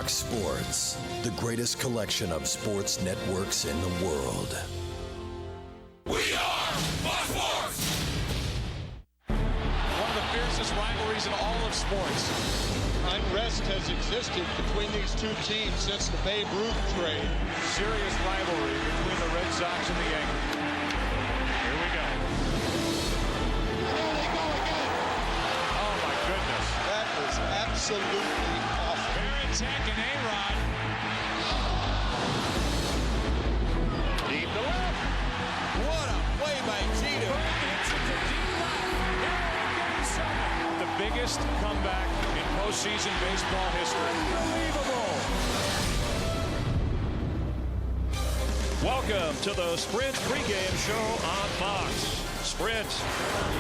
Fox Sports, the greatest collection of sports networks in the world. We are Fox Sports! One of the fiercest rivalries in all of sports. Unrest has existed between these two teams since the Babe Ruth trade. Serious rivalry between the Red Sox and the Yankees. Here we go. There they go again. Oh my goodness. That was absolutely awful. Varitek and A-Rod. Deep to left. What a play by Jeter. The biggest comeback in postseason baseball history. Unbelievable. Welcome to the Sprint pregame show on Fox. Sprint,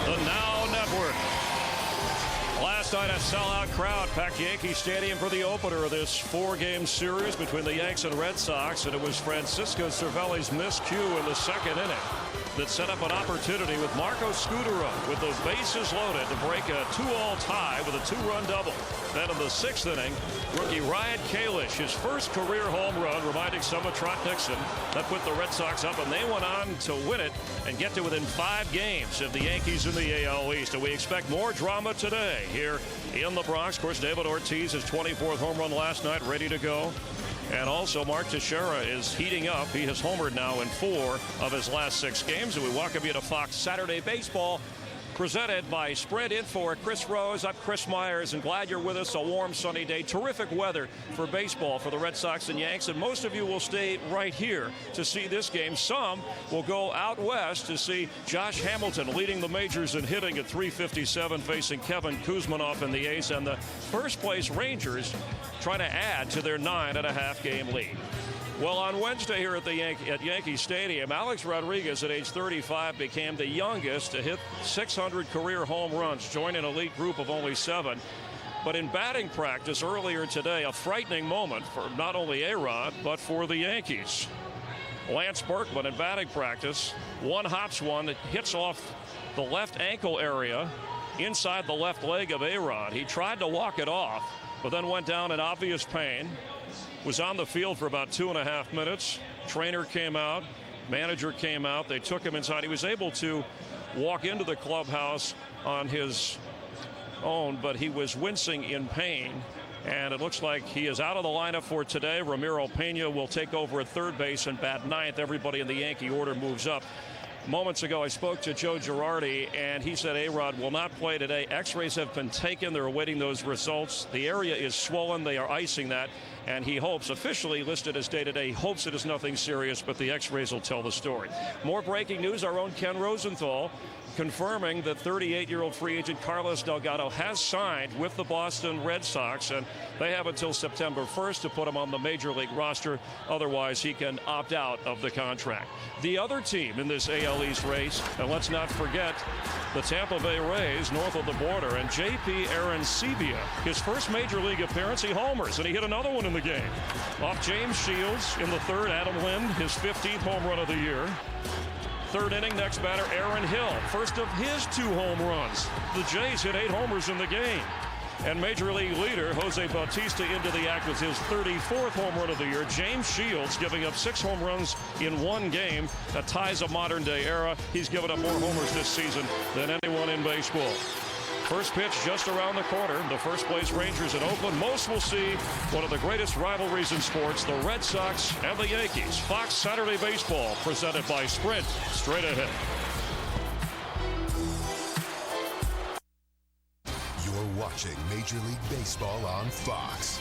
the Now Network. Last night, a sellout crowd packed Yankee Stadium for the opener of this four-game series between the Yanks and Red Sox, and it was Francisco Cervelli's miscue in the second inning that set up an opportunity with Marco Scutaro with the bases loaded to break a 2-all tie with a 2-run double. Then in the sixth inning, rookie Ryan Kalish, his first career home run, reminding some of Trot Nixon. That put the Red Sox up, and they went on to win it and get to within 5 games of the Yankees in the AL East. And we expect more drama today here in the Bronx. Of course, David Ortiz, his 24th home run last night, ready to go. And also, Mark Teixeira is heating up. He has homered now in 4 of his last 6 games. And we welcome you to Fox Saturday Baseball, presented by Sprint. In for Chris Rose, I'm Chris Myers, and glad you're with us. A warm, sunny day. Terrific weather for baseball for the Red Sox and Yanks. And most of you will stay right here to see this game. Some will go out west to see Josh Hamilton leading the majors in hitting at .357, facing Kevin Kuzmanoff in the ace. And the first-place Rangers trying to add to their 9.5-game lead. Well, on Wednesday here at Yankee Stadium, Alex Rodriguez at age 35 became the youngest to hit 600 career home runs, join an elite group of only 7. But in batting practice earlier today, a frightening moment for not only A-Rod, but for the Yankees. Lance Berkman in batting practice, hops one that hits off the left ankle area inside the left leg of A-Rod. He tried to walk it off, but then went down in obvious pain. Was on the field for about 2.5 minutes. Trainer came out, manager came out. They took him inside. He was able to walk into the clubhouse on his own, but he was wincing in pain. And it looks like he is out of the lineup for today. Ramiro Pena will take over at third base and bat ninth. Everybody in the Yankee order moves up. Moments ago, I spoke to Joe Girardi, and he said A-Rod will not play today. X-rays have been taken. They're awaiting those results. The area is swollen. They are icing that. And he hopes, officially listed as day-to-day, he hopes it is nothing serious, but the X-rays will tell the story. More breaking news, our own Ken Rosenthal confirming that 38-year-old free agent Carlos Delgado has signed with the Boston Red Sox, and they have until September 1st to put him on the Major League roster. Otherwise, he can opt out of the contract. The other team in this AL East race, and let's not forget the Tampa Bay Rays north of the border, and J.P. Arancibia, his first Major League appearance, he homers, and he hit another one in the game. Off James Shields in the third, Adam Lind, his 15th home run of the year. Third inning, next batter, Aaron Hill, first of his 2 home runs. The Jays hit 8 homers in the game. And Major League leader Jose Bautista into the act with his 34th home run of the year. James Shields giving up 6 home runs in 1 game. That ties a modern-day era. He's given up more homers this season than anyone in baseball. First pitch just around the corner. The first-place Rangers in Oakland. Most will see one of the greatest rivalries in sports, the Red Sox and the Yankees. Fox Saturday Baseball, presented by Sprint. Straight ahead. You're watching Major League Baseball on Fox.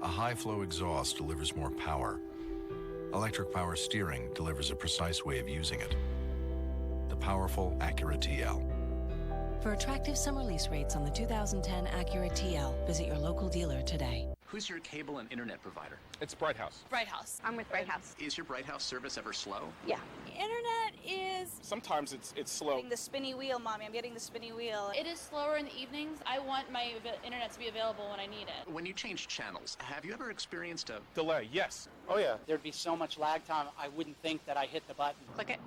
A high-flow exhaust delivers more power. Electric power steering delivers a precise way of using it. The powerful Acura TL. For attractive summer lease rates on the 2010 Acura TL, visit your local dealer today. Who's your cable and internet provider? It's Bright House. Bright House. I'm with Bright House. Is your Bright House service ever slow? Yeah. Internet is... Sometimes it's slow. Getting the spinny wheel, Mommy. I'm getting the spinny wheel. It is slower in the evenings. I want my internet to be available when I need it. When you change channels, have you ever experienced a... delay? Yes. Oh, yeah. There'd be so much lag time, I wouldn't think that I hit the button. Click it.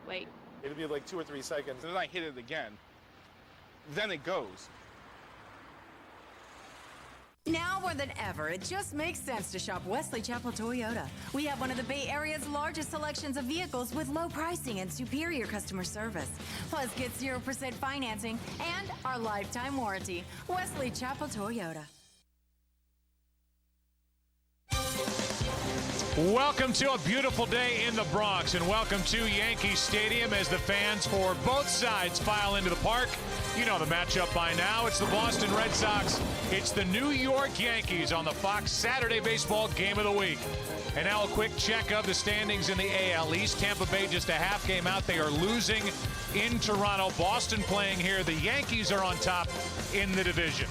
Wait. It'll be like 2 or 3 seconds, and then I hit it again. Then it goes. more than ever, it just makes sense to shop Wesley Chapel Toyota. We have one of the Bay Area's largest selections of vehicles with low pricing and superior customer service. Plus, get 0% financing and our lifetime warranty. Wesley Chapel Toyota. Welcome to a beautiful day in the Bronx, and welcome to Yankee Stadium as the fans for both sides file into the park. You know the matchup by now. It's the Boston Red Sox. It's the New York Yankees on the Fox Saturday Baseball Game of the Week. And now a quick check of the standings in the AL East. Tampa Bay just a half game out. They are losing in Toronto. Boston playing here. The Yankees are on top in the division.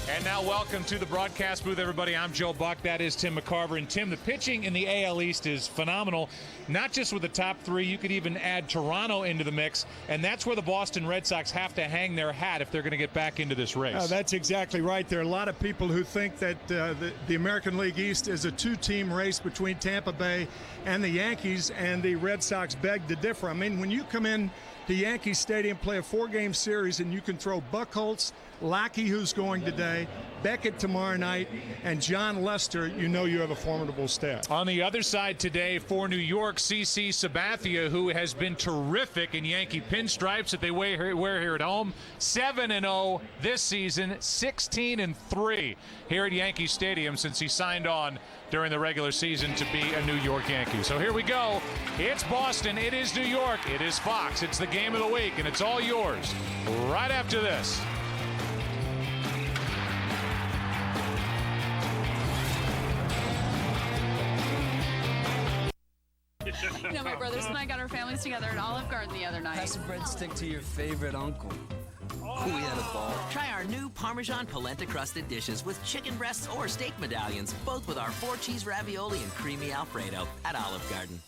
And now welcome to the broadcast booth, everybody. I'm Joe Buck. That is Tim McCarver. And Tim, the pitching in the AL East is phenomenal, not just with the top three. You could even add Toronto into the mix, and that's where the Boston Red Sox have to hang their hat if they're going to get back into this race. That's exactly right. There are a lot of people who think that the American League East is a two-team race between Tampa Bay and the Yankees, and the Red Sox beg to differ. I mean, when you come in to Yankee Stadium, play a 4-game series, and you can throw Buchholz, Lackey, who's going today, Beckett tomorrow night, and John Lester, you know you have a formidable staff. On the other side today for New York, CC Sabathia, who has been terrific in Yankee pinstripes that they wear here at home. 7-0 this season, 16-3 here at Yankee Stadium since he signed on during the regular season to be a New York Yankee. So here we go. It's Boston. It is New York. It is Fox. It's the game of the week, and it's all yours right after this. You know, my brothers and I got our families together at Olive Garden the other night. Pass a breadstick to your favorite uncle. We had a ball. Try our new Parmesan polenta crusted dishes with chicken breasts or steak medallions, both with our 4-cheese ravioli and creamy Alfredo at Olive Garden.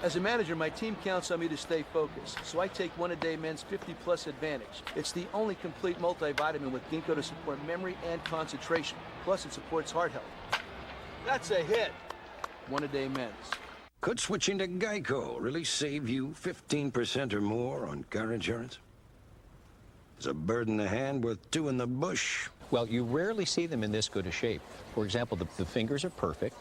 As a manager, my team counts on me to stay focused, so I take One A Day Men's 50+ Advantage. It's the only complete multivitamin with ginkgo to support memory and concentration. Plus, it supports heart health. That's a hit. One A Day Men's. Could switching to Geico really save you 15% or more on car insurance? Is a bird in the hand worth two in the bush? Well, you rarely see them in this good a shape. For example, the fingers are perfect.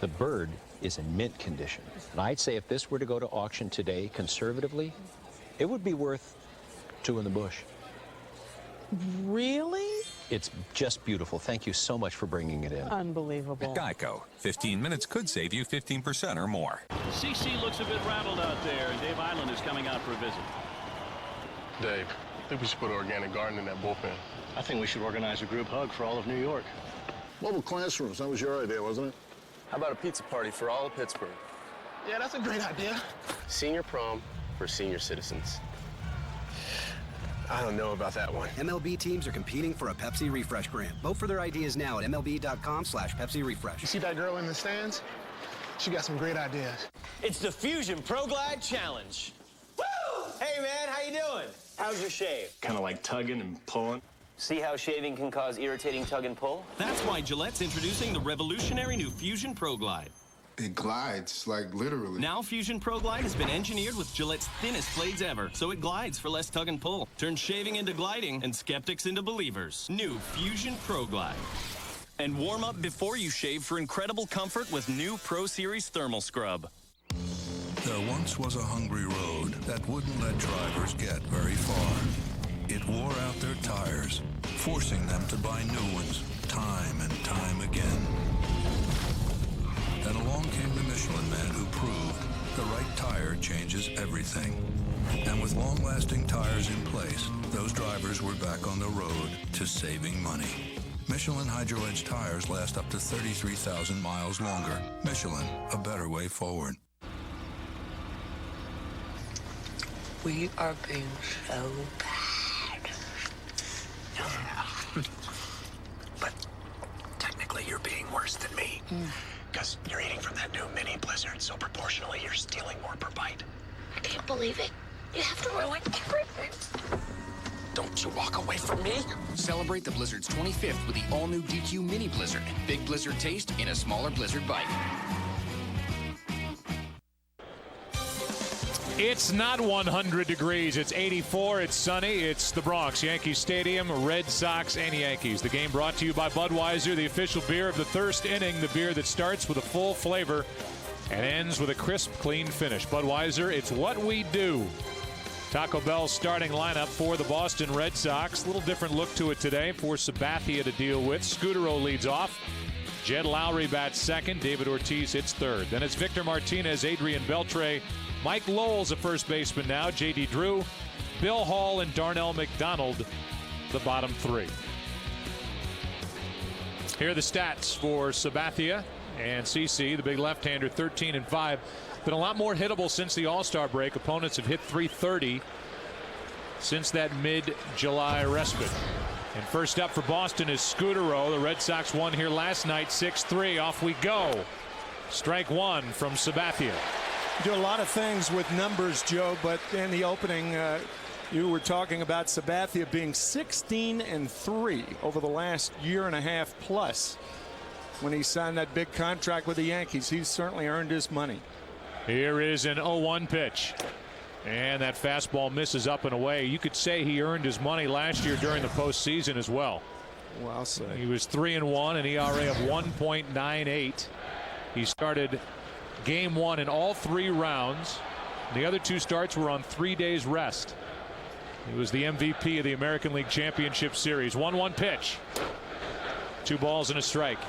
The bird is in mint condition. And I'd say if this were to go to auction today, conservatively, it would be worth two in the bush. Really? It's just beautiful. Thank you so much for bringing it in. Unbelievable. Geico. 15 minutes could save you 15% or more. CC looks a bit rattled out there, and Dave Island is coming out for a visit. Dave, I think we should put an organic garden in that bullpen. I think we should organize a group hug for all of New York. Mobile classrooms, that was your idea, wasn't it? How about a pizza party for all of Pittsburgh? Yeah, that's a great idea. Senior prom for senior citizens. I don't know about that one. MLB teams are competing for a Pepsi Refresh grant. Vote for their ideas now at MLB.com/Pepsi Refresh. You see that girl in the stands? She got some great ideas. It's the Fusion Pro Glide Challenge. Woo! Hey, man, how you doing? How's your shave? Kind of like tugging and pulling. See how shaving can cause irritating tug and pull? That's why Gillette's introducing the revolutionary new Fusion Pro Glide. It glides, like literally. Now Fusion Pro Glide has been engineered with Gillette's thinnest blades ever, so it glides for less tug and pull. Turns shaving into gliding and skeptics into believers. New Fusion Pro Glide. And warm up before you shave for incredible comfort with new Pro Series Thermal Scrub. There once was a hungry road that wouldn't let drivers get very far. It wore out their tires, forcing them to buy new ones time and time again. Then along came the Michelin Man who proved the right tire changes everything. And with long-lasting tires in place, those drivers were back on the road to saving money. Michelin Hydro Edge tires last up to 33,000 miles longer. Michelin, a better way forward. We are being so bad. But technically you're being worse than me. Because you're eating from that new mini blizzard, so proportionally you're stealing more per bite. I can't believe it. You have to ruin everything. Don't you walk away from me. Celebrate the Blizzard's 25th with the all-new DQ Mini Blizzard. Big Blizzard taste in a smaller Blizzard bite. It's not 100 degrees. It's 84. It's sunny. It's the Bronx, Yankee Stadium, Red Sox and Yankees. The game brought to you by Budweiser, the official beer of the thirst inning, the beer that starts with a full flavor and ends with a crisp, clean finish. Budweiser, it's what we do. Taco Bell's starting lineup for the Boston Red Sox. A little different look to it today for Sabathia to deal with. Scutaro leads off. Jed Lowry bats second. David Ortiz hits third. Then it's Victor Martinez, Adrian Beltre, Mike Lowell's a first baseman now, J.D. Drew, Bill Hall, and Darnell McDonald, the bottom three. Here are the stats for Sabathia and CC, the big left-hander, 13 and 5. Been a lot more hittable since the All-Star break. Opponents have hit 330 since that mid-July respite. And first up for Boston is Scutaro. The Red Sox won here last night, 6-3. Off we go. Strike one from Sabathia. Do a lot of things with numbers, Joe, but in the opening, you were talking about Sabathia being 16 and 3 over the last year and a half plus. When he signed that big contract with the Yankees, he's certainly earned his money. Here is an 0-1 pitch. And that fastball misses up and away. You could say he earned his money last year during the postseason as well. Well said. He was 3-1, an ERA of 1.98. He started game one in all 3 rounds. The other 2 starts were on 3 days rest. He was the MVP of the American League Championship Series. 1-1 pitch. 2 balls and a strike.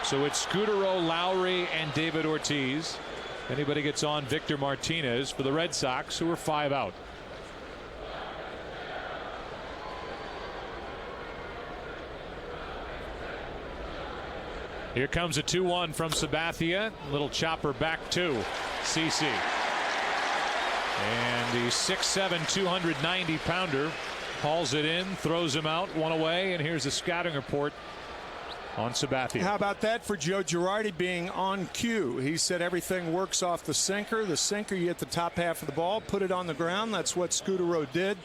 So it's Scutaro, Lowry, and David Ortiz. Anybody gets on Victor Martinez for the Red Sox, who are 5 out. Here comes a 2-1 from Sabathia. Little chopper back to CC. And the 6'7", 290-pounder hauls it in, throws him out, 1 away, and here's a scouting report on Sabathia. How about that for Joe Girardi being on cue? He said everything works off the sinker. The sinker, you hit the top half of the ball, put it on the ground. That's what Scutaro did.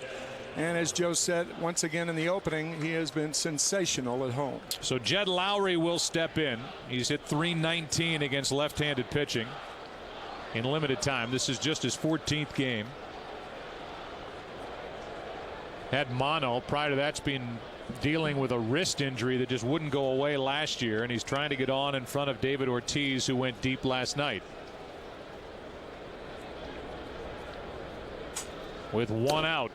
And as Joe said, once again in the opening, he has been sensational at home. So Jed Lowry will step in. He's hit .319 against left-handed pitching in limited time. This is just his 14th game. Had mono. Prior to that's been dealing with a wrist injury that just wouldn't go away last year, and he's trying to get on in front of David Ortiz, who went deep last night. With 1 out.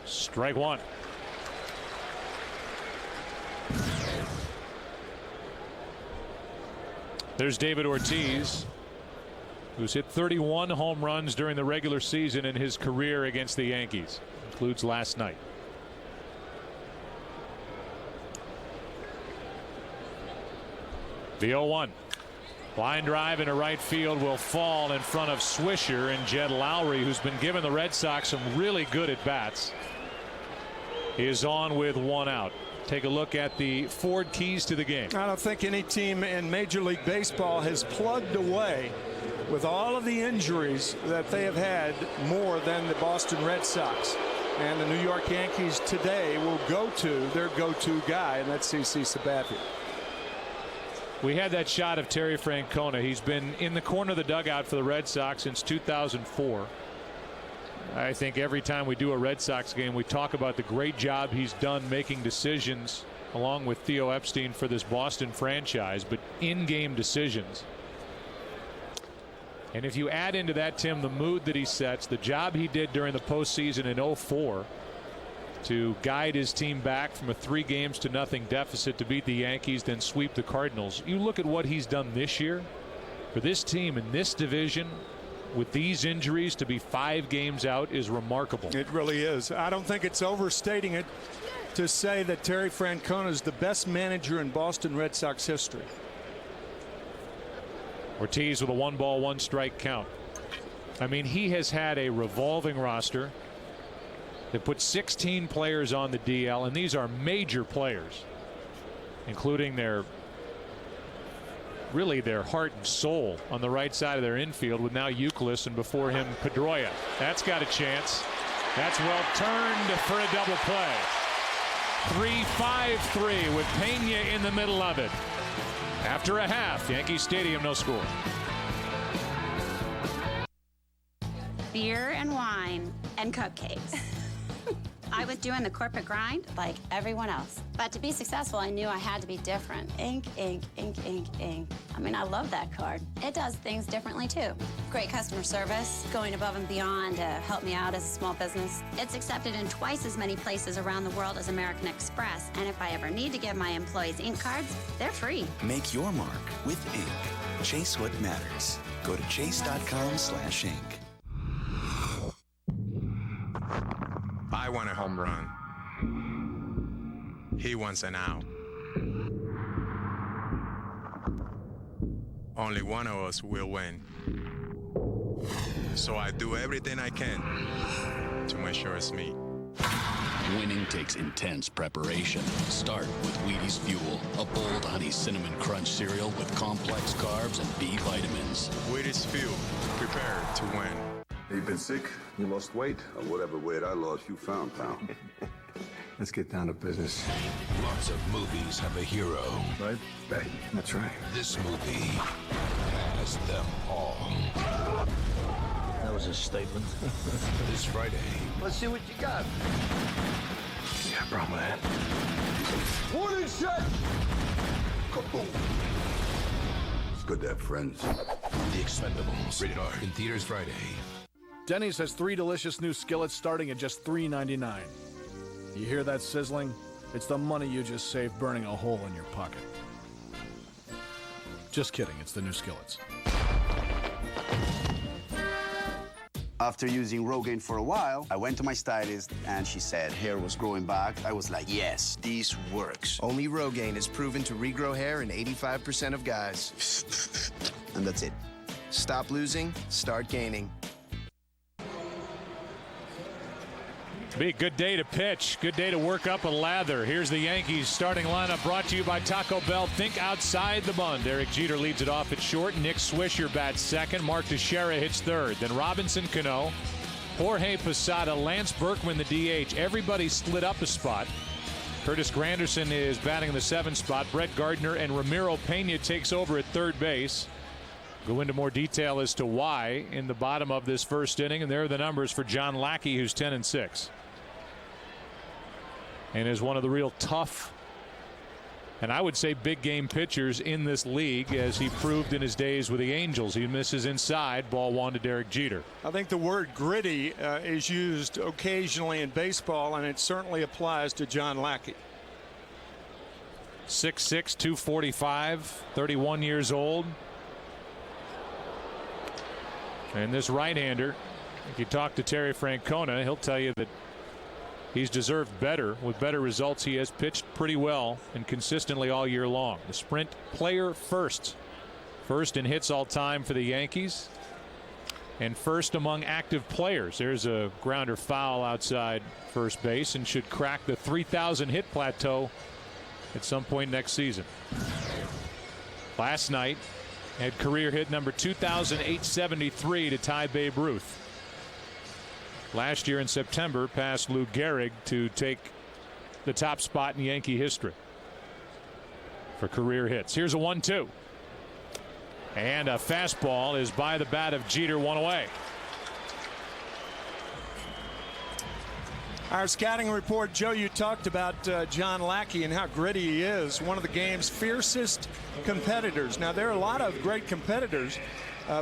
Strike one. There's David Ortiz, who's hit 31 home runs during the regular season in his career against the Yankees, includes last night. The 0-1. Line drive into right field will fall in front of Swisher, and Jed Lowry, who's been giving the Red Sox some really good at bats, is on with 1 out. Take a look at the Ford keys to the game. I don't think any team in Major League Baseball has plugged away with all of the injuries that they have had more than the Boston Red Sox. And the New York Yankees today will go to their go-to guy, and that's CC Sabathia. We had that shot of Terry Francona. He's been in the corner of the dugout for the Red Sox since 2004. I think every time we do a Red Sox game, we talk about the great job he's done making decisions along with Theo Epstein for this Boston franchise, but in-game decisions. And if you add into that, Tim, the mood that he sets, the job he did during the postseason in 2004 to guide his team back from a 3-0 deficit to beat the Yankees, then sweep the Cardinals. You look at what he's done this year for this team in this division with these injuries. To be 5 games out is remarkable. It really is. I don't think it's overstating it to say that Terry Francona is the best manager in Boston Red Sox history. Ortiz with a 1-ball, 1-strike count. I mean, he has had a revolving roster. They put 16 players on the DL, and these are major players, including their heart and soul on the right side of their infield, with now Euclid and before him Pedroia. That's got a chance. That's well turned for a double play. 3-5-3 with Pena in the middle of it. After a half, Yankee Stadium, no score. beer and wine and cupcakes. I was doing the corporate grind like everyone else. But to be successful, I knew I had to be different. Ink, ink, ink, ink, ink. I mean, I love that card. It does things differently, too. Great customer service, going above and beyond to help me out as a small business. It's accepted in twice as many places around the world as American Express. And if I ever need to give my employees ink cards, they're free. Make your mark with ink. Chase what matters. Go to chase.com/ink. I want a home run. He wants an out. Only one of us will win. So I do everything I can to make sure it's me. Winning takes intense preparation. Start with Wheaties Fuel, a bold honey cinnamon crunch cereal with complex carbs and B vitamins. Wheaties Fuel, prepared to win. You've been sick? You lost weight? Or whatever weight I lost, you found, pal. Let's get down to business. Lots of movies have a hero. Right? That's right. This movie has them all. That was a statement. This Friday. Let's see what you got. Yeah, problem with that. Warning shot! Kaboom. It's good to have friends. The Expendables. Rated R. In theaters Friday. Denny's has 3 delicious new skillets starting at just $3.99. You hear that sizzling? It's the money you just saved burning a hole in your pocket. Just kidding, it's the new skillets. After using Rogaine for a while, I went to my stylist and she said hair was growing back. I was like, yes, this works. Only Rogaine is proven to regrow hair in 85% of guys. And that's it. Stop losing, start gaining. Be a good day to pitch. Good day to work up a lather. Here's the Yankees starting lineup brought to you by Taco Bell. Think outside the bun. Derek Jeter leads it off at short. Nick Swisher bats second. Mark Teixeira hits third. Then Robinson Cano, Jorge Posada, Lance Berkman the DH. Everybody split up a spot. Curtis Granderson is batting in the 7th spot. Brett Gardner and Ramiro Pena takes over at third base. Go into more detail as to why in the bottom of this first inning. And there are the numbers for John Lackey, who's 10-6. And is one of the real tough, and I would say big game pitchers in this league, as he proved in his days with the Angels. He misses inside, ball 1 to Derek Jeter. I think the word gritty is used occasionally in baseball, and it certainly applies to John Lackey. 6'6", 245, 31 years old. And this right-hander, if you talk to Terry Francona, he'll tell you that he's deserved better. With better results, he has pitched pretty well and consistently all year long. The Sprint player first in hits all time for the Yankees, and first among active players. There's a grounder foul outside first base and should crack the 3,000 hit plateau at some point next season. Last night had career hit number 2,873 to tie Babe Ruth. Last year in September passed Lou Gehrig to take the top spot in Yankee history for career hits. Here's a 1-2. And a fastball is by the bat of Jeter, 1 away. Our scouting report, Joe, you talked about John Lackey and how gritty he is. One of the game's fiercest competitors. Now, there are a lot of great competitors,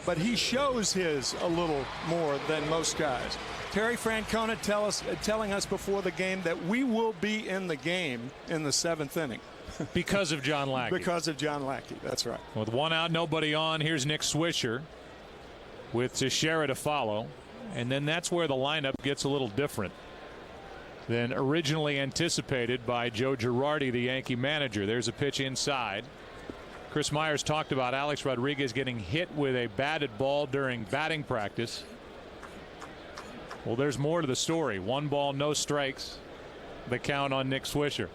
but he shows his a little more than most guys. Terry Francona telling us before the game that we will be in the game in the 7th inning. Because of John Lackey. Because of John Lackey, that's right. With 1 out, nobody on, here's Nick Swisher with Teixeira to follow. And then that's where the lineup gets a little different than originally anticipated by Joe Girardi, the Yankee manager. There's a pitch inside. Chris Myers talked about Alex Rodriguez getting hit with a batted ball during batting practice. Well, there's more to the story. 1 ball, no strikes. The count on Nick Swisher.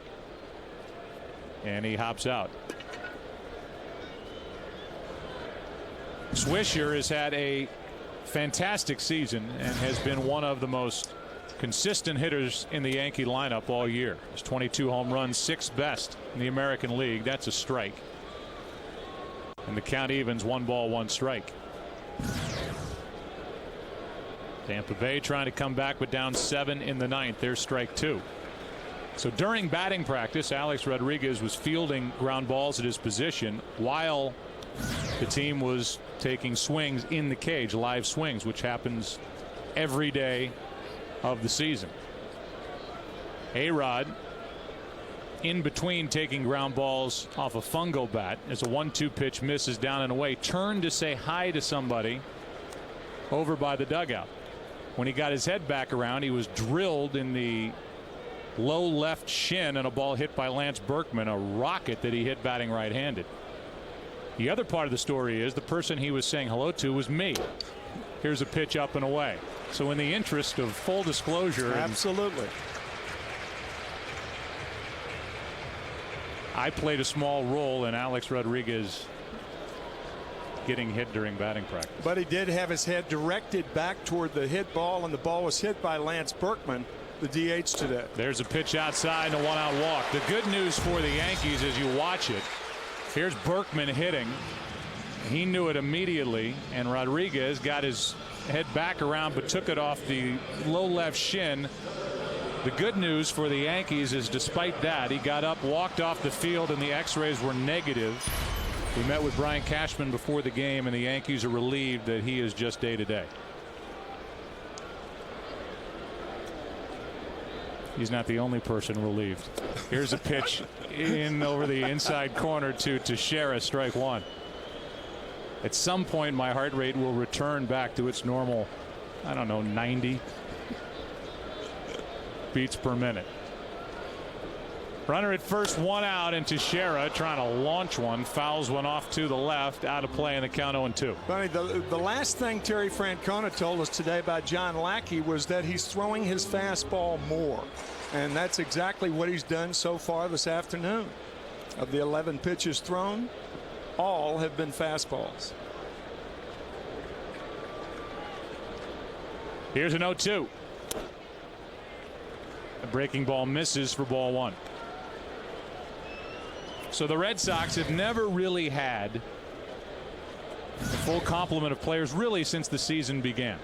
And he hops out. Swisher has had a fantastic season and has been one of the most consistent hitters in the Yankee lineup all year. His 22 home runs, 6th best in the American League. That's a strike. And the count evens, 1 ball, 1 strike. Tampa Bay trying to come back, but down 7 in the 9th. There's strike 2. So during batting practice, Alex Rodriguez was fielding ground balls at his position while the team was taking swings in the cage, live swings, which happens every day of the season. A-Rod, in between taking ground balls off a fungo bat, as a 1-2 pitch misses down and away, turned to say hi to somebody over by the dugout. When he got his head back around, he was drilled in the low left shin and a ball hit by Lance Berkman, a rocket that he hit batting right-handed. The other part of the story is the person he was saying hello to was me. Here's a pitch up and away. So in the interest of full disclosure, absolutely, I played a small role in Alex Rodriguez getting hit during batting practice. But he did have his head directed back toward the hit ball, and the ball was hit by Lance Berkman, the DH today. There's a pitch outside and a 1-out walk. The good news for the Yankees as you watch it, here's Berkman hitting. He knew it immediately, and Rodriguez got his head back around but took it off the low left shin. The good news for the Yankees is despite that, he got up, walked off the field, and the x-rays were negative. We met with Brian Cashman before the game, and the Yankees are relieved that he is just day-to-day. He's not the only person relieved. Here's a pitch in over the inside corner to Teixeira, strike 1. At some point, my heart rate will return back to its normal, I don't know, 90 beats per minute. Runner at first, 1 out, and Teixeira trying to launch one, fouls one off to the left, out of play in the count 0-2. Funny, the last thing Terry Francona told us today about John Lackey was that he's throwing his fastball more, and that's exactly what he's done so far this afternoon. Of the 11 pitches thrown, all have been fastballs. Here's an 0-2. A breaking ball misses for ball 1. So the Red Sox have never really had a full complement of players really since the season began.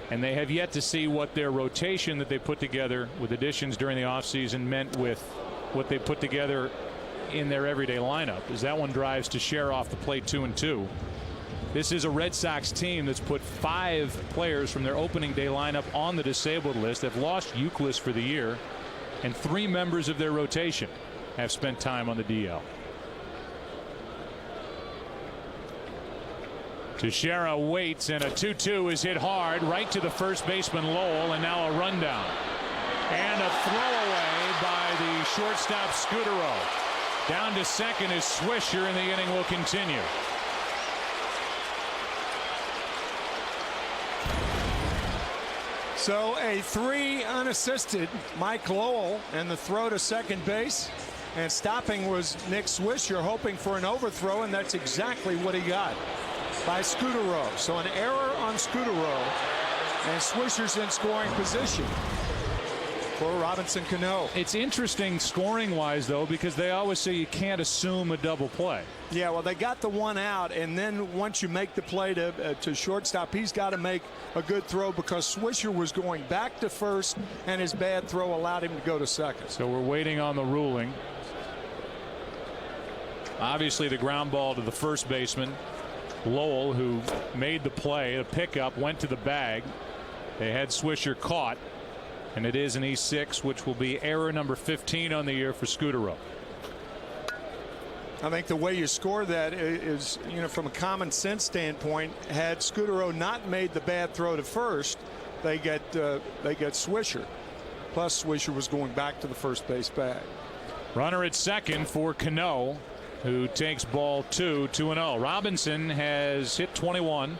And they have yet to see what their rotation that they put together with additions during the offseason meant with what they put together in their everyday lineup. As that one drives Teixeira off the plate 2-2. This is a Red Sox team that's put 5 players from their opening day lineup on the disabled list. They've lost Euclid for the year, and 3 members of their rotation have spent time on the DL. Teixeira waits, and a 2-2 is hit hard right to the first baseman Lowell, and now a rundown. And a throwaway by the shortstop Scudero. Down to second is Swisher, and the inning will continue. So a 3 unassisted Mike Lowell, and the throw to second base, and stopping was Nick Swisher, hoping for an overthrow, and that's exactly what he got by Scudero. So an error on Scudero, and Swisher's in scoring position for Robinson Cano. It's interesting scoring wise though, because they always say you can't assume a double play. Yeah, well, they got the 1 out, and then once you make the play to shortstop, he's got to make a good throw because Swisher was going back to first, and his bad throw allowed him to go to second. So we're waiting on the ruling. Obviously, the ground ball to the first baseman, Lowell, who made the play. The pickup went to the bag. They had Swisher caught, and it is an E6, which will be error number 15 on the year for Scudero. I think the way you score that is, you know, from a common sense standpoint, had Scudero not made the bad throw to first, they get Swisher. Plus, Swisher was going back to the first base bag. Runner at second for Cano, who takes ball 2-0. Robinson has hit 21,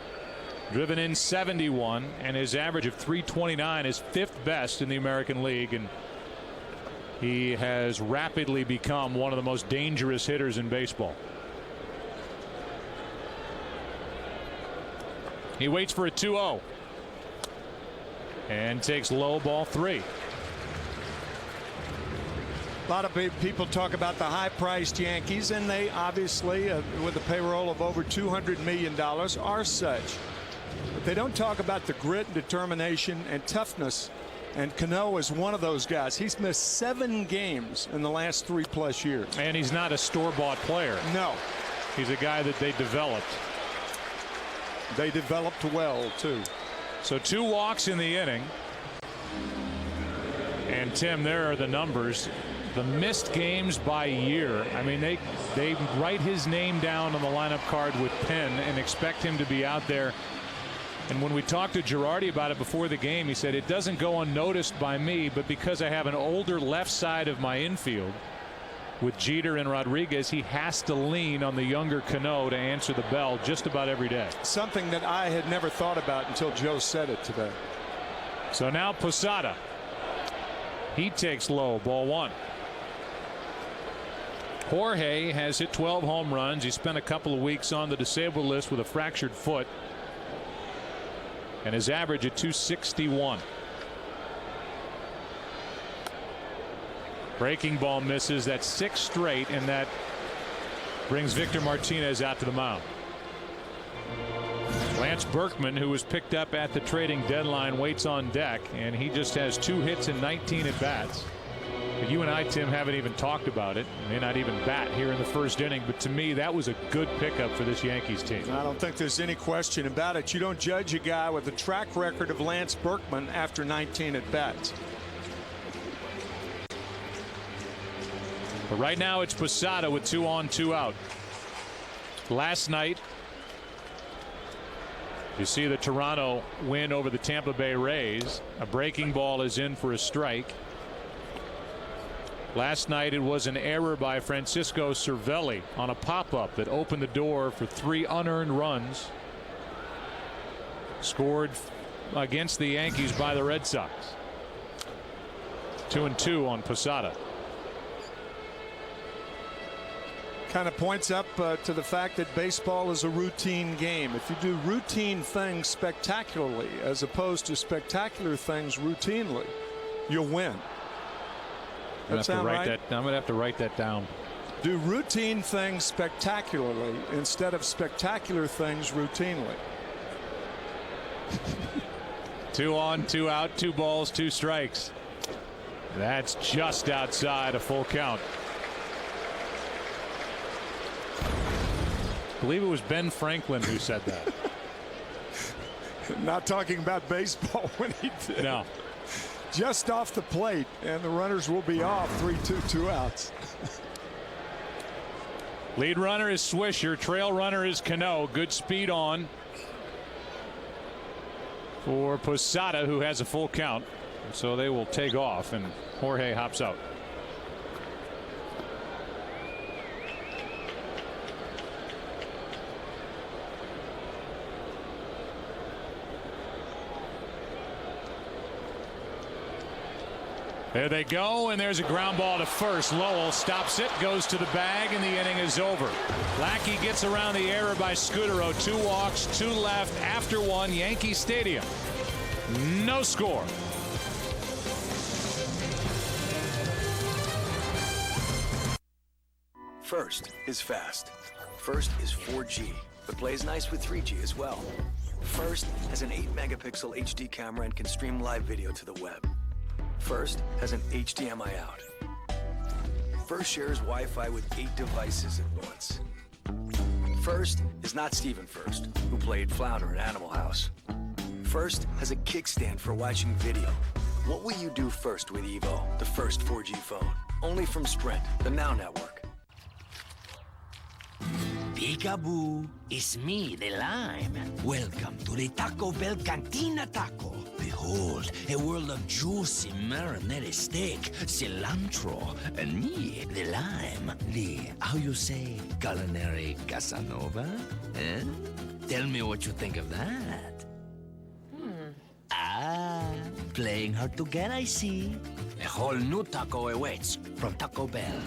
driven in 71, and his average of .329 is 5th best in the American League, and he has rapidly become one of the most dangerous hitters in baseball. He waits for a 2-0 and takes low, ball 3. A lot of people talk about the high-priced Yankees, and they obviously, with a payroll of over $200 million, are such. But they don't talk about the grit and determination and toughness. And Cano is one of those guys. He's missed 7 games in the last 3+ years. And he's not a store-bought player. No. He's a guy that they developed. They developed well, too. So 2 walks in the inning. And, Tim, there are the numbers. The missed games by year. I mean, they write his name down on the lineup card with pen and expect him to be out there. And when we talked to Girardi about it before the game, he said, it doesn't go unnoticed by me, but because I have an older left side of my infield with Jeter and Rodriguez, he has to lean on the younger Cano to answer the bell just about every day. Something that I had never thought about until Joe said it today. So now Posada. He takes low, ball 1. Jorge has hit 12 home runs. He spent a couple of weeks on the disabled list with a fractured foot. And his average at 261. Breaking ball misses. That's 6 straight, and that brings Victor Martinez out to the mound. Lance Berkman, who was picked up at the trading deadline, waits on deck, and he just has 2 hits and 19 at bats. But you and I, Tim, haven't even talked about it. May not even bat here in the first inning, but to me, that was a good pickup for this Yankees team. I don't think there's any question about it. You don't judge a guy with a track record of Lance Berkman after 19 at bats. But right now, it's Posada with 2 on, 2 out. Last night, you see the Toronto win over the Tampa Bay Rays. A breaking ball is in for a strike. Last night it was an error by Francisco Cervelli on a pop-up that opened the door for 3 unearned runs scored against the Yankees by the Red Sox. 2-2 on Posada. Kind of points up to the fact that baseball is a routine game. If you do routine things spectacularly as opposed to spectacular things routinely, you'll win. I'm going to have to write that down. Do routine things spectacularly instead of spectacular things routinely. 2 on, 2 out, 2 balls, 2 strikes. That's just outside a full count. I believe it was Ben Franklin who said that. Not talking about baseball when he did. No. Just off the plate, and the runners will be off. 3-2, 2 outs. Lead runner is Swisher. Trail runner is Cano. Good speed on for Posada, who has a full count. So they will take off, and Jorge hops out. There they go, and there's a ground ball to first. Lowell stops it, goes to the bag, and the inning is over. Lackey gets around the error by Scudero. 2 walks, 2 left after 1. Yankee Stadium. No score. First is fast. First is 4G, but plays nice with 3G as well. First has an 8-megapixel HD camera and can stream live video to the web. First has an HDMI out. First shares Wi-Fi with 8 devices at once. First is not Stephen First, who played Flounder in Animal House. First has a kickstand for watching video. What will you do first with Evo, the first 4G phone? Only from Sprint, the Now Network. Peekaboo, it's me, the Lime. Welcome to the Taco Bell Cantina Taco. Behold, a world of juicy marinated steak, cilantro, and me, the Lime, the, how you say, culinary Casanova? Eh? Tell me what you think of that. Ah, playing hard to get, I see. A whole new taco awaits from Taco Bell.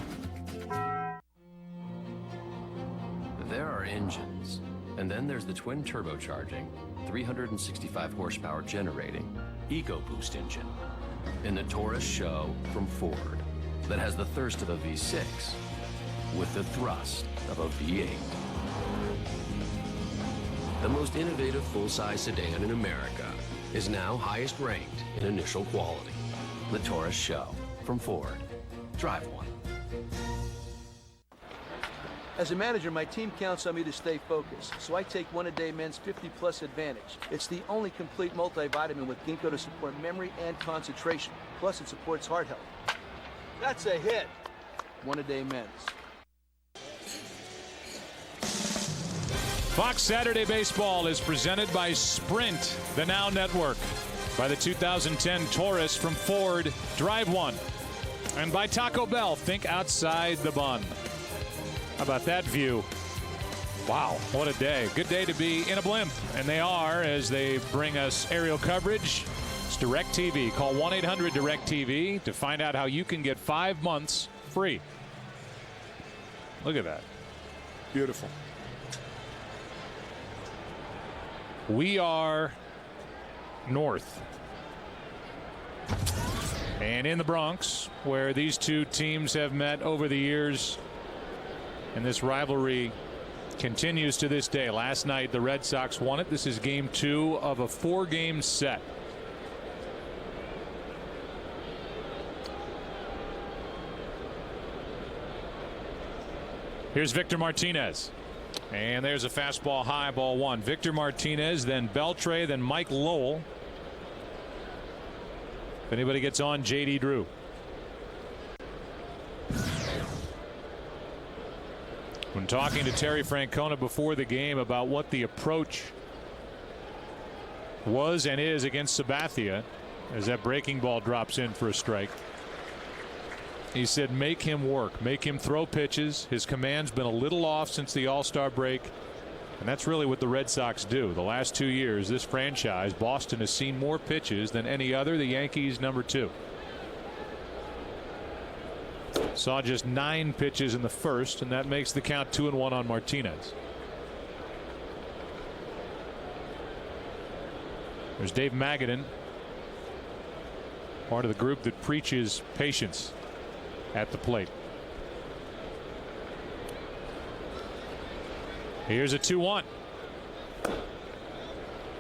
There are engines, and then there's the twin turbocharging, 365 horsepower generating EcoBoost engine in the Taurus Show from Ford that has the thirst of a V6 with the thrust of a V8. the most innovative full-size sedan in America, is now highest ranked in initial quality. The Taurus Show from Ford. Drive one. As a manager, my team counts on me to stay focused, so I take One A Day Men's 50+ Advantage. It's the only complete multivitamin with ginkgo to support memory and concentration. Plus, it supports heart health. That's a hit. One A Day Men's. Fox Saturday Baseball is presented by Sprint, the Now Network, by the 2010 Taurus from Ford, Drive One, and by Taco Bell, think outside the bun. How about that view? Wow, what a day. Good day to be in a blimp. And they are, as they bring us aerial coverage. It's DirecTV. Call 1-800-DirecTV to find out how you can get 5 months free. Look at that. Beautiful. We are north. And in the Bronx, where these two teams have met over the years, and this rivalry continues to this day. Last night, the Red Sox won it. This is game 2 of a 4-game set. Here's Victor Martinez. And there's a fastball high, ball 1. Victor Martinez, then Beltre, then Mike Lowell. If anybody gets on, J.D. Drew. When talking to Terry Francona before the game about what the approach was and is against Sabathia, as that breaking ball drops in for a strike, he said make him work, make him throw pitches. His command's been a little off since the All-Star break, and that's really what the Red Sox do. The last 2 years, this franchise, Boston, has seen more pitches than any other. The Yankees, number 2. Saw just 9 pitches in the first, and that makes the count 2-1 on Martinez. There's Dave Magadan, part of the group that preaches patience at the plate. Here's a 2-1.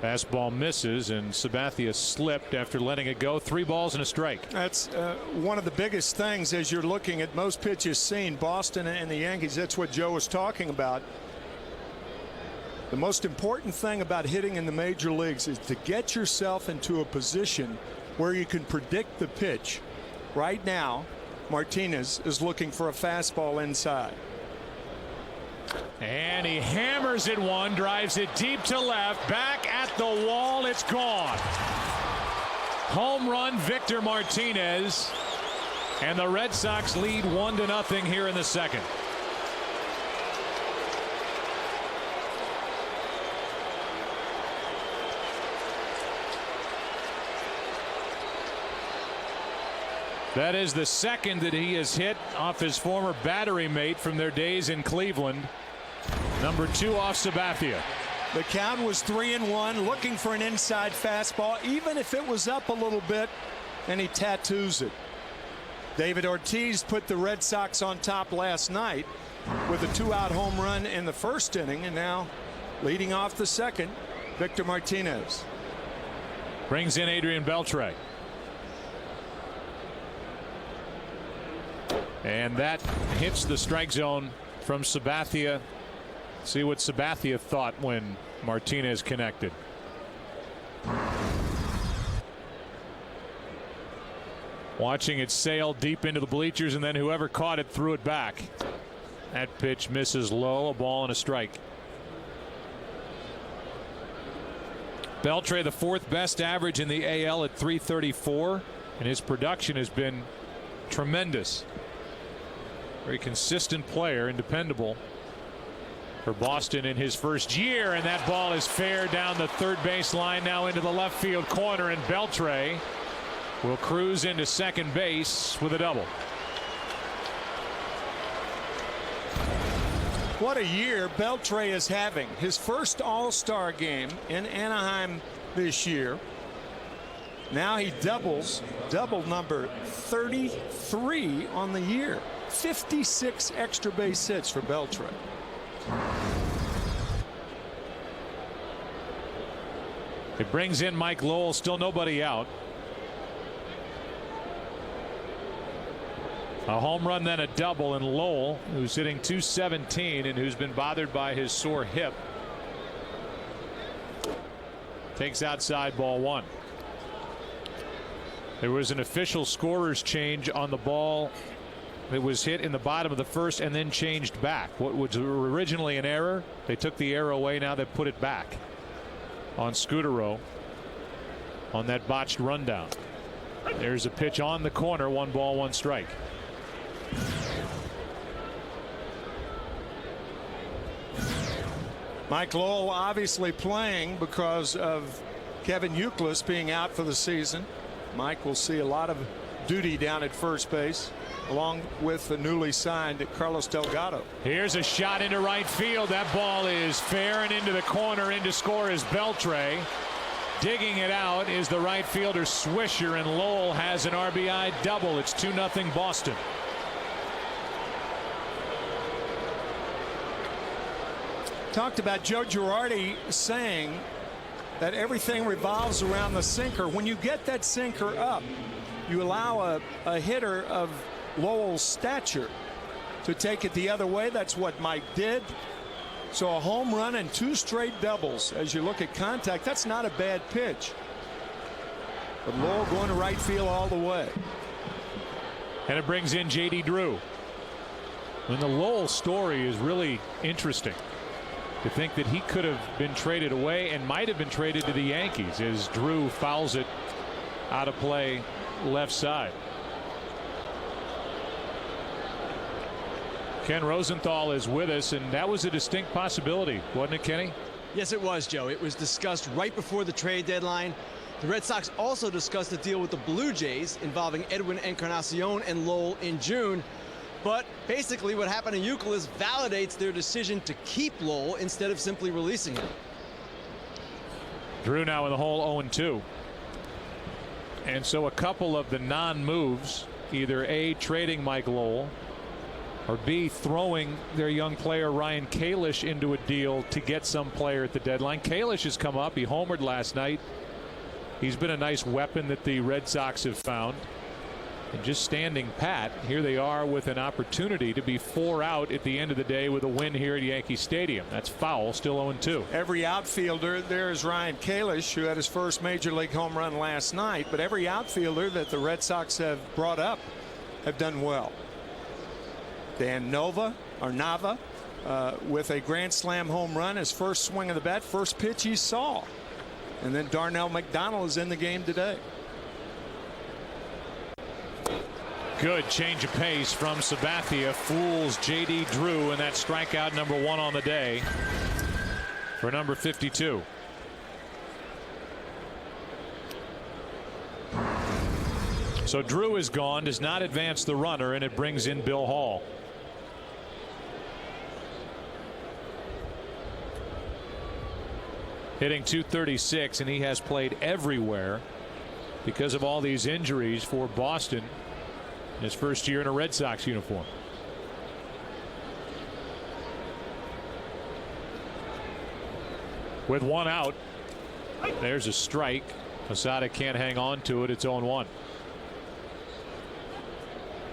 Fastball misses, and Sabathia slipped after letting it go. 3 balls and a strike. That's one of the biggest things as you're looking at most pitches seen. Boston and the Yankees, that's what Joe was talking about. The most important thing about hitting in the major leagues is to get yourself into a position where you can predict the pitch. Right now, Martinez is looking for a fastball inside. And he hammers it one, drives it deep to left, back at the wall. It's gone. Home run, Victor Martinez, and the Red Sox lead 1-0 here in the second. That is the second that he has hit off his former battery mate from their days in Cleveland. Number 2 off Sabathia. The count was 3-1, looking for an inside fastball, even if it was up a little bit, and he tattoos it. David Ortiz put the Red Sox on top last night with a 2-out home run in the first inning, and now leading off the second, Victor Martinez. Brings in Adrian Beltre. And that hits the strike zone from Sabathia. See what Sabathia thought when Martinez connected. Watching it sail deep into the bleachers, and then whoever caught it threw it back. That pitch misses low, a ball and a strike. Beltre, the 4th best average in the AL at .334, and his production has been tremendous. Very consistent player and dependable for Boston in his first year, and that ball is fair down the third base line, now into the left field corner, and Beltre will cruise into second base with a double. What a year Beltre is having. His first All-Star game in Anaheim this year. Now he doubles, double number 33 on the year. 56 extra base hits for Beltre. It brings in Mike Lowell, still nobody out. A home run, then a double, and Lowell, who's hitting .217 and who's been bothered by his sore hip, takes outside ball one. There was an official scorer's change on the ball that was hit in the bottom of the first and then changed back. What was originally an error, they took the error away. Now they put it back on Scudero on that botched rundown. There's a pitch on the corner, 1 ball, 1 strike. Mike Lowell obviously playing because of Kevin Youkilis being out for the season. Mike will see a lot of duty down at first base, along with the newly signed Carlos Delgado. Here's a shot into right field. That ball is fair and into the corner. In to score is Beltre. Digging it out is the right fielder Swisher, and Lowell has an RBI double. It's 2-0 Boston. Talked about Joe Girardi saying that everything revolves around the sinker. When you get that sinker up, you allow a hitter of Lowell's stature to take it the other way. That's what Mike did. So a home run and 2 straight doubles. As you look at contact, that's not a bad pitch. But Lowell going to right field all the way. And it brings in J.D. Drew. And the Lowell story is really interesting. To think that he could have been traded away and might have been traded to the Yankees as Drew fouls it out of play left side. Ken Rosenthal is with us, and that was a distinct possibility, wasn't it, Kenny? Yes, it was, Joe. It was discussed right before the trade deadline. The Red Sox also discussed a deal with the Blue Jays involving Edwin Encarnacion and Lowell in June. But basically what happened to Youkilis validates their decision to keep Lowell instead of simply releasing him. Drew now in the hole 0-2. And so a couple of the non-moves, either A, trading Mike Lowell, or B, throwing their young player Ryan Kalish into a deal to get some player at the deadline. Kalish has come up. He homered last night. He's been a nice weapon that the Red Sox have found. And just standing pat, here they are with an opportunity to be 4 out at the end of the day with a win here at Yankee Stadium. That's foul, still 0-2. Every outfielder, there's Ryan Kalish, who had his first major league home run last night, but every outfielder that the Red Sox have brought up have done well. Dan Nava with a grand slam home run, his first swing of the bat, first pitch he saw. And then Darnell McDonald is in the game today. Good change of pace from Sabathia, fools J.D. Drew, and that strikeout number 1 on the day for number 52. So Drew is gone, does not advance the runner, and it brings in Bill Hall. Hitting .236, and he has played everywhere because of all these injuries for Boston. His first year in a Red Sox uniform. With 1 out, there's a strike. Posada can't hang on to it. It's 0-1.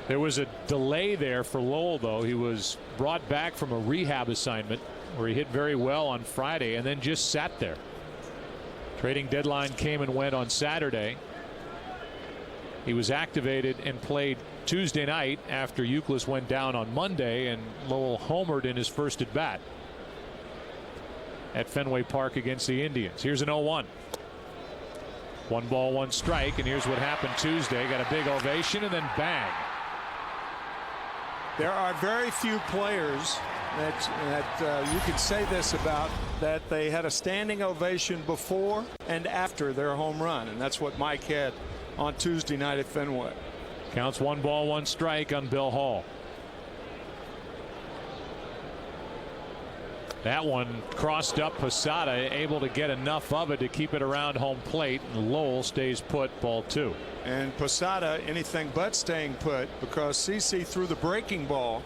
There was a delay there for Lowell, though. He was brought back from a rehab assignment where he hit very well on Friday and then just sat there. Trading deadline came and went on Saturday. He was activated and played Tuesday night after Youkilis went down on Monday, and Lowell homered in his first at bat at Fenway Park against the Indians. Here's an 0-1. 1 ball, 1 strike, and here's what happened Tuesday. Got a big ovation and then bang. There are very few players that you can say this about, that they had a standing ovation before and after their home run, and that's what Mike had on Tuesday night at Fenway. Counts 1 ball, 1 strike on Bill Hall. That one crossed up Posada, able to get enough of it to keep it around home plate, and Lowell stays put, ball 2. And Posada anything but staying put because CC threw the breaking ball.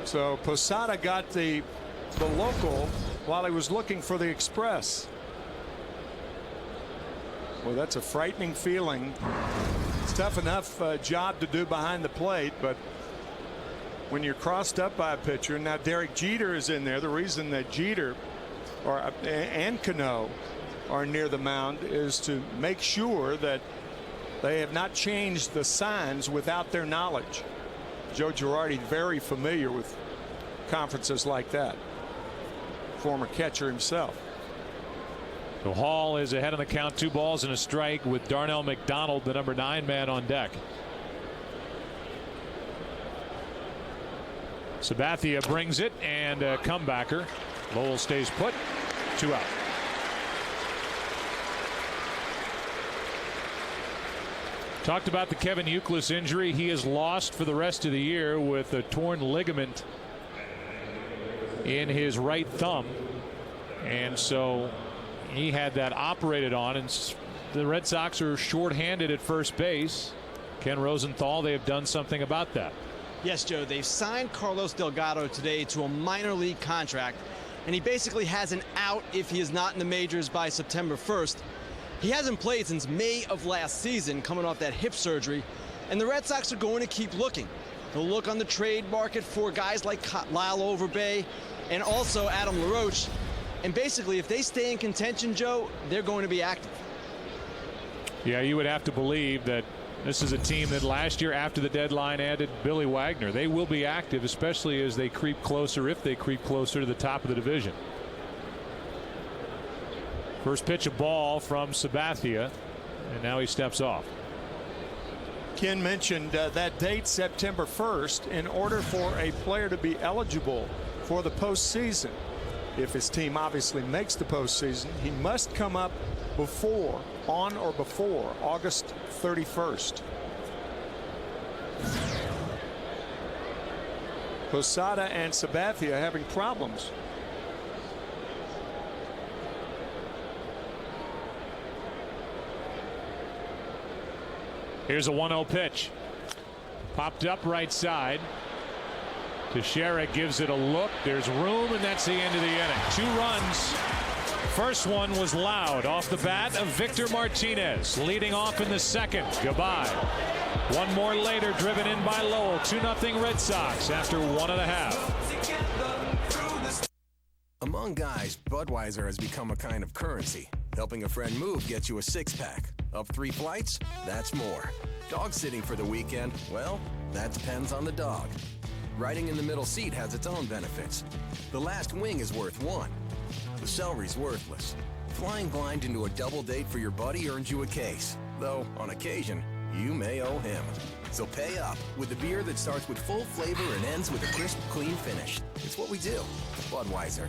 So Posada got the local while he was looking for the express. Well, that's a frightening feeling. It's tough enough job to do behind the plate, but when you're crossed up by a pitcher, and now Derek Jeter is in there. The reason that Jeter and Cano are near the mound is to make sure that they have not changed the signs without their knowledge. Joe Girardi very familiar with conferences like that. Former catcher himself. So Hall is ahead on the count, 2 balls and a strike, with Darnell McDonald, the number 9 man, on deck. Sabathia brings it, and a comebacker. Lowell stays put. 2 out. Talked about the Kevin Youkilis injury. He is lost for the rest of the year with a torn ligament in his right thumb, and so he had that operated on, and the Red Sox are shorthanded at first base. Ken Rosenthal, they have done something about that. Yes, Joe, they've signed Carlos Delgado today to a minor league contract, and he basically has an out if he is not in the majors by September 1st. He hasn't played since May of last season, coming off that hip surgery, and the Red Sox are going to keep looking. They'll look on the trade market for guys like Lyle Overbay and also Adam LaRoche. And basically, if they stay in contention, Joe, they're going to be active. Yeah, you would have to believe that this is a team that last year after the deadline added Billy Wagner. They will be active, especially as they creep closer, if they creep closer to the top of the division. First pitch, a ball from Sabathia, and now he steps off. Ken mentioned that date, September 1st, in order for a player to be eligible for the postseason. If his team obviously makes the postseason, he must come up on or before August 31st. Posada and Sabathia having problems. Here's a 1-0 pitch. Popped up right side. Teixeira gives it a look. There's room, and that's the end of the inning. 2 runs. First one was loud off the bat of Victor Martinez, leading off in the second. Goodbye. One more later, driven in by Lowell. 2-0 Red Sox after 1.5. Among guys, Budweiser has become a kind of currency. Helping a friend move gets you a 6-pack. Up 3 flights? That's more. Dog sitting for the weekend? Well, that depends on the dog. Riding in the middle seat has its own benefits. The last wing is worth 1. The celery's worthless. Flying blind into a double date for your buddy earns you a case. Though, on occasion, you may owe him. So pay up with a beer that starts with full flavor and ends with a crisp, clean finish. It's what we do. Budweiser.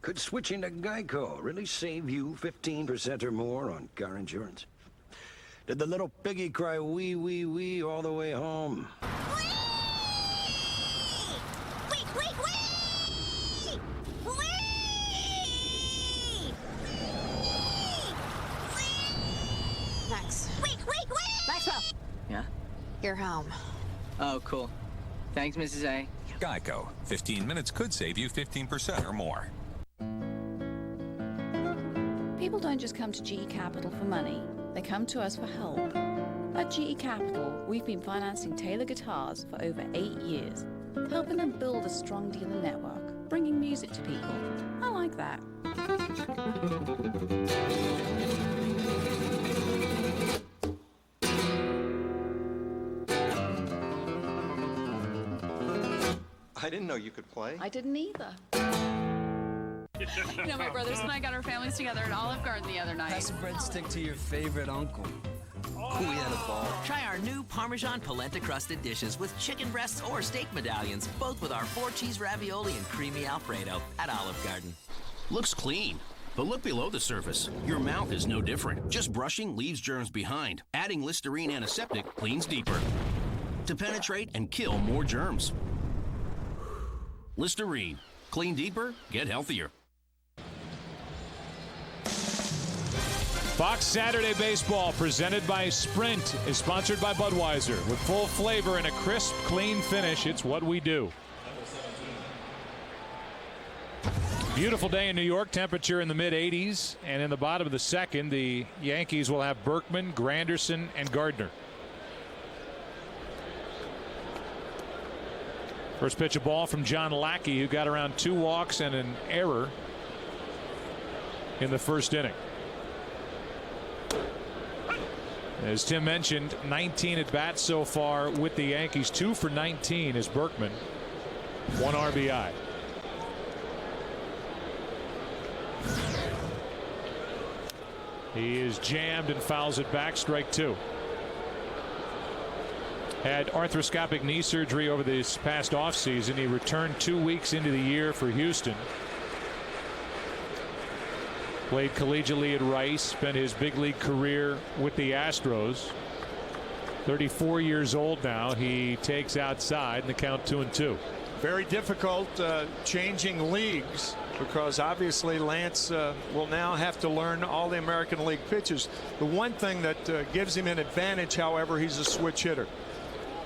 Could switching to Geico really save you 15% or more on car insurance? Did the little piggy cry wee, wee, wee all the way home? Max. Maxwell. Yeah? You're home. Oh, cool. Thanks, Mrs. A. Geico. 15 minutes could save you 15% or more. People don't just come to GE Capital for money. They come to us for help. At GE Capital, we've been financing Taylor guitars for over 8 years, helping them build a strong dealer network, bringing music to people. I like that. I didn't know you could play. I didn't either. You know, my brothers and I got our families together at Olive Garden the other night. Pass a breadstick to your favorite uncle. We had a ball. Try our new Parmesan polenta-crusted dishes with chicken breasts or steak medallions, both with our 4-cheese ravioli and creamy Alfredo at Olive Garden. Looks clean, but look below the surface. Your mouth is no different. Just brushing leaves germs behind. Adding Listerine antiseptic cleans deeper to penetrate and kill more germs. Listerine. Clean deeper, get healthier. Fox Saturday Baseball, presented by Sprint, is sponsored by Budweiser. With full flavor and a crisp, clean finish, it's what we do. Beautiful day in New York. Temperature in the mid-80s. And in the bottom of the second, the Yankees will have Berkman, Granderson, and Gardner. First pitch of ball from John Lackey, who got around 2 walks and an error in the first inning. As Tim mentioned, 19 at bats so far with the Yankees. 2 for 19 is Berkman. 1 RBI. He is jammed and fouls it back. Strike 2. Had arthroscopic knee surgery over this past offseason. He returned 2 weeks into the year for Houston. Played collegiately at Rice. Spent his big league career with the Astros. 34 years old now. He takes outside, and the count 2-2. Very difficult changing leagues, because obviously Lance will now have to learn all the American League pitches. The one thing that gives him an advantage, however, he's a switch hitter.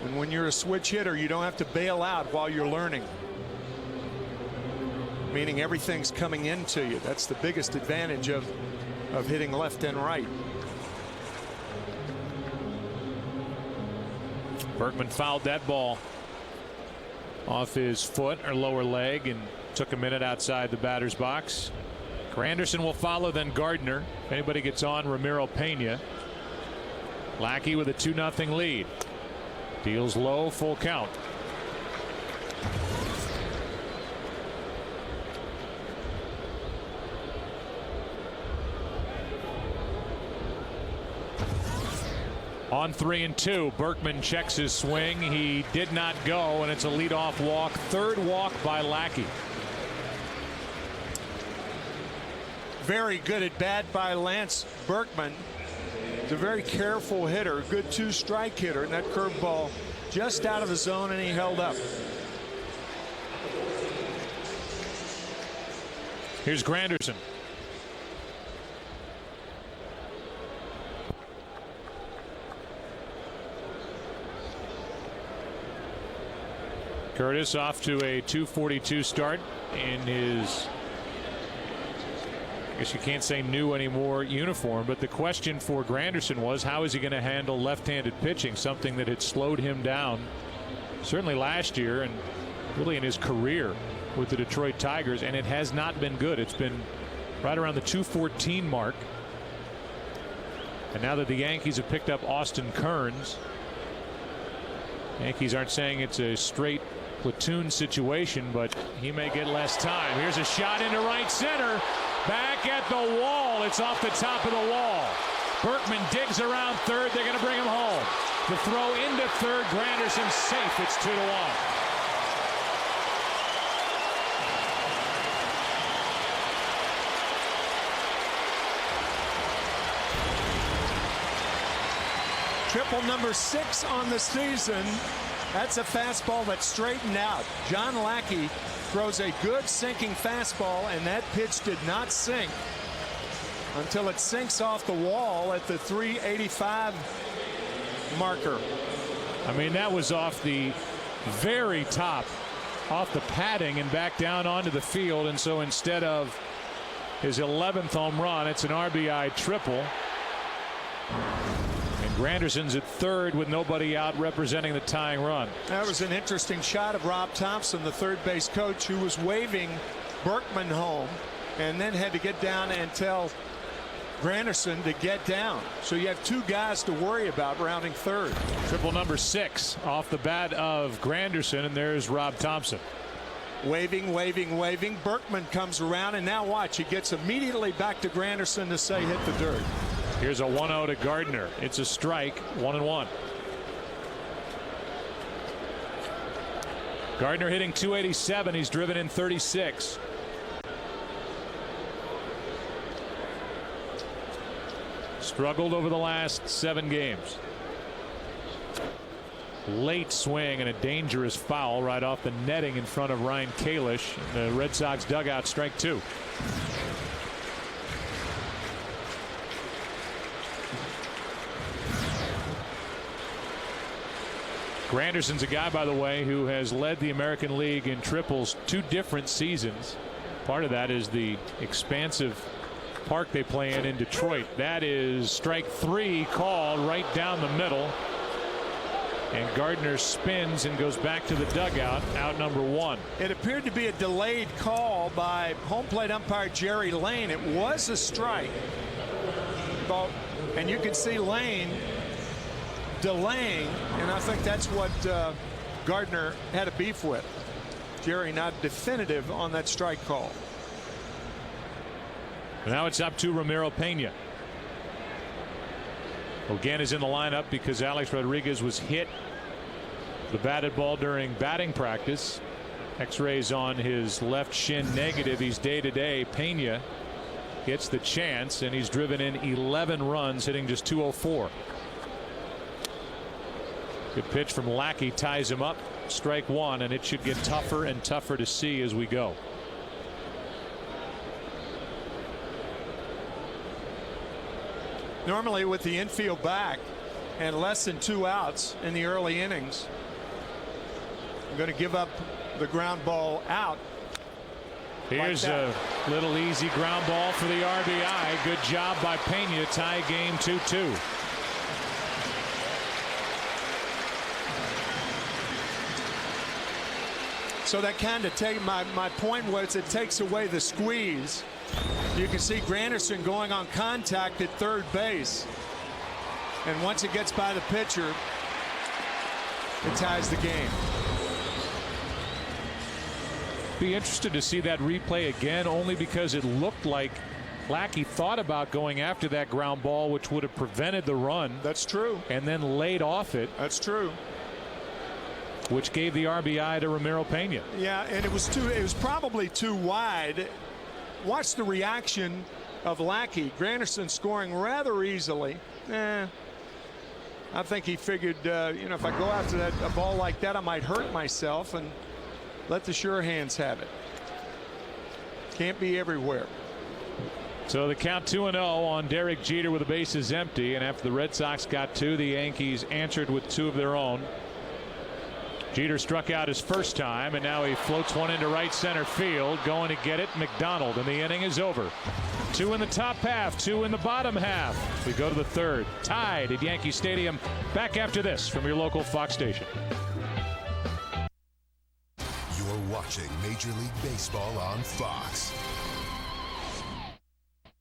And when you're a switch hitter, you don't have to bail out while you're learning. Meaning everything's coming into you. That's the biggest advantage of hitting left and right. Berkman fouled that ball off his foot or lower leg and took a minute outside the batter's box. Granderson will follow, then Gardner. If anybody gets on, Ramiro Pena. Lackey with a 2-0 lead. Deals low, full count. On 3-2, Berkman checks his swing. He did not go, and it's a leadoff walk. 3rd walk by Lackey. Very good at bat by Lance Berkman. He's a very careful hitter, good 2-strike hitter, and that curveball just out of the zone, and he held up. Here's Granderson. Curtis off to a .242 start in his, I guess you can't say new anymore, uniform. But the question for Granderson was, how is he going to handle left-handed pitching, something that had slowed him down certainly last year and really in his career with the Detroit Tigers, and it has not been good. It's been right around the .214 mark. And now that the Yankees have picked up Austin Kearns, Yankees aren't saying it's a straight platoon situation, but he may get less time. Here's a shot into right center. Back at the wall. It's off the top of the wall. Berkman digs around third. They're going to bring him home. The throw into third. Granderson safe. It's 2-1. Triple number 6 on the season. That's a fastball that's straightened out. John Lackey throws a good sinking fastball, and that pitch did not sink until it sinks off the wall at the 385 marker. I mean, that was off the very top, off the padding and back down onto the field. And so instead of his 11th home run, it's an RBI triple. Granderson's at third with nobody out representing the tying run. That was an interesting shot of Rob Thompson, the third base coach, who was waving Berkman home and then had to get down and tell Granderson to get down. So you have 2 guys to worry about rounding third. Triple number 6 off the bat of Granderson, and there's Rob Thompson. Waving, waving, waving. Berkman comes around, and now watch. He gets immediately back to Granderson to say hit the dirt. Here's a 1-0 to Gardner. It's a strike. 1-1. Gardner hitting .287. He's driven in 36. Struggled over the last 7 games. Late swing and a dangerous foul right off the netting in front of Ryan Kalish. The Red Sox dugout. Strike 2. Granderson's a guy, by the way, who has led the American League in triples 2 different seasons. Part of that is the expansive park they play in Detroit. That is strike 3 called right down the middle. And Gardner spins and goes back to the dugout, out number 1. It appeared to be a delayed call by home plate umpire Jerry Lane. It was a strike. And you can see Lane delaying, and I think that's what Gardner had a beef with. Jerry not definitive on that strike call. Now it's up to Ramiro Pena. Again is in the lineup because Alex Rodriguez was hit the batted ball during batting practice. X-rays on his left shin negative. He's day-to-day. Pena gets the chance, and he's driven in 11 runs, hitting just .204. Good pitch from Lackey, ties him up. Strike 1, and it should get tougher and tougher to see as we go. Normally with the infield back and less than 2 outs in the early innings, I'm going to give up the ground ball out. Here's a little easy ground ball for the RBI. Good job by Pena to tie game 2-2. So that kind of take my point was it takes away the squeeze. You can see Granderson going on contact at third base, and once it gets by the pitcher, it ties the game. Be interested to see that replay again, only because it looked like Lackey thought about going after that ground ball, which would have prevented the run. That's true. And then laid off it. That's true. Which gave the RBI to Ramiro Pena. Yeah, and it was probably too wide. Watch the reaction of Lackey. Granderson scoring rather easily. I think he figured, if I go after a ball like that, I might hurt myself, and let the sure hands have it. Can't be everywhere. So the count 2-0 on Derek Jeter with the bases empty, and after the Red Sox got 2, the Yankees answered with 2 of their own. Jeter struck out his first time, and now he floats one into right center field. Going to get it, McDonald, and the inning is over. 2 in the top half, 2 in the bottom half. We go to the third, tied at Yankee Stadium. Back after this from your local Fox station. You're watching Major League Baseball on Fox.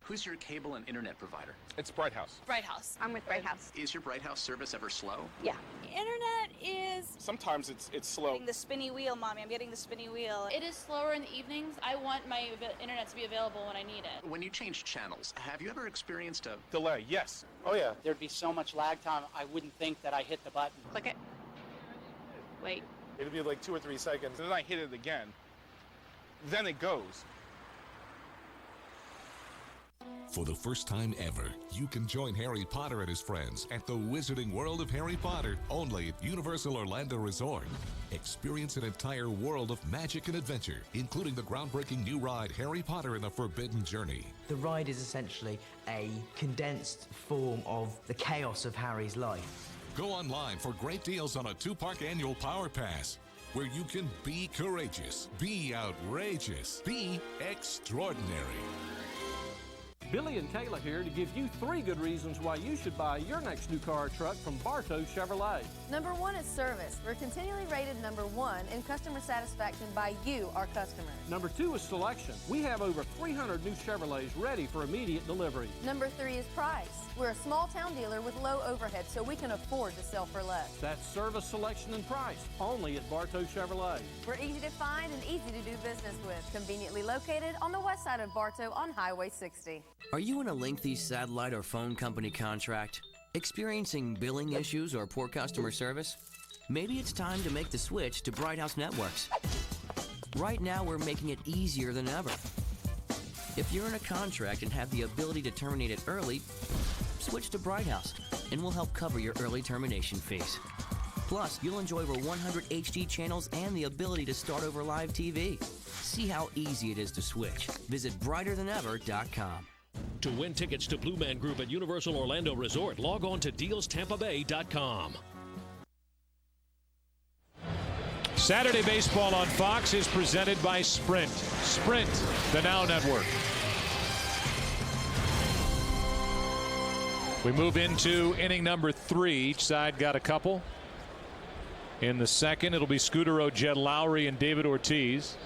Who's your cable and internet provider? It's Bright House. Bright House. I'm with Bright House. Is your Bright House service ever slow? Yeah. Internet is... Sometimes it's slow. Getting the spinny wheel, Mommy. I'm getting the spinny wheel. It is slower in the evenings. I want my internet to be available when I need it. When you change channels, have you ever experienced a... delay? Yes. Oh, yeah. There'd be so much lag time, I wouldn't think that I hit the button. Click it. Wait. It'd be like 2 or 3 seconds, and then I hit it again. Then it goes. For the first time ever, you can join Harry Potter and his friends at the Wizarding World of Harry Potter, only at Universal Orlando Resort. Experience an entire world of magic and adventure, including the groundbreaking new ride Harry Potter and the Forbidden Journey. The ride is essentially a condensed form of the chaos of Harry's life. Go online for great deals on a 2-park annual Power Pass, where you can be courageous, be outrageous, be extraordinary. Billy and Kayla here to give you 3 good reasons why you should buy your next new car or truck from Bartow Chevrolet. Number 1 is service. We're continually rated number 1 in customer satisfaction by you, our customers. Number 2 is selection. We have over 300 new Chevrolets ready for immediate delivery. Number 3 is price. We're a small town dealer with low overhead, so we can afford to sell for less. That's service, selection, and price, only at Bartow Chevrolet. We're easy to find and easy to do business with. Conveniently located on the west side of Bartow on Highway 60. Are you in a lengthy satellite or phone company contract? Experiencing billing issues or poor customer service? Maybe it's time to make the switch to Bright House Networks. Right now, we're making it easier than ever. If you're in a contract and have the ability to terminate it early, switch to Bright House, and we'll help cover your early termination fees. Plus, you'll enjoy over 100 HD channels and the ability to start over live TV. See how easy it is to switch. Visit brighterthanever.com. To win tickets to Blue Man Group at Universal Orlando Resort, log on to dealstampabay.com. Saturday Baseball on Fox is presented by Sprint. Sprint, the Now Network. We move into inning number 3. Each side got a couple. In the second, it'll be Scutaro, Jed Lowry, and David Ortiz.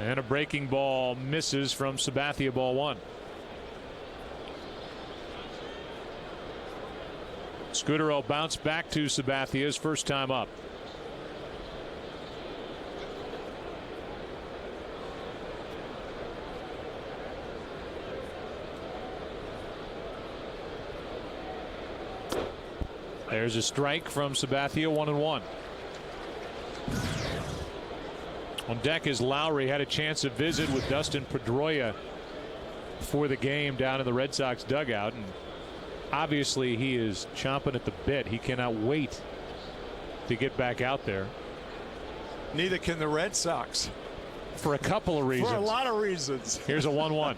And a breaking ball misses from Sabathia, ball 1. Scutaro bounced back to Sabathia's first time up. There's a strike from Sabathia, 1-1. On deck is Lowry. Had a chance to visit with Dustin Pedroia before the game down in the Red Sox dugout, and obviously he is chomping at the bit. He cannot wait to get back out there. Neither can the Red Sox. For a couple of reasons. For a lot of reasons. Here's a 1-1.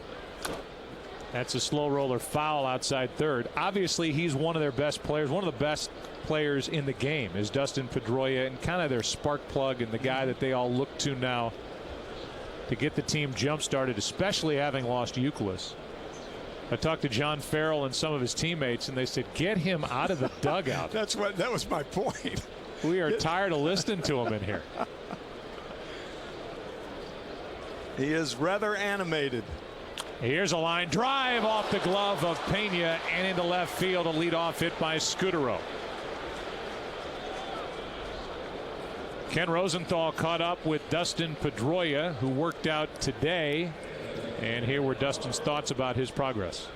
That's a slow roller foul outside third. Obviously, he's one of their best players. One of the best players in the game is Dustin Pedroia, and kind of their spark plug and the guy that they all look to now to get the team jump started, especially having lost Youkilis. I talked to John Farrell and some of his teammates, and they said, get him out of the dugout. That was my point. We are tired of listening to him in here. He is rather animated. Here's a line drive off the glove of Pena and into left field. A leadoff hit by Scutaro. Ken Rosenthal caught up with Dustin Pedroia, who worked out today. And here were Dustin's thoughts about his progress.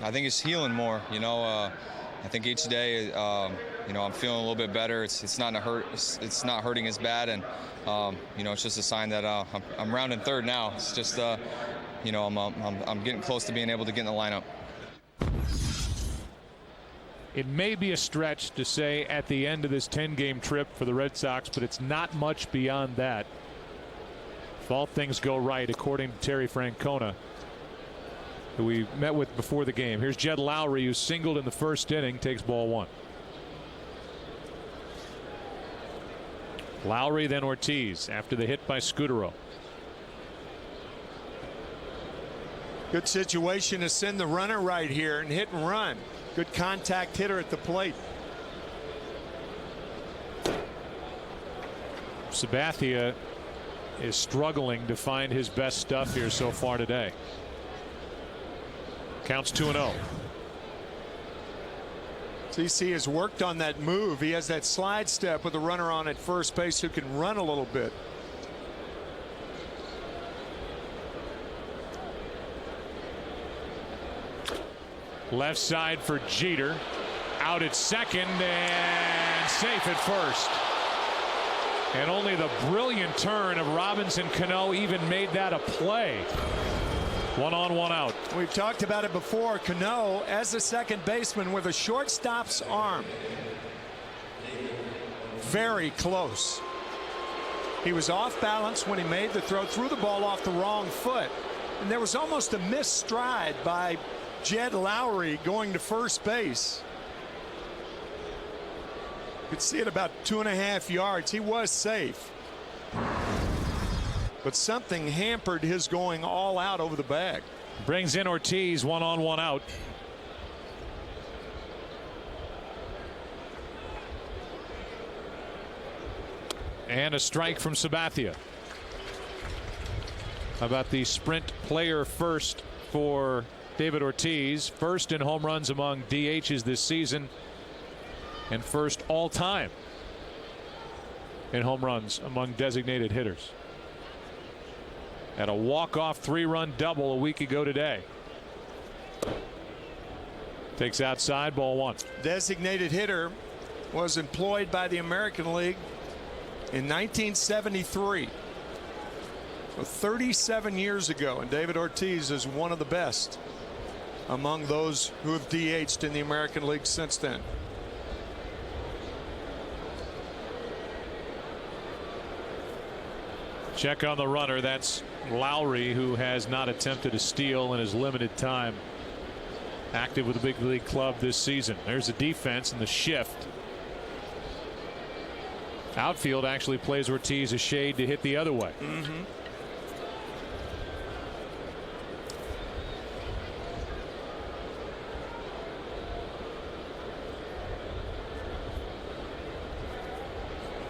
I think it's healing more. I think each day, I'm feeling a little bit better. It's not it's not hurting as bad, and it's just a sign that I'm rounding third now. It's just I'm getting close to being able to get in the lineup. It may be a stretch to say at the end of this 10-game trip for the Red Sox, but it's not much beyond that. If all things go right, according to Terry Francona, who we met with before the game. Here's Jed Lowry, who singled in the first inning, takes ball 1. Lowry, then Ortiz after the hit by Scutaro. Good situation to send the runner right here and hit and run. Good contact hitter at the plate. Sabathia is struggling to find his best stuff here so far today. Counts 2-0. CC has worked on that move. He has that slide step with a runner on at first base who can run a little bit. Left side for Jeter. Out at second and safe at first. And only the brilliant turn of Robinson Cano even made that a play. 1 on, 1 out. We've talked about it before. Cano as a second baseman with a shortstop's arm. Very close. He was off balance when he made the throw, threw the ball off the wrong foot, and there was almost a missed stride by Jed Lowry going to first base. You could see it about 2.5 yards. He was safe, but something hampered his going all out over the bag. Brings in Ortiz. 1 on, 1 out. And a strike from Sabathia. How about the Sprint player first for David Ortiz? First in home runs among DHs this season, and first all time in home runs among designated hitters. At a walk-off 3-run double a week ago today. Takes outside, ball 1. Designated hitter was employed by the American League in 1973. So 37 years ago, and David Ortiz is one of the best among those who have DH'd in the American League since then. Check on the runner. That's Lowry, who has not attempted a steal in his limited time active with the big league club this season. There's the defense and the shift. Outfield actually plays Ortiz a shade to hit the other way.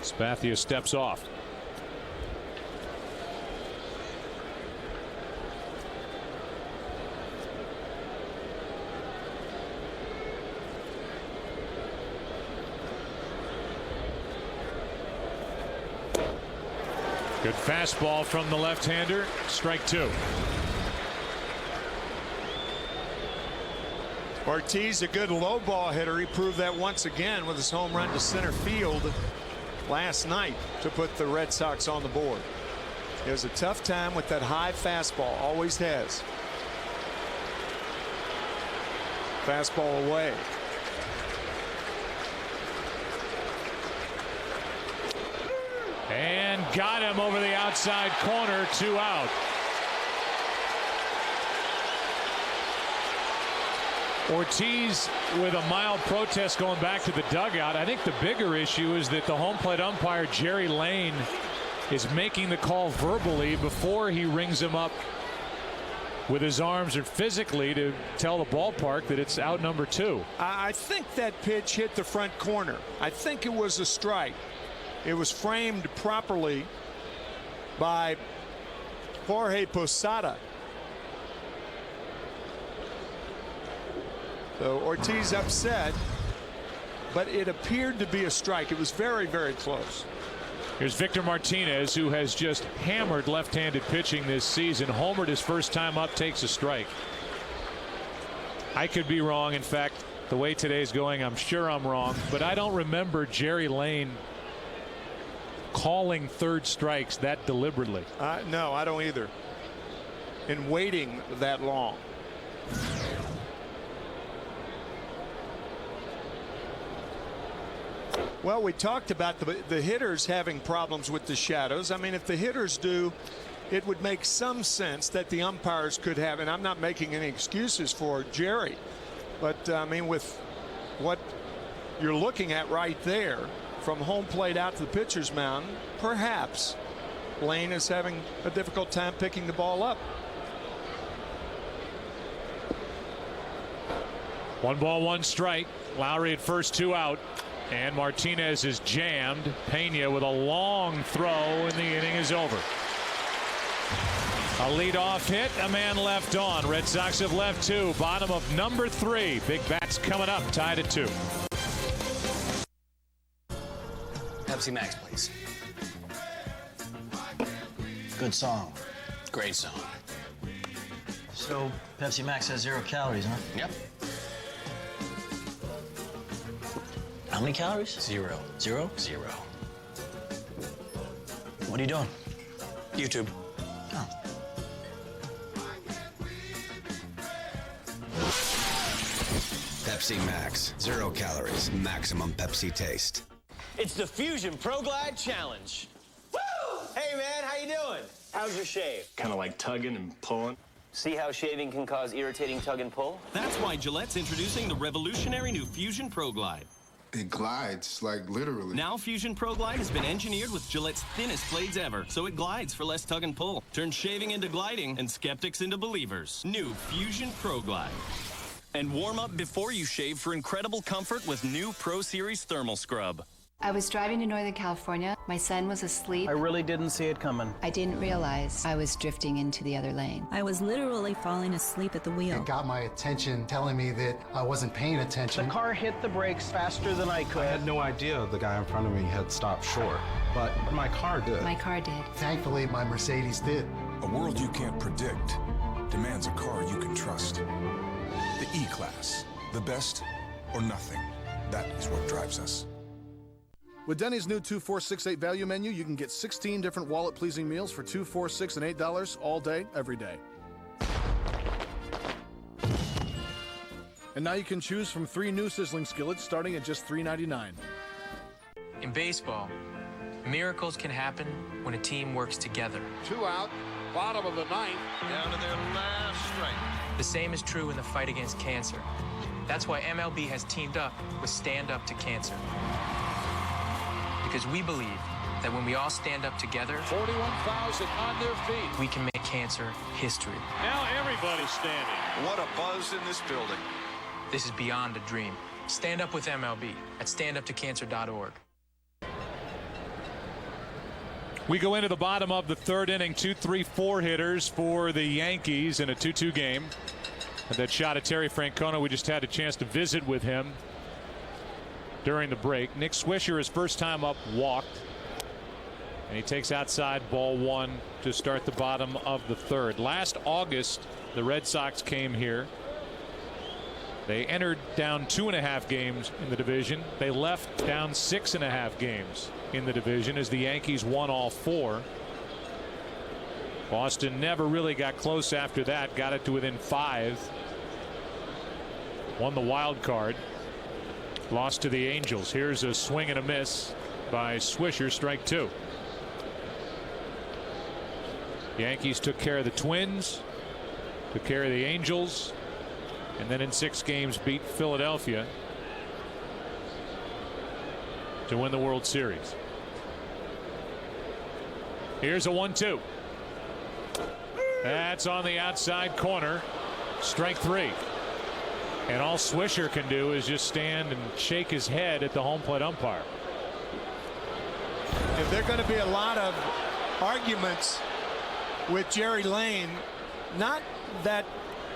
Sabathia steps off. Good fastball from the left-hander. Strike two. Ortiz, a good low ball hitter. He proved that once again with his home run to center field last night to put the Red Sox on the board. He has a tough time with that high fastball. Always has. Fastball away. And got him over the outside corner. 2 out. Ortiz with a mild protest going back to the dugout. I think the bigger issue is that the home plate umpire Jerry Lane is making the call verbally before he rings him up with his arms or physically to tell the ballpark that it's out number 2. I think that pitch hit the front corner. I think it was a strike. It was framed properly by Jorge Posada. So Ortiz upset, but it appeared to be a strike. It was very, very close. Here's Victor Martinez, who has just hammered left-handed pitching this season. Homered his first time up, takes a strike. I could be wrong. In fact, the way today's going, I'm sure I'm wrong, but I don't remember Jerry Lane calling third strikes that deliberately. No, I don't either. In waiting that long. Well, we talked about the hitters having problems with the shadows. I mean, if the hitters do, it would make some sense that the umpires could have, and I'm not making any excuses for Jerry, but I mean, with what you're looking at right there from home plate out to the pitcher's mound, perhaps Lane is having a difficult time picking the ball up. 1 ball, 1 strike. Lowry at first, 2 out. And Martinez is jammed. Pena with a long throw, and the inning is over. A leadoff hit, a man left on. Red Sox have left 2. Bottom of number 3. Big bats coming up, tied at 2. Pepsi Max, please. Good song. Great song. So, Pepsi Max has 0 calories, huh? Yep. How many calories? 0. 0? 0. What are you doing? YouTube. Oh. Pepsi Max. 0 calories. Maximum Pepsi taste. It's the Fusion Pro Glide Challenge. Woo! Hey, man, how you doing? How's your shave? Kind of like tugging and pulling. See how shaving can cause irritating tug and pull? That's why Gillette's introducing the revolutionary new Fusion Pro Glide. It glides, like literally. Now Fusion Pro Glide has been engineered with Gillette's thinnest blades ever, so it glides for less tug and pull. Turns shaving into gliding and skeptics into believers. New Fusion Pro Glide. And warm up before you shave for incredible comfort with new Pro Series Thermal Scrub. I was driving to Northern California. My son was asleep. I really didn't see it coming. I didn't realize I was drifting into the other lane. I was literally falling asleep at the wheel. It got my attention, telling me that I wasn't paying attention. The car hit the brakes faster than I could. I had no idea the guy in front of me had stopped short, but my car did. My car did. Thankfully, my Mercedes did. A world you can't predict demands a car you can trust. The E-Class. The best or nothing. That is what drives us. With Denny's new $2 $4 $6 $8 value menu, you can get 16 different wallet-pleasing meals for $2 $4 $6 and $8 all day, every day. And now you can choose from 3 new sizzling skillets starting at just $3.99. In baseball, miracles can happen when a team works together. 2 out, bottom of the 9th, down to their last strike. The same is true in the fight against cancer. That's why MLB has teamed up with Stand Up to Cancer. Because we believe that when we all stand up together, 41,000 on their feet. we can make cancer history. Now everybody's standing. What a buzz in this building. This is beyond a dream. Stand up with MLB at standuptocancer.org. We go into the bottom of the third inning. 2, 3, 4 hitters for the Yankees in a 2-2 game. And that shot at Terry Francona, we just had a chance to visit with him during the break. Nick Swisher, his first time up, walked. And he takes outside, ball 1 to start the bottom of the third. Last August, the Red Sox came here. They entered down 2.5 games in the division. They left down 6.5 games in the division as the Yankees won all 4. Boston never really got close after that. Got it to within 5. Won the wild card. Lost to the Angels. Here's a swing and a miss by Swisher. Strike 2. Yankees took care of the Twins. Took care of the Angels. And then in 6 games beat Philadelphia to win the World Series. Here's a 1-2. That's on the outside corner. Strike 3. And all Swisher can do is just stand and shake his head at the home plate umpire. If there are going to be a lot of arguments with Jerry Lane, not that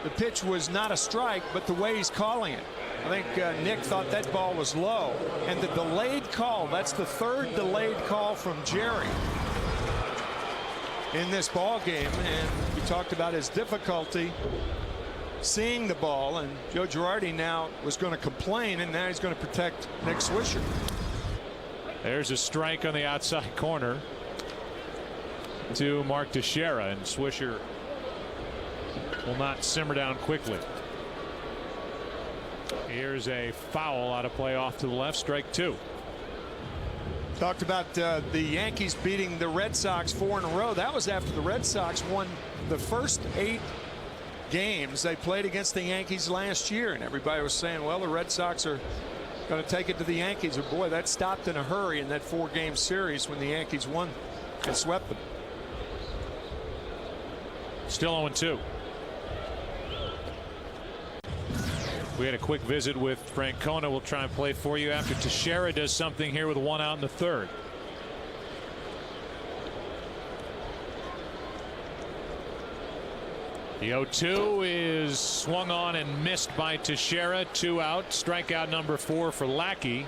the pitch was not a strike, but the way he's calling it. I think Nick thought that ball was low. And the delayed call, that's the 3rd delayed call from Jerry in this ball game. And we talked about his difficulty seeing the ball, and Joe Girardi now was going to complain, and now he's going to protect Nick Swisher. There's a strike on the outside corner to Mark Teixeira, and Swisher will not simmer down quickly. Here's a foul out of play off to the left. Strike 2. Talked about the Yankees beating the Red Sox 4 in a row. That was after the Red Sox won the first 8 games they played against the Yankees last year, and everybody was saying, well, the Red Sox are going to take it to the Yankees. But boy, that stopped in a hurry in that 4-game series when the Yankees won and swept them. Still 0-2. We had a quick visit with Francona. We'll try and play for you after Teixeira does something here with 1 out in the 3rd. The 0-2 is swung on and missed by Teixeira. 2 out. Strikeout number 4 for Lackey.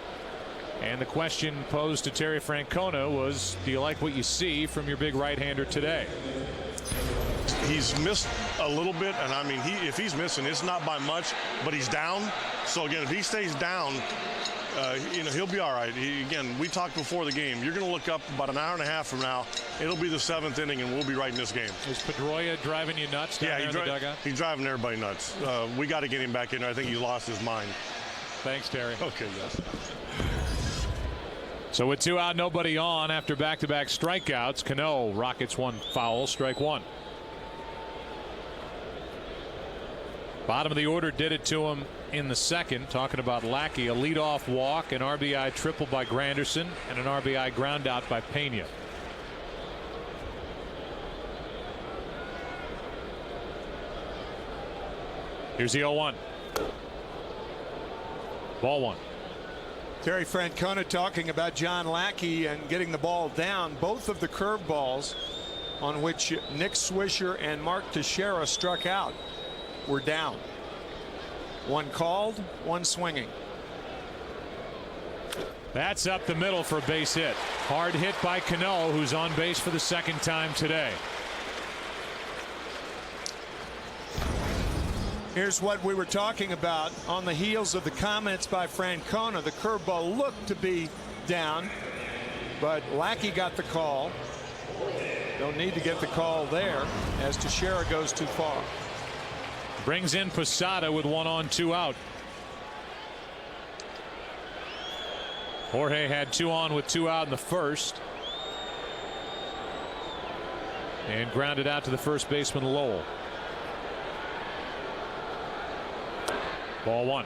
And the question posed to Terry Francona was, do you like what you see from your big right-hander today? He's missed a little bit, and I mean, if he's missing, it's not by much, but he's down. So again, if he stays down, he'll be all right. Again, we talked before the game. You're going to look up about an hour and a half from now. It'll be the 7th inning, and we'll be right in this game. Is Pedroia driving you nuts down there in the dugout? He's driving everybody nuts. We got to get him back in there. I think he lost his mind. Thanks, Terry. Okay, yes. So with 2 out, nobody on after back-to-back strikeouts, Cano rockets 1 foul, strike 1. Bottom of the order did it to him in the 2nd. Talking about Lackey, a leadoff walk, an RBI triple by Granderson, and an RBI ground out by Pena. Here's the 0-1. Ball 1. Terry Francona talking about John Lackey and getting the ball down. Both of the curveballs on which Nick Swisher and Mark Teixeira struck out were down. 1 called, 1 swinging. That's up the middle for a base hit. Hard hit by Cano, who's on base for the 2nd time today. Here's what we were talking about on the heels of the comments by Francona. The curveball looked to be down, but Lackey got the call. Don't need to get the call there as Teixeira goes too far. Brings in Posada with 1 on, 2 out. Jorge had 2 on with 2 out in the 1st. And grounded out to the first baseman Lowell. Ball one.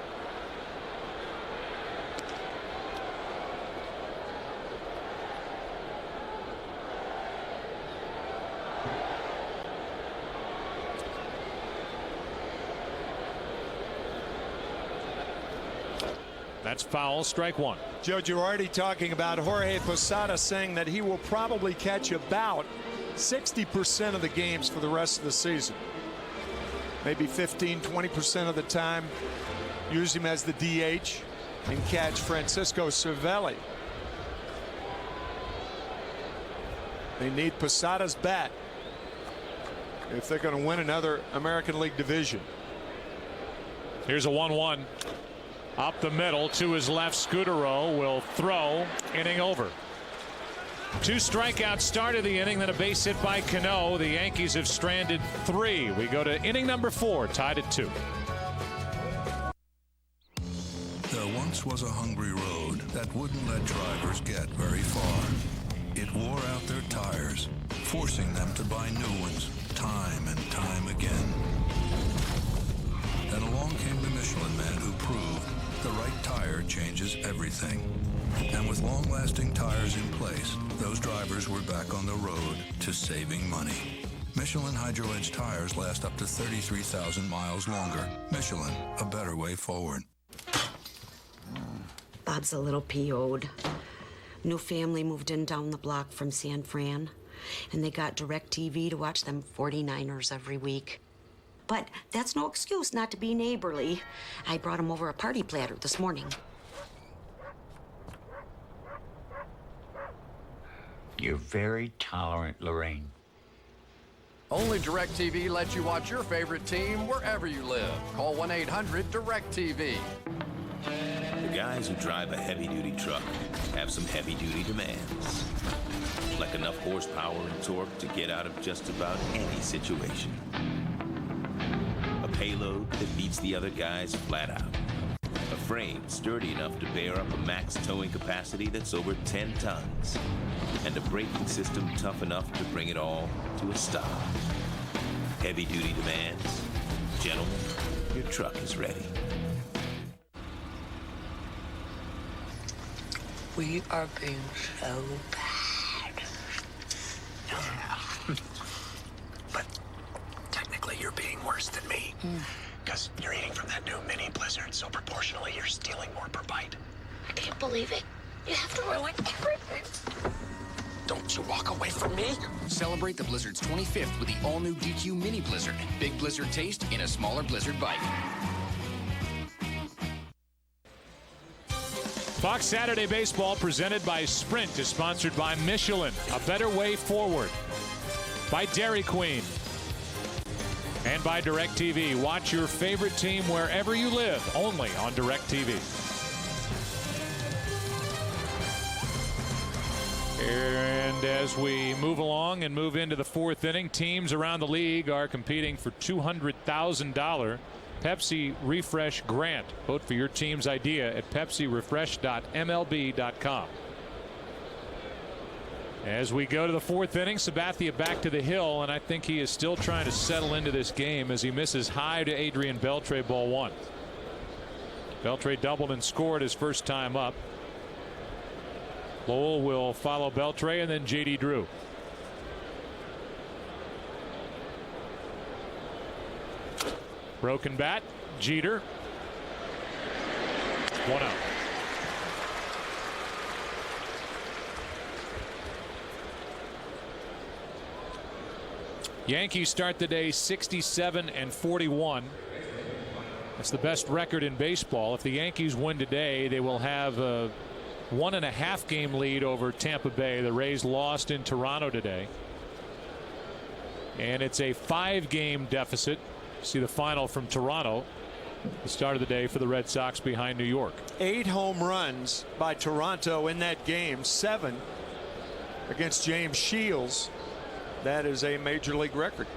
That's foul, strike one. Joe Girardi talking about Jorge Posada, saying that he will probably catch about 60% of the games for the rest of the season. Maybe 15-20% of the time. Use him as the DH and catch Francisco Cervelli. They need Posada's bat if they're going to win another American League division. Here's a 1-1. Up the middle to his left. Scudero will throw. Inning over. 2 strikeouts started the inning, then a base hit by Cano. The Yankees have stranded 3. We go to inning number 4, tied at 2. There once was a hungry road that wouldn't let drivers get very far. It wore out their tires, forcing them to buy new ones time and time again. Then along came the Michelin Man, who proved the right tire changes everything. And with long-lasting tires in place, those drivers were back on the road to saving money. Michelin Hydro Edge tires last up to 33,000 miles longer. Michelin, a better way forward. Bob's a little PO'd. New family moved in down the block from San Fran, and they got DirecTV to watch them 49ers every week. But that's no excuse not to be neighborly. I brought him over a party platter this morning. You're very tolerant, Lorraine. Only DirecTV lets you watch your favorite team wherever you live. Call 1-800-DirecTV. The guys who drive a heavy-duty truck have some heavy-duty demands. Like enough horsepower and torque to get out of just about any situation. A payload that beats the other guys flat out. A frame sturdy enough to bear up a max towing capacity that's over 10 tons. And a braking system tough enough to bring it all to a stop. Heavy-duty demands. Gentlemen, your truck is ready. We are being so bad. Yeah. But technically you're being worse than me. Because you're eating from that new mini blizzard, so proportionally you're stealing more per bite. I can't believe it. You have to ruin everything. Don't you walk away from me. Celebrate the Blizzard's 25th with the all-new DQ Mini Blizzard. Big Blizzard taste in a smaller Blizzard bite. Fox Saturday Baseball presented by Sprint is sponsored by Michelin, a better way forward. By Dairy Queen. And by DirecTV. Watch your favorite team wherever you live, only on DirecTV. And as we move along and move into the 4th inning, teams around the league are competing for $200,000 Pepsi Refresh grant. Vote for your team's idea at pepsirefresh.mlb.com. As we go to the 4th inning, Sabathia back to the hill, and I think he is still trying to settle into this game as he misses high to Adrian Beltre, ball 1. Beltre doubled and scored his first time up. Lowell will follow Beltre and then J.D. Drew. Broken bat, Jeter. 1 out. Yankees start the day 67-41. That's the best record in baseball. If the Yankees win today, they will have a 1.5 game lead over Tampa Bay. The Rays lost in Toronto today. And it's a 5-game deficit. See the final from Toronto. The start of the day for the Red Sox behind New York. 8 home runs by Toronto in that game. 7 against James Shields. That is a major league record.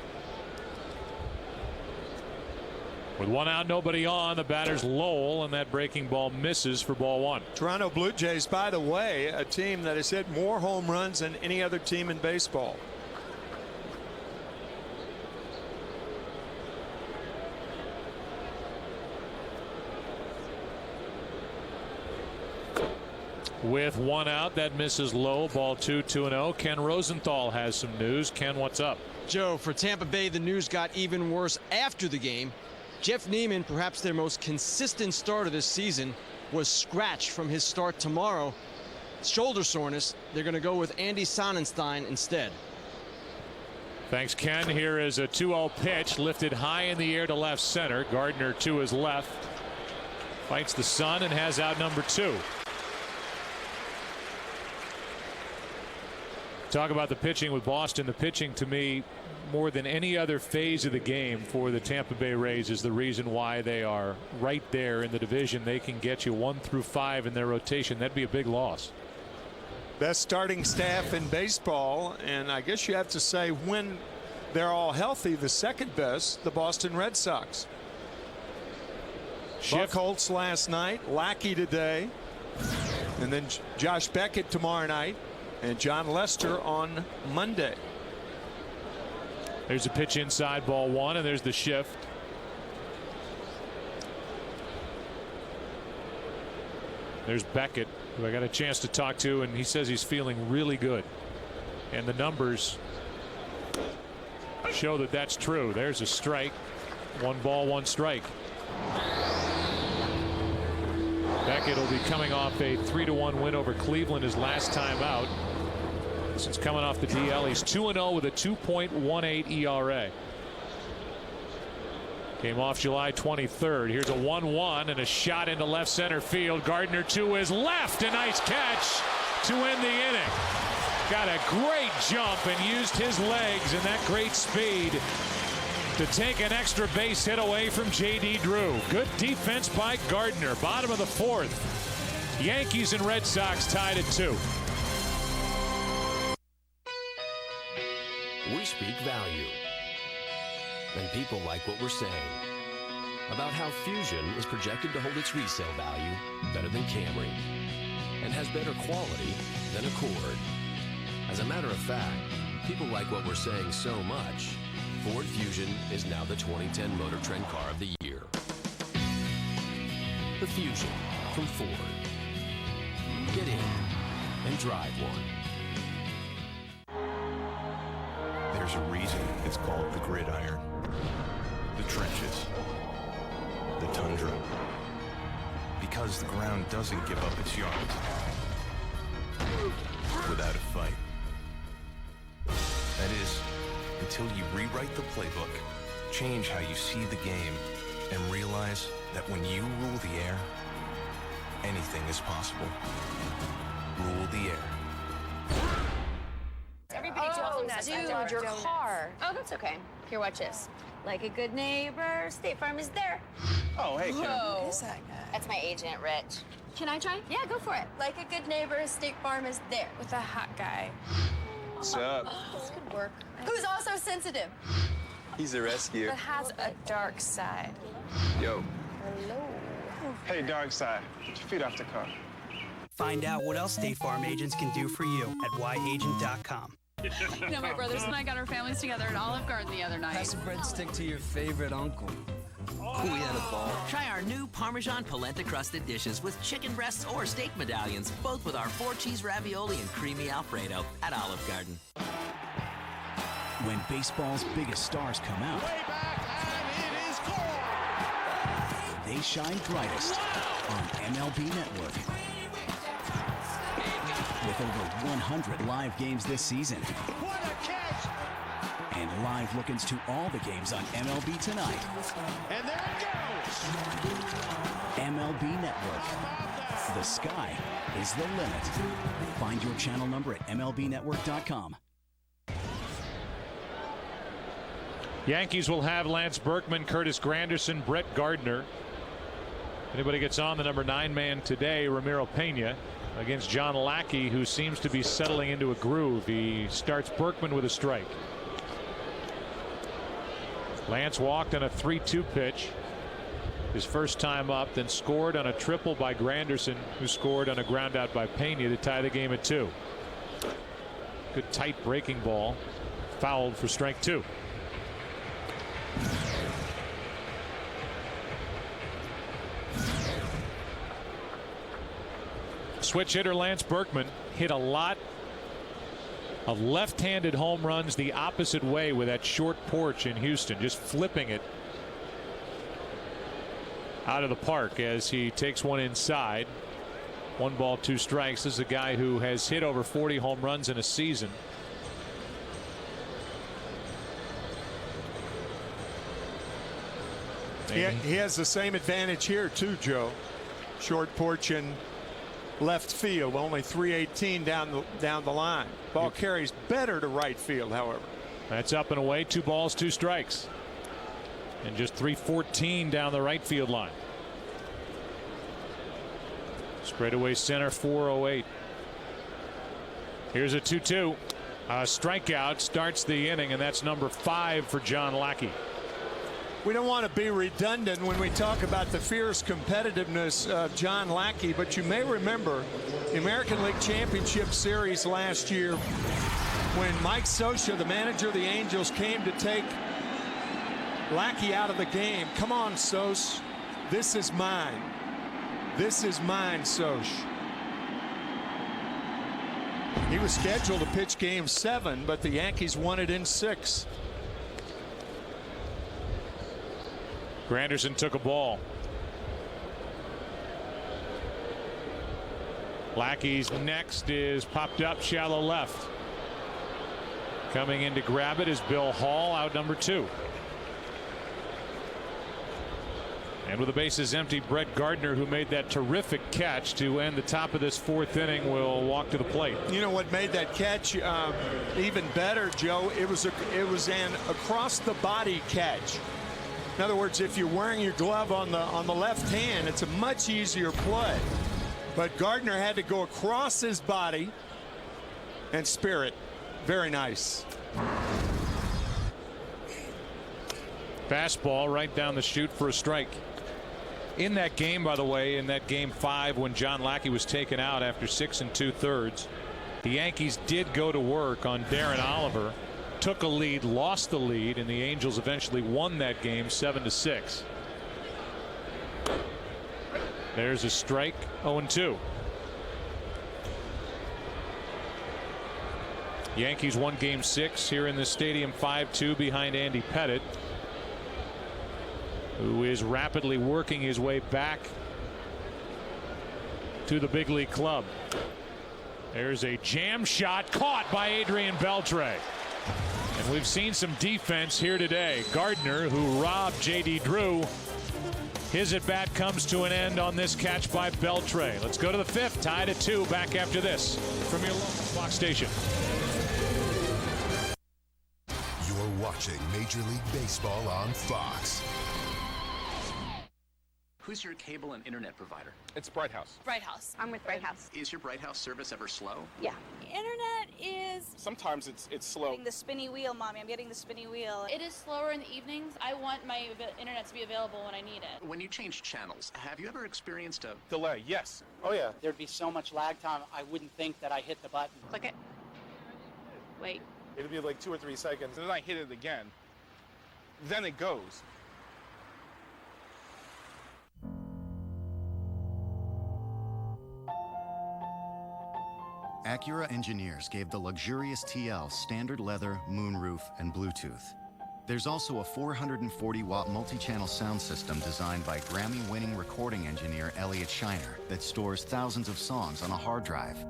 With 1 out, nobody on, the batter's Lowell, and that breaking ball misses for ball 1. Toronto Blue Jays, by the way, a team that has hit more home runs than any other team in baseball. with one out. That misses low. Ball 2-0. Ken Rosenthal has some news. Ken, what's up? Joe, for Tampa Bay, the news got even worse after the game. Jeff Neiman, perhaps their most consistent starter this season, was scratched from his start tomorrow. Shoulder soreness. They're going to go with Andy Sonnenstein instead. Thanks, Ken. Here is a 2-0 pitch lifted high in the air to left center. Gardner to his left. Fights the sun and has out number 2. Talk about the pitching with Boston. The pitching, to me, more than any other phase of the game for the Tampa Bay Rays, is the reason why they are right there in the division. They can get you 1 through 5 in their rotation. That'd be a big loss. Best starting staff in baseball, and I guess you have to say, when they're all healthy, the second best, the Boston Red Sox. Buchholz last night, Lackey today, and then Josh Beckett tomorrow night, and John Lester on Monday. There's a pitch inside, ball 1, and there's the shift. There's Beckett, who I got a chance to talk to, and he says he's feeling really good. And the numbers show that that's true. There's a strike. 1 ball, 1 strike. Beckett will be coming off a 3-1 win over Cleveland his last time out. Since coming off the DL, he's 2-0 with a 2.18 ERA. Came off July 23rd. Here's a 1-1 and a shot into left center field. Gardner to his left. A nice catch to end the inning. Got a great jump and used his legs and that great speed to take an extra base hit away from J.D. Drew. Good defense by Gardner. Bottom of the 4th. Yankees and Red Sox tied at 2. We speak value. And people like what we're saying about how Fusion is projected to hold its resale value better than Camry and has better quality than Accord. As a matter of fact, people like what we're saying so much, Ford Fusion is now the 2010 Motor Trend Car of the Year. The Fusion from Ford. Get in and drive one. There's a reason it's called the gridiron. The trenches. The tundra. Because the ground doesn't give up its yards without a fight. That is, until you rewrite the playbook, change how you see the game, and realize that when you rule the air, anything is possible. Rule the air. Everybody dude, your car. Oh, that's okay. Here, watch this. Like a good neighbor, State Farm is there. Oh, hey, Kim. Who is that guy? That's my agent, Rich. Can I try? Yeah, go for it. Like a good neighbor, State Farm is there. With a hot guy. What's up? This could work. Who's also sensitive. He's a rescue. But has a dark side. Yo. Hello. Hey, dark side. Get your feet off the car. Find out what else State Farm agents can do for you at yagent.com. You know, my brothers and I got our families together at Olive Garden the other night. Pass a breadstick to your favorite uncle. Oh, we had a ball. Try our new Parmesan polenta crusted dishes with chicken breasts or steak medallions, both with our 4-cheese ravioli and creamy Alfredo at Olive Garden. When baseball's biggest stars come out, they shine brightest on MLB Network. With over 100 live games this season. What a catch! And live look-ins to all the games on MLB Tonight. And there it goes! MLB Network. The sky is the limit. Find your channel number at MLBnetwork.com. Yankees will have Lance Berkman, Curtis Granderson, Brett Gardner. Anybody gets on the number 9 man today, Ramiro Pena, against John Lackey, who seems to be settling into a groove. He starts Berkman with a strike. Lance walked on a 3-2 pitch his first time up, then scored on a triple by Granderson, who scored on a ground out by Pena to tie the game at 2. Good tight breaking ball, fouled for strike 2. Switch hitter Lance Berkman hit a lot of left-handed home runs the opposite way with that short porch in Houston, just flipping it out of the park as he takes one inside. 1 ball, 2 strikes. This is a guy who has hit over 40 home runs in a season. He has the same advantage here too, Joe. Short porch in left field, only 318 down the line. Ball carries better to right field, however. That's up and away. 2 balls, 2 strikes, and just 314 down the right field line. Straightaway center, 408. Here's a 2-2. A strikeout starts the inning, and that's number 5 for John Lackey. We don't want to be redundant when we talk about the fierce competitiveness of John Lackey, but you may remember the American League Championship Series last year when Mike Scioscia, the manager of the Angels, came to take Lackey out of the game. Come on, Scioscia. This is mine. This is mine, Scioscia. He was scheduled to pitch Game 7, but the Yankees won it in 6. Granderson took a ball. Lackey's next is popped up shallow left. Coming in to grab it is Bill Hall, out number 2. And with the bases empty, Brett Gardner, who made that terrific catch to end the top of this 4th inning, will walk to the plate. You know what made that catch even better, Joe? It was an across the body catch. In other words, if you're wearing your glove on the left hand, it's a much easier play. But Gardner had to go across his body and spear it. Very nice. Fastball right down the chute for a strike. In that game, by the way, in that Game 5 when John Lackey was taken out after 6 2/3, the Yankees did go to work on Darren Oliver. Took a lead, lost the lead, and the Angels eventually won that game 7-6. There's a strike. 0-2. Yankees won Game 6 here in the stadium 5-2 behind Andy Pettitte, who is rapidly working his way back to the big league club. There's a jam shot caught by Adrian Beltre. And we've seen some defense here today. Gardner, who robbed J.D. Drew, his at bat comes to an end on this catch by Beltre. Let's go to the 5th, tied at 2. Back after this from your local Fox station. You're watching Major League Baseball on Fox. Who's your cable and internet provider? It's Bright House. Bright House. I'm with Bright House. Is your Bright House service ever slow? Yeah. Internet is... Sometimes it's slow. The spinny wheel, Mommy. I'm getting the spinny wheel. It is slower in the evenings. I want my internet to be available when I need it. When you change channels, have you ever experienced a Delay, yes. Oh, yeah. There'd be so much lag time, I wouldn't think that I hit the button. Click it. Wait. It'll be like 2 or 3 seconds, and then I hit it again. Then it goes. Acura engineers gave the luxurious TL standard leather, moonroof, and Bluetooth. There's also a 440-watt multi-channel sound system designed by Grammy-winning recording engineer Elliot Shiner that stores thousands of songs on a hard drive.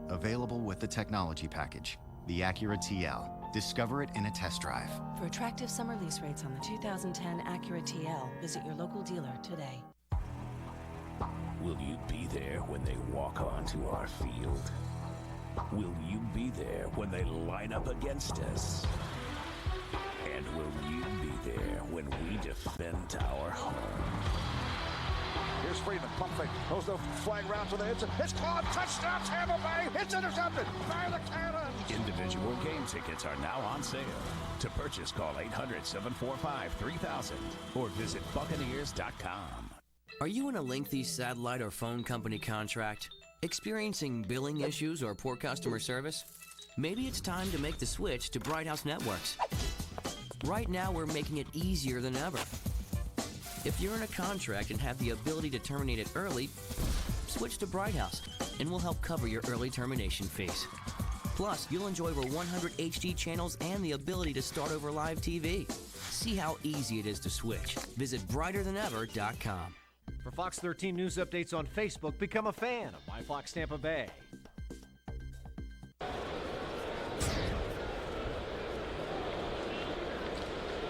Available with the technology package, the Acura TL. Discover it in a test drive. For attractive summer lease rates on the 2010 Acura TL, visit your local dealer today. Will you be there when they walk onto our field? Will you be there when they line up against us? And will you be there when we defend our home? Here's Freeman, pump fake, throws the flag round to the hits. It's caught, touchdown, Tampa Bay, it's intercepted, fire the cannon. Individual game tickets are now on sale. To purchase, call 800-745-3000 or visit Buccaneers.com. Are you in a lengthy satellite or phone company contract? Experiencing billing issues or poor customer service? Maybe it's time to make the switch to Bright House Networks. Right now, we're making it easier than ever. If you're in a contract and have the ability to terminate it early, switch to Bright House. and will help cover your early termination fees. Plus, you'll enjoy over 100 HD channels and the ability to start over live TV. See how easy it is to switch. Visit brighterthanever.com. For Fox 13 news updates on Facebook, become a fan of My Fox Tampa Bay.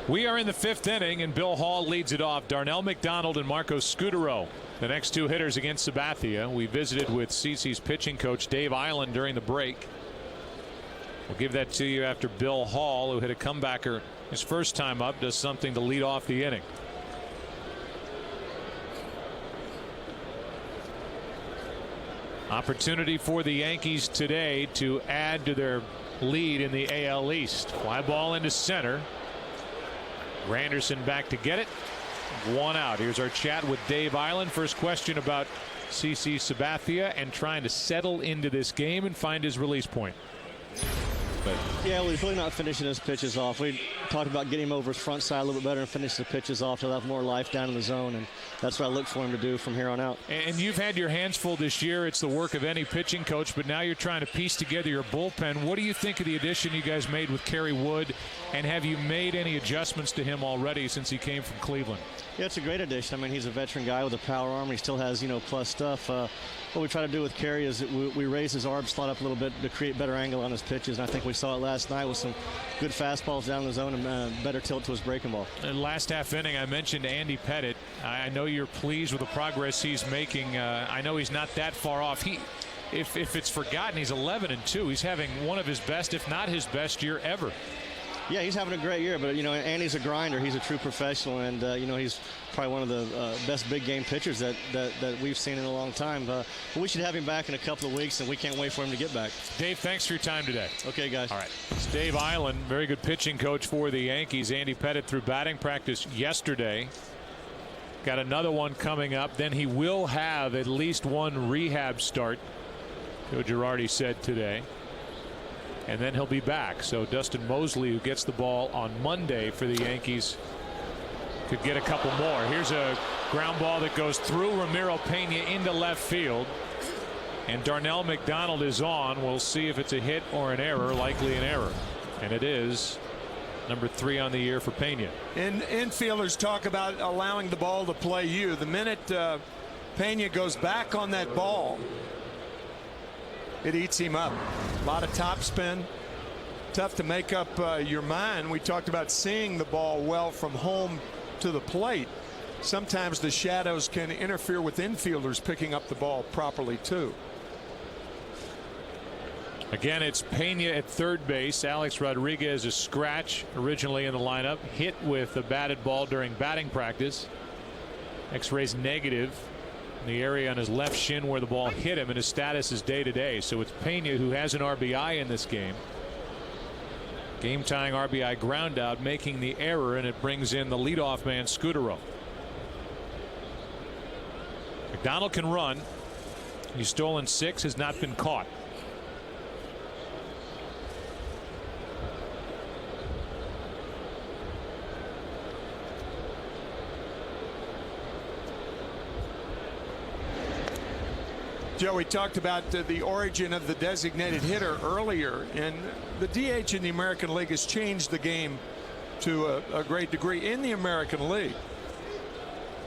We are in the 5th inning, and Bill Hall leads it off. Darnell McDonald and Marco Scutaro, the next 2 hitters against Sabathia. We visited with CC's pitching coach Dave Island during the break. We'll give that to you after Bill Hall, who hit a comebacker his first time up, does something to lead off the inning. Opportunity for the Yankees today to add to their lead in the AL East. Fly ball into center. Granderson back to get it. 1 out. Here's our chat with Dave Island. First question about CC Sabathia and trying to settle into this game and find his release point. Yeah, we're really not finishing his pitches off. We talked about getting him over his front side a little bit better and finish the pitches off to have more life down in the zone, and that's what I look for him to do from here on out. And you've had your hands full this year. It's the work of any pitching coach, but now you're trying to piece together your bullpen. What do you think of the addition you guys made with Kerry Wood, and have you made any adjustments to him already since he came from Cleveland? Yeah, it's a great addition. I mean, he's a veteran guy with a power arm. He still has, plus stuff. What we try to do with Kerry is that we raise his arm slot up a little bit to create better angle on his pitches, and I think we saw it last night with some good fastballs down the zone and better tilt to his breaking ball. And last half inning, I mentioned Andy Pettit. I know you're pleased with the progress he's making. I know he's not that far off. If it's forgotten, he's 11-2. He's having one of his best, if not his best year ever. Yeah, he's having a great year, but, Andy's a grinder. He's a true professional, and, he's probably one of the best big game pitchers that we've seen in a long time. But we should have him back in a couple of weeks, and we can't wait for him to get back. Dave, thanks for your time today. Okay, guys. All right. It's Dave Island, very good pitching coach for the Yankees. Andy Pettit through batting practice yesterday. Got another one coming up. Then he will have at least one rehab start, Joe Girardi said today. And then he'll be back. So Dustin Mosley, who gets the ball on Monday for the Yankees, could get a couple more. Here's a ground ball that goes through Ramiro Pena into left field. And Darnell McDonald is on. We'll see if it's a hit or an error. Likely an error. And it is. Number 3 on the year for Pena. And infielders talk about allowing the ball to play you. The minute Pena goes back on that ball, it eats him up. A lot of top spin. Tough to make up your mind. We talked about seeing the ball well from home to the plate. Sometimes the shadows can interfere with infielders picking up the ball properly too. Again, it's Pena at third base. Alex Rodriguez, a scratch originally in the lineup, hit with a batted ball during batting practice. X-rays negative in the area on his left shin where the ball hit him, and his status is day-to-day. So it's Pena who has an RBI in this game. Game-tying RBI ground out, making the error, and it brings in the leadoff man, Scutaro. McDonald can run. He's stolen 6, has not been caught. Joe, we talked about the origin of the designated hitter earlier, and the DH in the American League has changed the game to a great degree in the American League,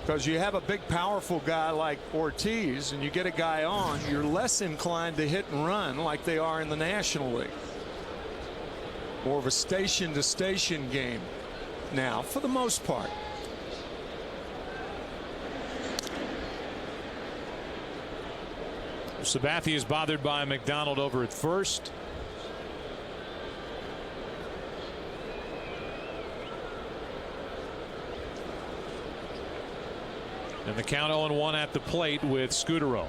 because you have a big powerful guy like Ortiz and you get a guy on, you're less inclined to hit and run like they are in the National League. More of a station to station game now for the most part. Sabathia is bothered by McDonald over at first. And the count 0-1 at the plate with Scutaro.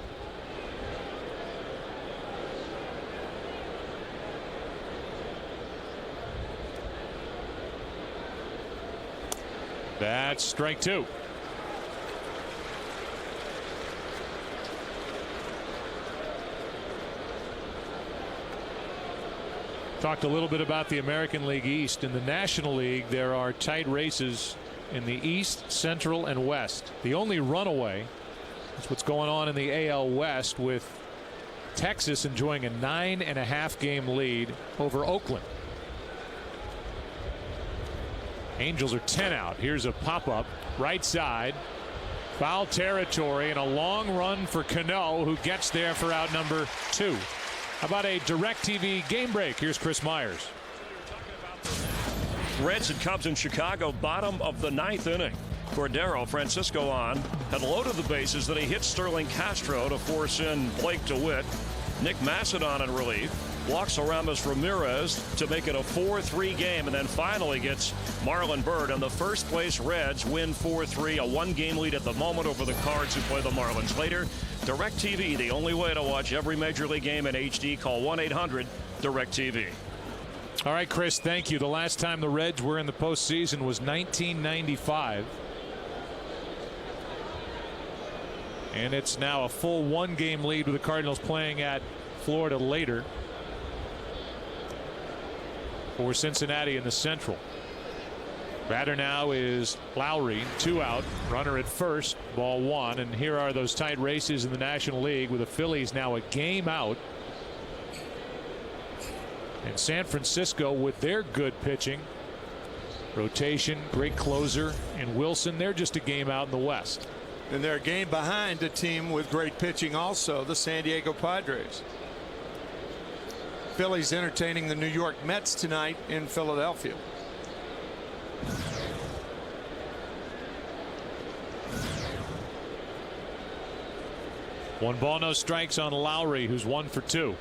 That's strike 2. Talked a little bit about the American League East. In the National League, there are tight races in the East, Central, and West. The only runaway is what's going on in the AL West with Texas enjoying a 9.5 game lead over Oakland. Angels are 10 out. Here's a pop-up right side. Foul territory and a long run for Cano, who gets there for out number 2. How about a DirecTV game break? Here's Chris Myers. Reds and Cubs in Chicago, bottom of the 9th inning. Cordero, Francisco on, had loaded the bases, then he hit Sterling Castro to force in Blake DeWitt. Nick Macedon in relief. Walks Aramis Ramirez to make it a 4-3 game, and then finally gets Marlon Byrd. And the first place Reds win 4-3, a 1-game lead at the moment over the Cards, who play the Marlins later. DirecTV, the only way to watch every Major League game in HD. Call 1-800-DirecTV. All right, Chris, thank you. The last time the Reds were in the postseason was 1995. And it's now a full 1-game lead with the Cardinals playing at Florida later for Cincinnati in the Central. Batter now is Lowry, 2 out, runner at first, ball 1. And here are those tight races in the National League with the Phillies now a game out. And San Francisco with their good pitching, rotation, great closer, and Wilson, they're just a game out in the West. And they're a game behind a team with great pitching also, the San Diego Padres. Phillies entertaining the New York Mets tonight in Philadelphia. One ball, no strikes on Lowry, who's 1 for 2.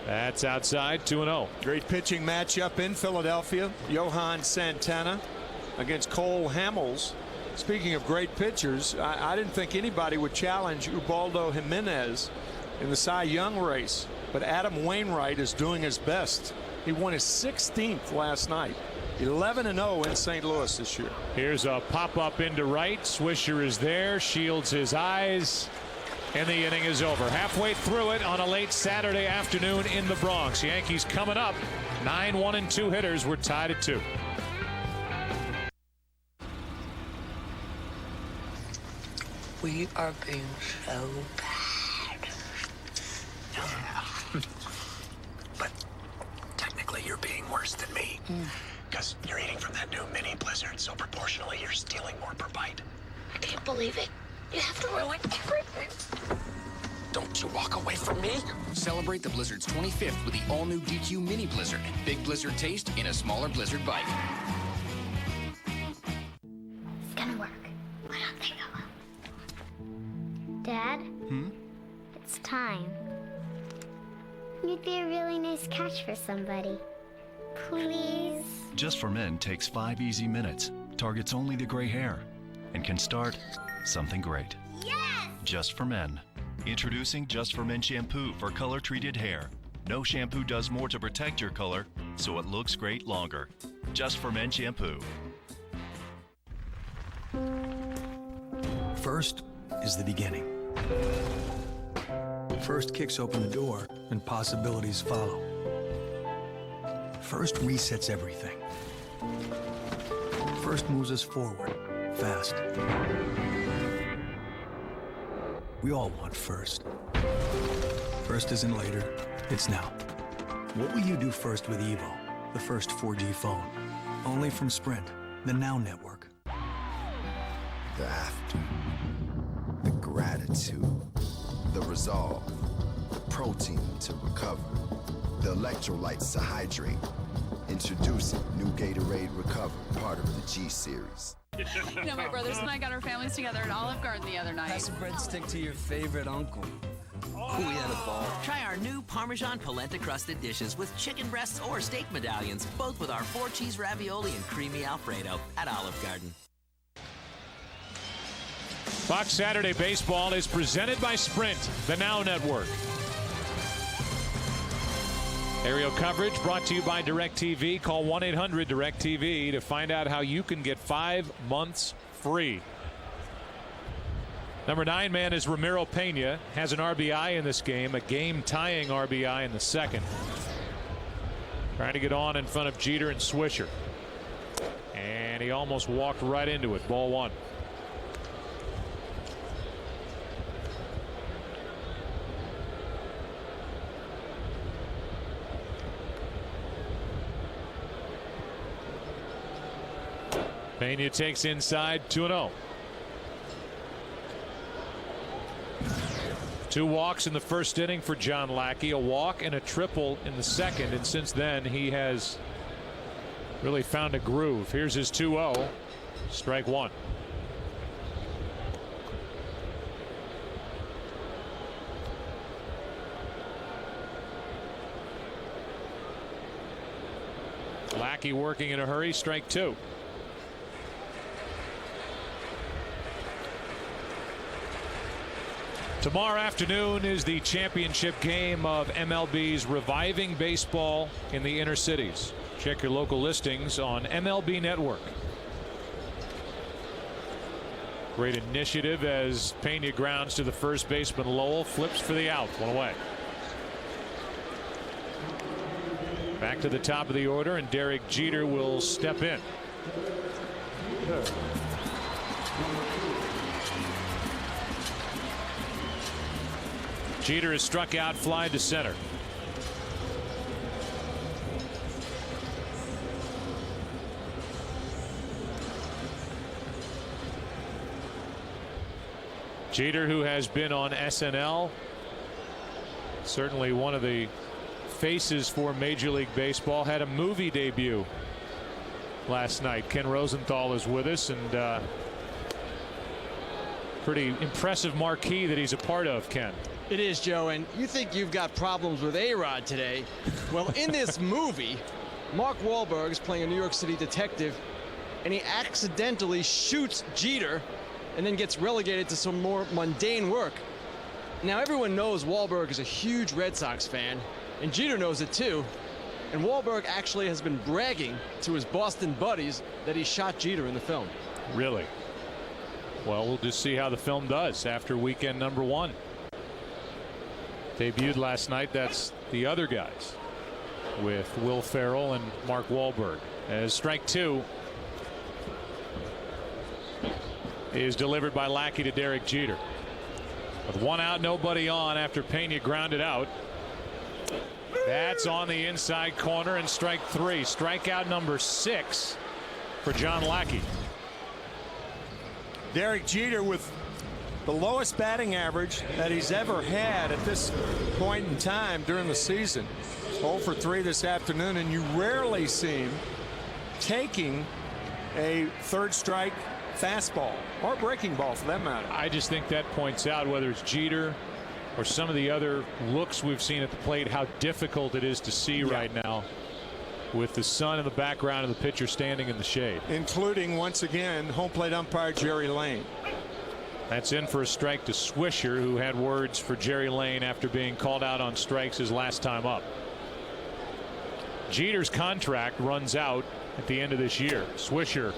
That's outside, 2-0. Great pitching matchup in Philadelphia. Johan Santana against Cole Hamels. Speaking of great pitchers, I didn't think anybody would challenge Ubaldo Jimenez in the Cy Young race, but Adam Wainwright is doing his best. He won his 16th last night. 11-0 in St. Louis this year. Here's a pop-up into right. Swisher is there, shields his eyes, and the inning is over. Halfway through it on a late Saturday afternoon in the Bronx. Yankees coming up. 9-1-2 hitters. We're tied at 2. We are being so bad. Yeah. But technically you're being worse than me. Because you're eating from that new mini blizzard, so proportionally you're stealing more per bite. I can't believe it. You have to ruin everything. Don't you walk away from me. Celebrate the Blizzard's 25th with the all-new DQ Mini Blizzard. Big Blizzard taste in a smaller Blizzard bite. It's gonna work. I don't think I will. Dad? It's time. You'd be a really nice catch for somebody. Please? Just for Men takes 5 easy minutes, targets only the gray hair, and can start something great. Yes! Just for Men. Introducing Just for Men shampoo for color-treated hair. No shampoo does more to protect your color, so it looks great longer. Just for Men shampoo. First is the beginning. First kicks open the door, and possibilities follow. First resets everything. First moves us forward, fast. We all want first. First isn't later, it's now. What will you do first with Evo, the first 4G phone? Only from Sprint, the Now network. The after, the gratitude, the resolve, the protein to recover, the electrolytes to hydrate. Introducing new Gatorade Recover, part of the G Series. You know, my brothers and I got our families together at Olive Garden the other night. Pass a breadstick to your favorite uncle. We had a ball. Try our new Parmesan polenta crusted dishes with chicken breasts or steak medallions, both with our 4-cheese ravioli and creamy Alfredo at Olive Garden. Fox Saturday Baseball is presented by Sprint, the Now Network. Aerial coverage brought to you by DirecTV. Call 1-800-DirecTV to find out how you can get 5 months free. Number 9 man is Ramiro Pena. Has an RBI in this game, a game-tying RBI in the second. Trying to get on in front of Jeter and Swisher. And he almost walked right into it. Ball 1. Pena takes inside, 2-0. 2 walks in the first inning for John Lackey, a walk and a triple in the second, and since then he has really found a groove. Here's his 2-0, strike 1. Lackey working in a hurry, strike 2. Tomorrow afternoon is the championship game of MLB's Reviving Baseball in the Inner Cities. Check your local listings on MLB Network. Great initiative as Pena grounds to the first baseman. Lowell flips for the out, 1 away. Back to the top of the order, and Derek Jeter will step in. Jeter is struck out, fly to center. Jeter, who has been on SNL, certainly one of the faces for Major League Baseball, had a movie debut last night. Ken Rosenthal is with us, and pretty impressive marquee that he's a part of, Ken. It is, Joe, and you think you've got problems with A-Rod today. Well, in this movie, Mark Wahlberg is playing a New York City detective, and he accidentally shoots Jeter and then gets relegated to some more mundane work. Now, everyone knows Wahlberg is a huge Red Sox fan, and Jeter knows it too. And Wahlberg actually has been bragging to his Boston buddies that he shot Jeter in the film. Really? Well, we'll just see how the film does after weekend number 1. Debuted last night. That's the other guys with Will Ferrell and Mark Wahlberg. As strike 2 is delivered by Lackey to Derek Jeter. With 1 out, nobody on after Pena grounded out. That's on the inside corner, and strike 3. Strikeout number 6 for John Lackey. Derek Jeter with the lowest batting average that he's ever had at this point in time during the season. 0 for 3 this afternoon, and you rarely see him taking a third strike fastball or breaking ball for that matter. I just think that points out, whether it's Jeter or some of the other looks we've seen at the plate, how difficult it is to see right now with the sun in the background and the pitcher standing in the shade. Including, once again, home plate umpire Jerry Lane. That's in for a strike to Swisher, who had words for Jerry Lane after being called out on strikes his last time up. Jeter's contract runs out at the end of this year. Swisher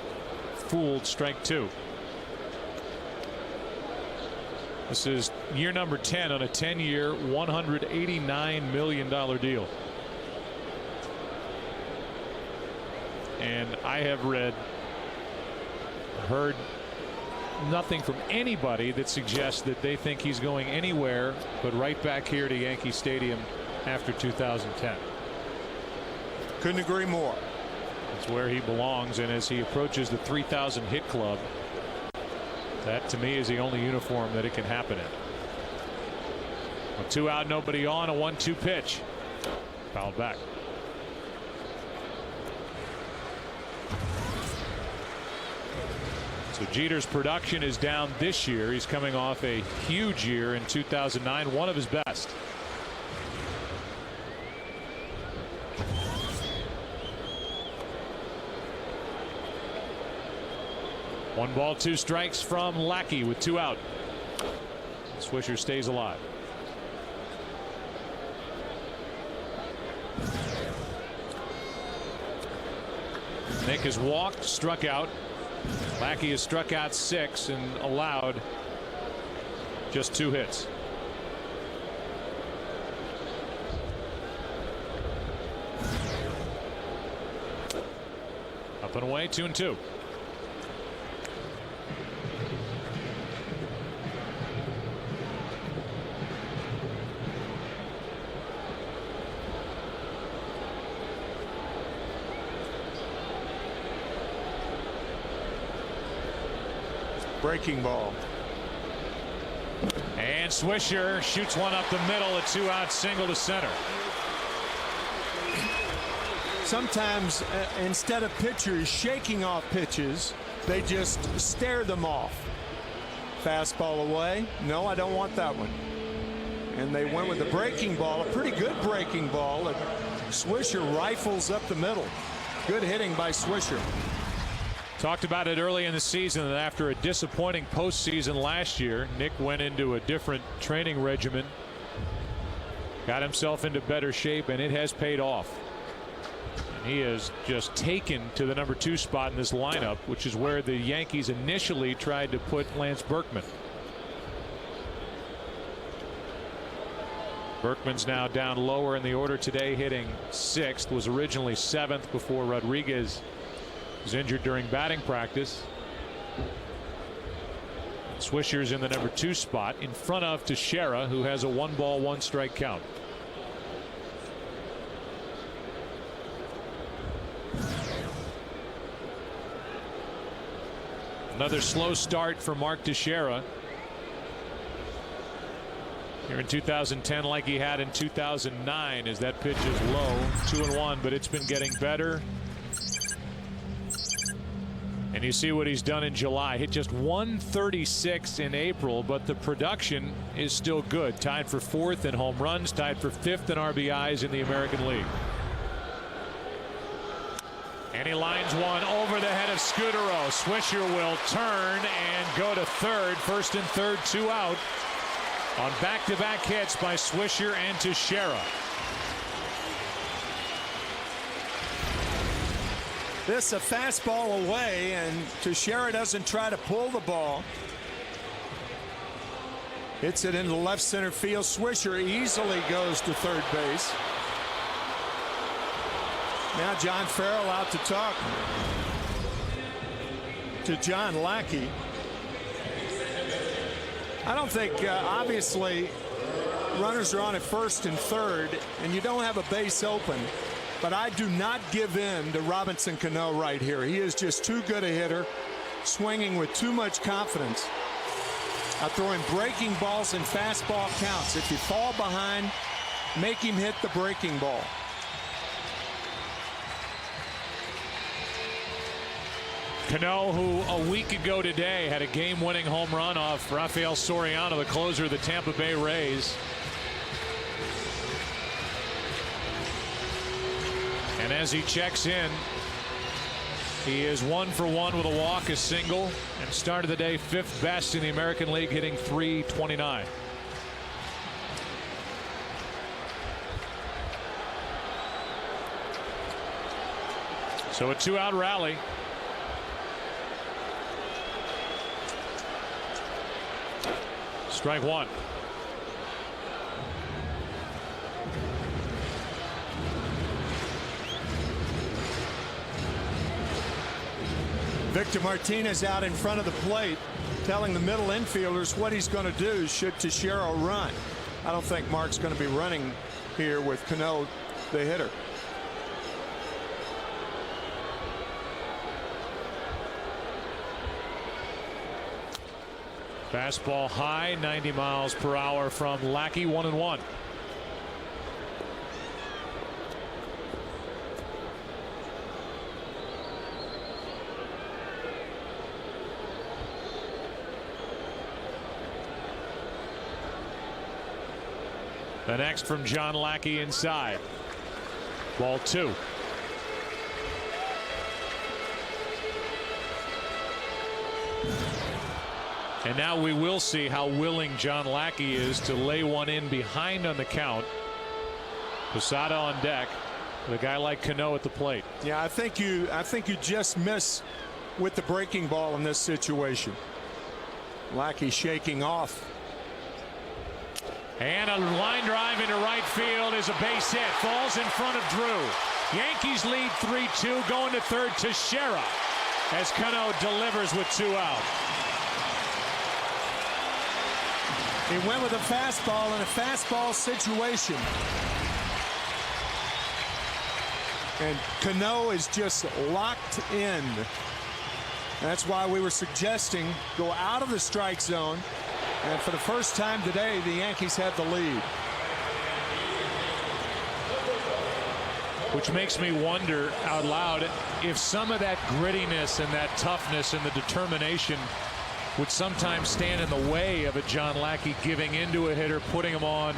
fooled, strike 2. This is year number 10 on a 10-year, $189 million deal. And I have heard nothing from anybody that suggests that they think he's going anywhere but right back here to Yankee Stadium after 2010. Couldn't agree more. It's where he belongs, and as he approaches the 3,000 hit club, that to me is the only uniform that it can happen in. A 2 out, nobody on, a 1-2 pitch. Fouled back. So Jeter's production is down this year. He's coming off a huge year in 2009, one of his best. One ball, 2 strikes from Lackey with 2 out. Swisher stays alive. Nick has walked, struck out. Lackey has struck out 6 and allowed just 2 hits. Up and away, 2-2. Breaking ball. And Swisher shoots one up the middle, a 2-out single to center. Sometimes instead of pitchers shaking off pitches, they just stare them off. Fastball away. No, I don't want that one. And they went with the breaking ball, a pretty good breaking ball. And Swisher rifles up the middle. Good hitting by Swisher. Talked about it early in the season that after a disappointing postseason last year, Nick went into a different training regimen, got himself into better shape, and it has paid off. And he has just taken to the number 2 spot in this lineup, which is where the Yankees initially tried to put Lance Berkman. Berkman's now down lower in the order today, hitting 6th, was originally 7th before Rodriguez was injured during batting practice. Swisher's in the number 2 spot in front of Teixeira, who has a 1-ball 1-strike count. Another slow start for Mark Teixeira here in 2010, like he had in 2009, as that pitch is low, 2-1, but it's been getting better. And you see what he's done in July. Hit just 136 in April, but the production is still good. Tied for 4th in home runs, tied for 5th in RBIs in the American League. And he lines one over the head of Scudero. Swisher will turn and go to third. First and third, 2 out on back-to-back hits by Swisher and Teixeira. This a fastball away, and Teixeira doesn't try to pull the ball. Hits it into left center field. Swisher easily goes to third base. Now John Farrell out to talk to John Lackey. I don't think, obviously, runners are on at first and third, and you don't have a base open. But I do not give in to Robinson Cano right here. He is just too good a hitter, swinging with too much confidence. Throwing breaking balls and fastball counts. If you fall behind, make him hit the breaking ball. Cano, who a week ago today had a game-winning home run off Rafael Soriano, the closer of the Tampa Bay Rays. And as he checks in, he is 1 for 1 with a walk, a single, and started the day 5th best in the American League, hitting .329. So a 2-out rally. Strike 1. Victor Martinez out in front of the plate, telling the middle infielders what he's going to do should Teixeira run. I don't think Mark's going to be running here with Cano, the hitter. Fastball high, 90 miles per hour from Lackey, 1-1. The next from John Lackey inside. Ball 2. And now we will see how willing John Lackey is to lay one in behind on the count. Posada on deck with a guy like Cano at the plate. Yeah, I think you just miss with the breaking ball in this situation. Lackey shaking off. And a line drive into right field is a base hit. Falls in front of Drew. Yankees lead 3-2, going to third. Teixeira as Cano delivers with 2 out. He went with a fastball in a fastball situation. And Cano is just locked in. That's why we were suggesting go out of the strike zone. And for the first time today, the Yankees have the lead. Which makes me wonder out loud if some of that grittiness and that toughness and the determination would sometimes stand in the way of a John Lackey giving into a hitter, putting him on,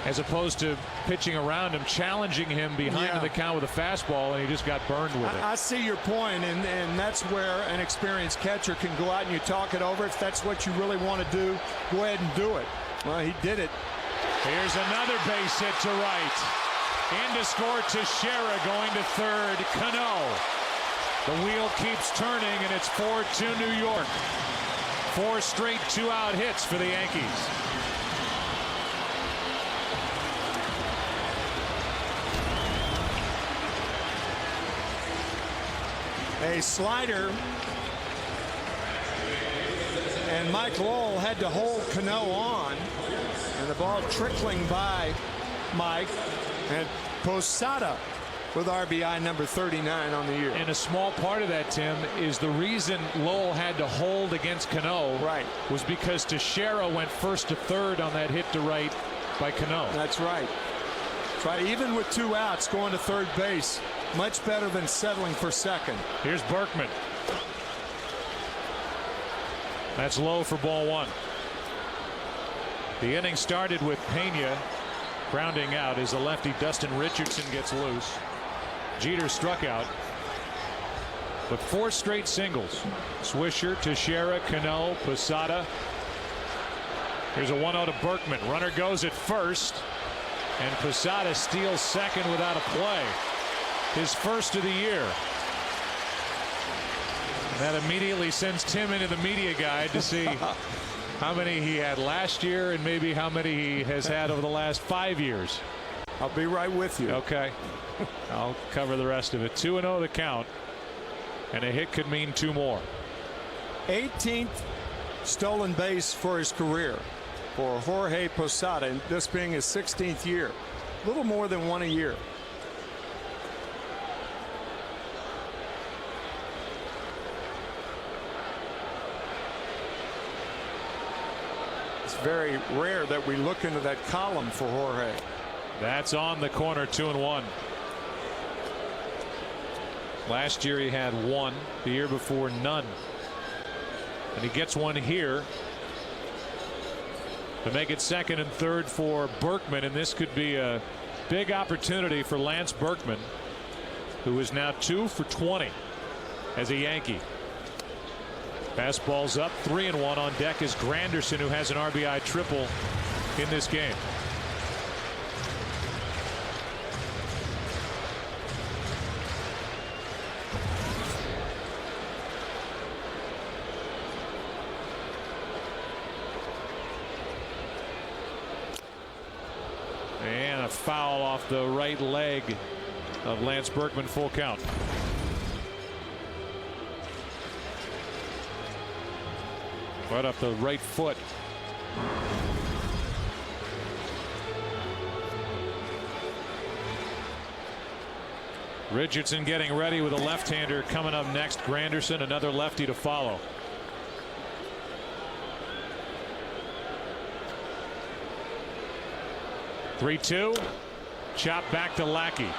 as opposed to pitching around him, challenging him behind the count with a fastball, and he just got burned with it. I see your point, and that's where an experienced catcher can go out and you talk it over. If that's what you really want to do, go ahead and do it. Well, he did it. Here's another base hit to right. In to score Teixeira, going to third. Cano. The wheel keeps turning, and it's 4-2 New York. 4 straight 2-out hits for the Yankees. A slider, and Mike Lowell had to hold Cano on, and the ball trickling by Mike, and Posada with RBI number 39 on the year. And a small part of that, Tim, is the reason Lowell had to hold against Cano was because Teixeira went first to third on that hit to right by Cano. That's right. That's right. Even with 2 outs, going to third base, much better than settling for second. Here's Berkman. That's low for ball 1. The inning started with Pena grounding out as the lefty Dustin Richardson gets loose. Jeter struck out. But 4 straight singles. Swisher, Teixeira, Cano, Posada. Here's a 1-0 to Berkman. Runner goes at first, and Posada steals second without a play. His first of the year. And that immediately sends Tim into the media guide to see how many he had last year and maybe how many he has had over the last 5 years. I'll be right with you. Okay. I'll cover the rest of it. 2-0 the count, and a hit could mean 2 more. 18th stolen base for his career for Jorge Posada, and this being his 16th year. A little more than 1 a year. It's very rare that we look into that column for Jorge. That's on the corner. 2-1. Last year he had 1. The year before, none. And he gets 1 here to make it second and third for Berkman, and this could be a big opportunity for Lance Berkman, who is now 2 for 20 as a Yankee. Fastball's up. 3-1 on deck is Granderson, who has an RBI triple in this game. And a foul off the right leg of Lance Berkman. Full count. Right up the right foot. Richardson getting ready with a left-hander coming up next. Granderson, another lefty to follow. Three-2. Chop back to Lackey.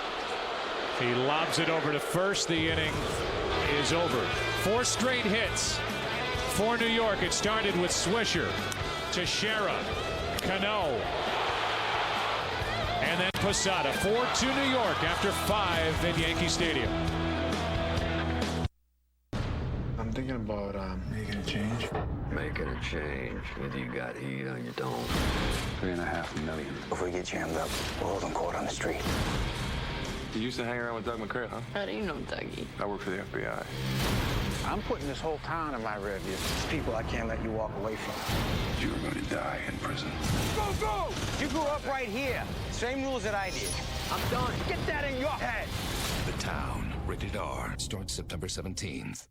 He lobs it over to first. The inning is over. 4 straight hits for New York. It started with Swisher, Teixeira, Cano, and then Posada. 4-2 New York after 5 at Yankee Stadium. I'm thinking about making a change. Making a change. Either you got heat or you don't. $3.5 million. If we get jammed up, we'll hold them court on the street. You used to hang around with Doug McCray, huh? How do you know Dougie? I work for the FBI. I'm putting this whole town in my rear view. It's people I can't let you walk away from. You were going to die in prison. Go, go! You grew up right here. Same rules that I did. I'm done. Get that in your head. The Town, rated R, starts September 17th.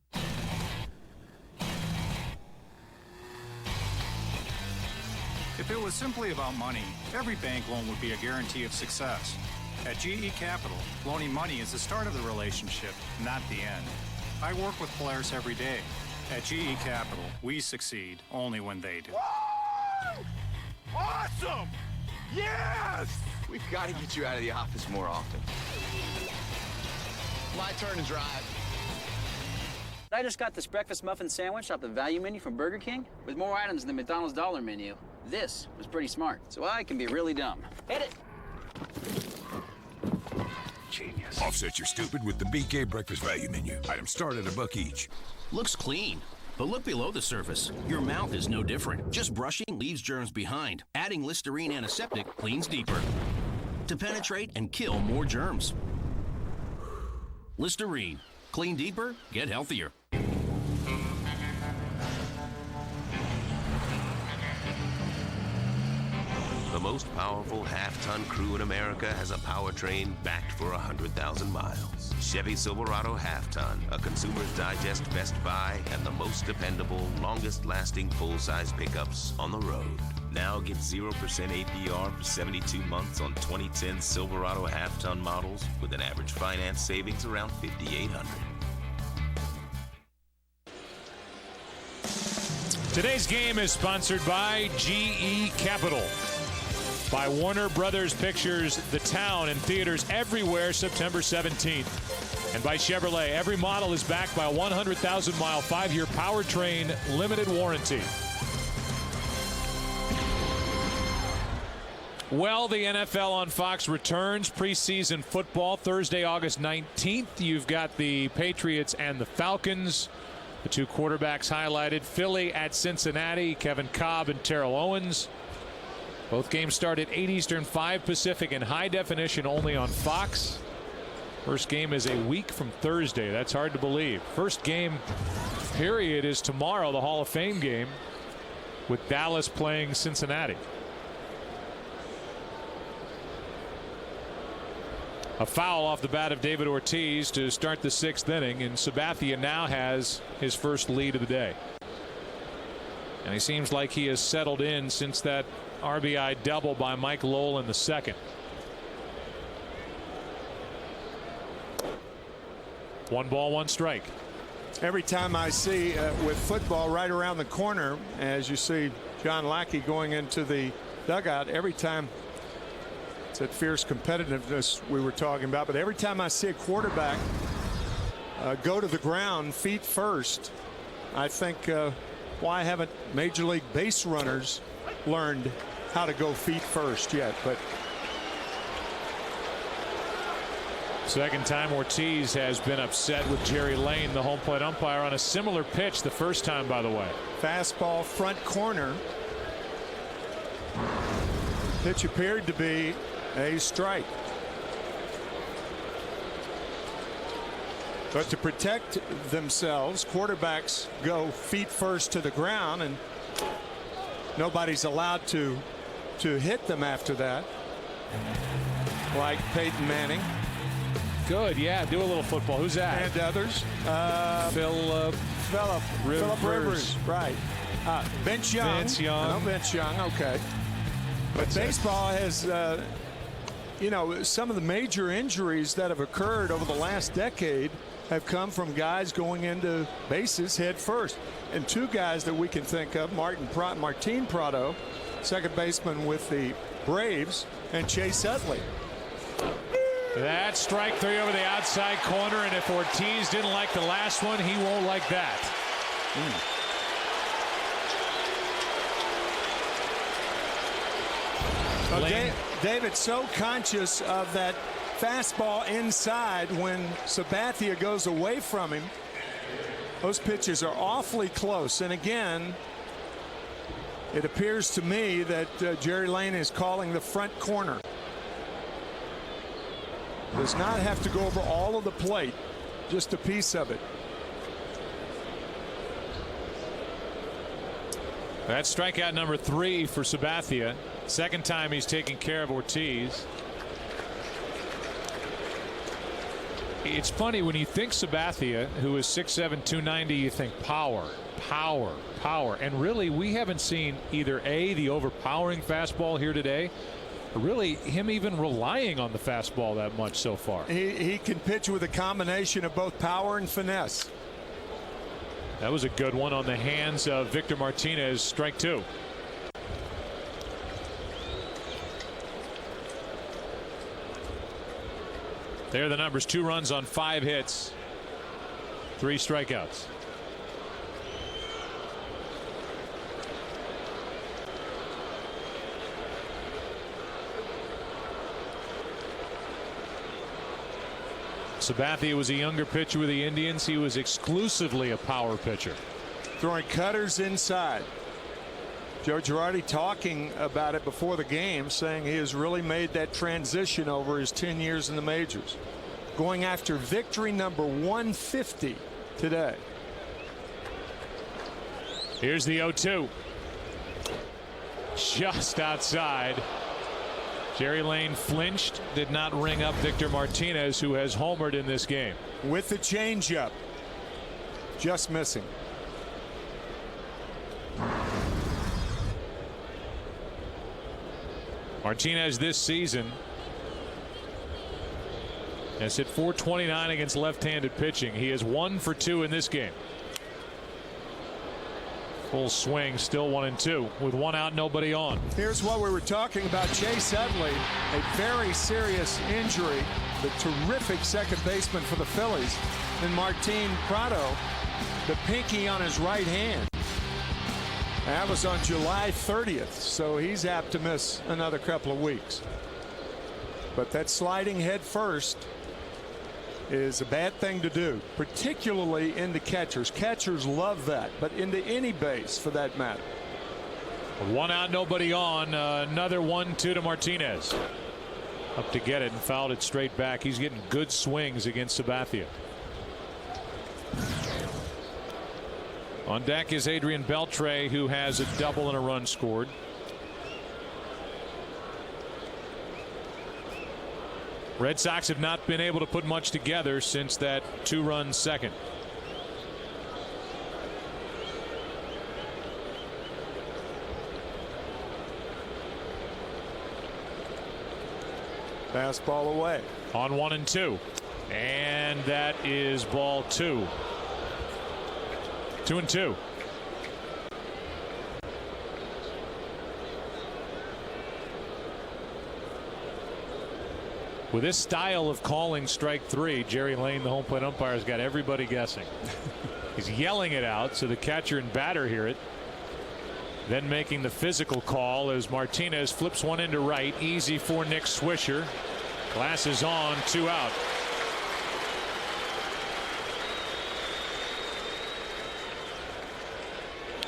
If it was simply about money, every bank loan would be a guarantee of success. At GE Capital, loaning money is the start of the relationship, not the end. I work with players every day. At GE Capital, we succeed only when they do. Awesome! Yes! We've got to get you out of the office more often. My turn to drive. I just got this breakfast muffin sandwich off the value menu from Burger King with more items than the McDonald's dollar menu. This was pretty smart, so I can be really dumb. Hit it! Genius. Offset your stupid with the BK Breakfast Value Menu. Items start at $1 each. Looks clean, but look below the surface. Your mouth is no different. Just brushing leaves germs behind. Adding Listerine Antiseptic cleans deeper to penetrate and kill more germs. Listerine. Clean deeper, get healthier. The most powerful half-ton crew in America has a powertrain backed for 100,000 miles. Chevy Silverado Half-Ton, a Consumer's Digest Best Buy, and the most dependable, longest-lasting full-size pickups on the road. Now get 0% APR for 72 months on 2010 Silverado Half-Ton models with an average finance savings around $5,800. Today's game is sponsored by GE Capital, by Warner Brothers Pictures, The Town, in theaters everywhere September 17th. And by Chevrolet, every model is backed by a 100,000-mile, 5-year powertrain limited warranty. Well, the NFL on Fox returns. Preseason football Thursday, August 19th. You've got the Patriots and the Falcons. The two quarterbacks highlighted. Philly at Cincinnati, Kevin Cobb and Terrell Owens. Both games start at 8 Eastern, 5 Pacific, in high definition only on Fox. First game is a week from Thursday. That's hard to believe. First game, period, is tomorrow, the Hall of Fame game, with Dallas playing Cincinnati. A foul off the bat of David Ortiz to start the 6th inning, and Sabathia now has his first lead of the day. And he seems like he has settled in since that RBI double by Mike Lowell in the second. 1 ball, 1 strike. Every time I see with football right around the corner, as you see John Lackey going into the dugout, every time it's that fierce competitiveness we were talking about, but every time I see a quarterback go to the ground feet first, I think why haven't Major League base runners learned how to go feet first yet? But second time Ortiz has been upset with Jerry Lane, the home plate umpire, on a similar pitch the first time, by the way. Fastball front corner. Pitch appeared to be a strike. But to protect themselves, quarterbacks go feet first to the ground, and nobody's allowed to hit them after that, like Peyton Manning. Good, yeah, do a little football. Who's that? And others. Philip Rivers. Right. Vince Young. Vince Young. No, Vince Young. Okay. But baseball has, you know, some of the major injuries that have occurred over the last decade have come from guys going into bases head first. And two guys that we can think of, Martin Prado, second baseman with the Braves, and Chase Utley. That's strike 3 over the outside corner, and if Ortiz didn't like the last one, he won't like that. David's so conscious of that fastball inside when Sabathia goes away from him. Those pitches are awfully close, and again, it appears to me that Jerry Lane is calling the front corner. Does not have to go over all of the plate, just a piece of it. That's strikeout number 3 for Sabathia. Second time he's taking care of Ortiz. It's funny when you think Sabathia, who is 6'7", 290, you think power. And really, we haven't seen either the overpowering fastball here today, or really him even relying on the fastball that much so far. He can pitch with a combination of both power and finesse. That was a good one on the hands of Victor Martinez. Strike two. There are the numbers. 2 runs on 5 hits. 3 strikeouts. Sabathia was a younger pitcher with the Indians. He was exclusively a power pitcher. Throwing cutters inside. Joe Girardi talking about it before the game, saying he has really made that transition over his 10 years in the majors. Going after victory number 150 today. Here's the 0-2. Just outside. Jerry Lane flinched, did not ring up Victor Martinez, who has homered in this game. With the changeup. Just missing. Martinez this season has hit .429 against left-handed pitching. He is 1 for 2 in this game. Full swing, still 1-2 with 1 out, nobody on. Here's what we were talking about. Chase Utley, a very serious injury. The terrific second baseman for the Phillies. And Martin Prado, the pinky on his right hand. That was on July 30th, so he's apt to miss another couple of weeks. But that sliding head first is a bad thing to do, particularly into catchers. Catchers love that, but into any base for that matter. 1 out, nobody on. Another 1-2 to Martinez. Up to get it and fouled it straight back. He's getting good swings against Sabathia. On deck is Adrian Beltre, who has a double and a run scored. Red Sox have not been able to put much together since that 2-run second. Fastball away. On 1-2. And that is ball 2. 2-2. With this style of calling strike 3, Jerry Lane, the home plate umpire, has got everybody guessing. He's yelling it out so the catcher and batter hear it. Then making the physical call as Martinez flips one into right. Easy for Nick Swisher. Glasses on, 2 out.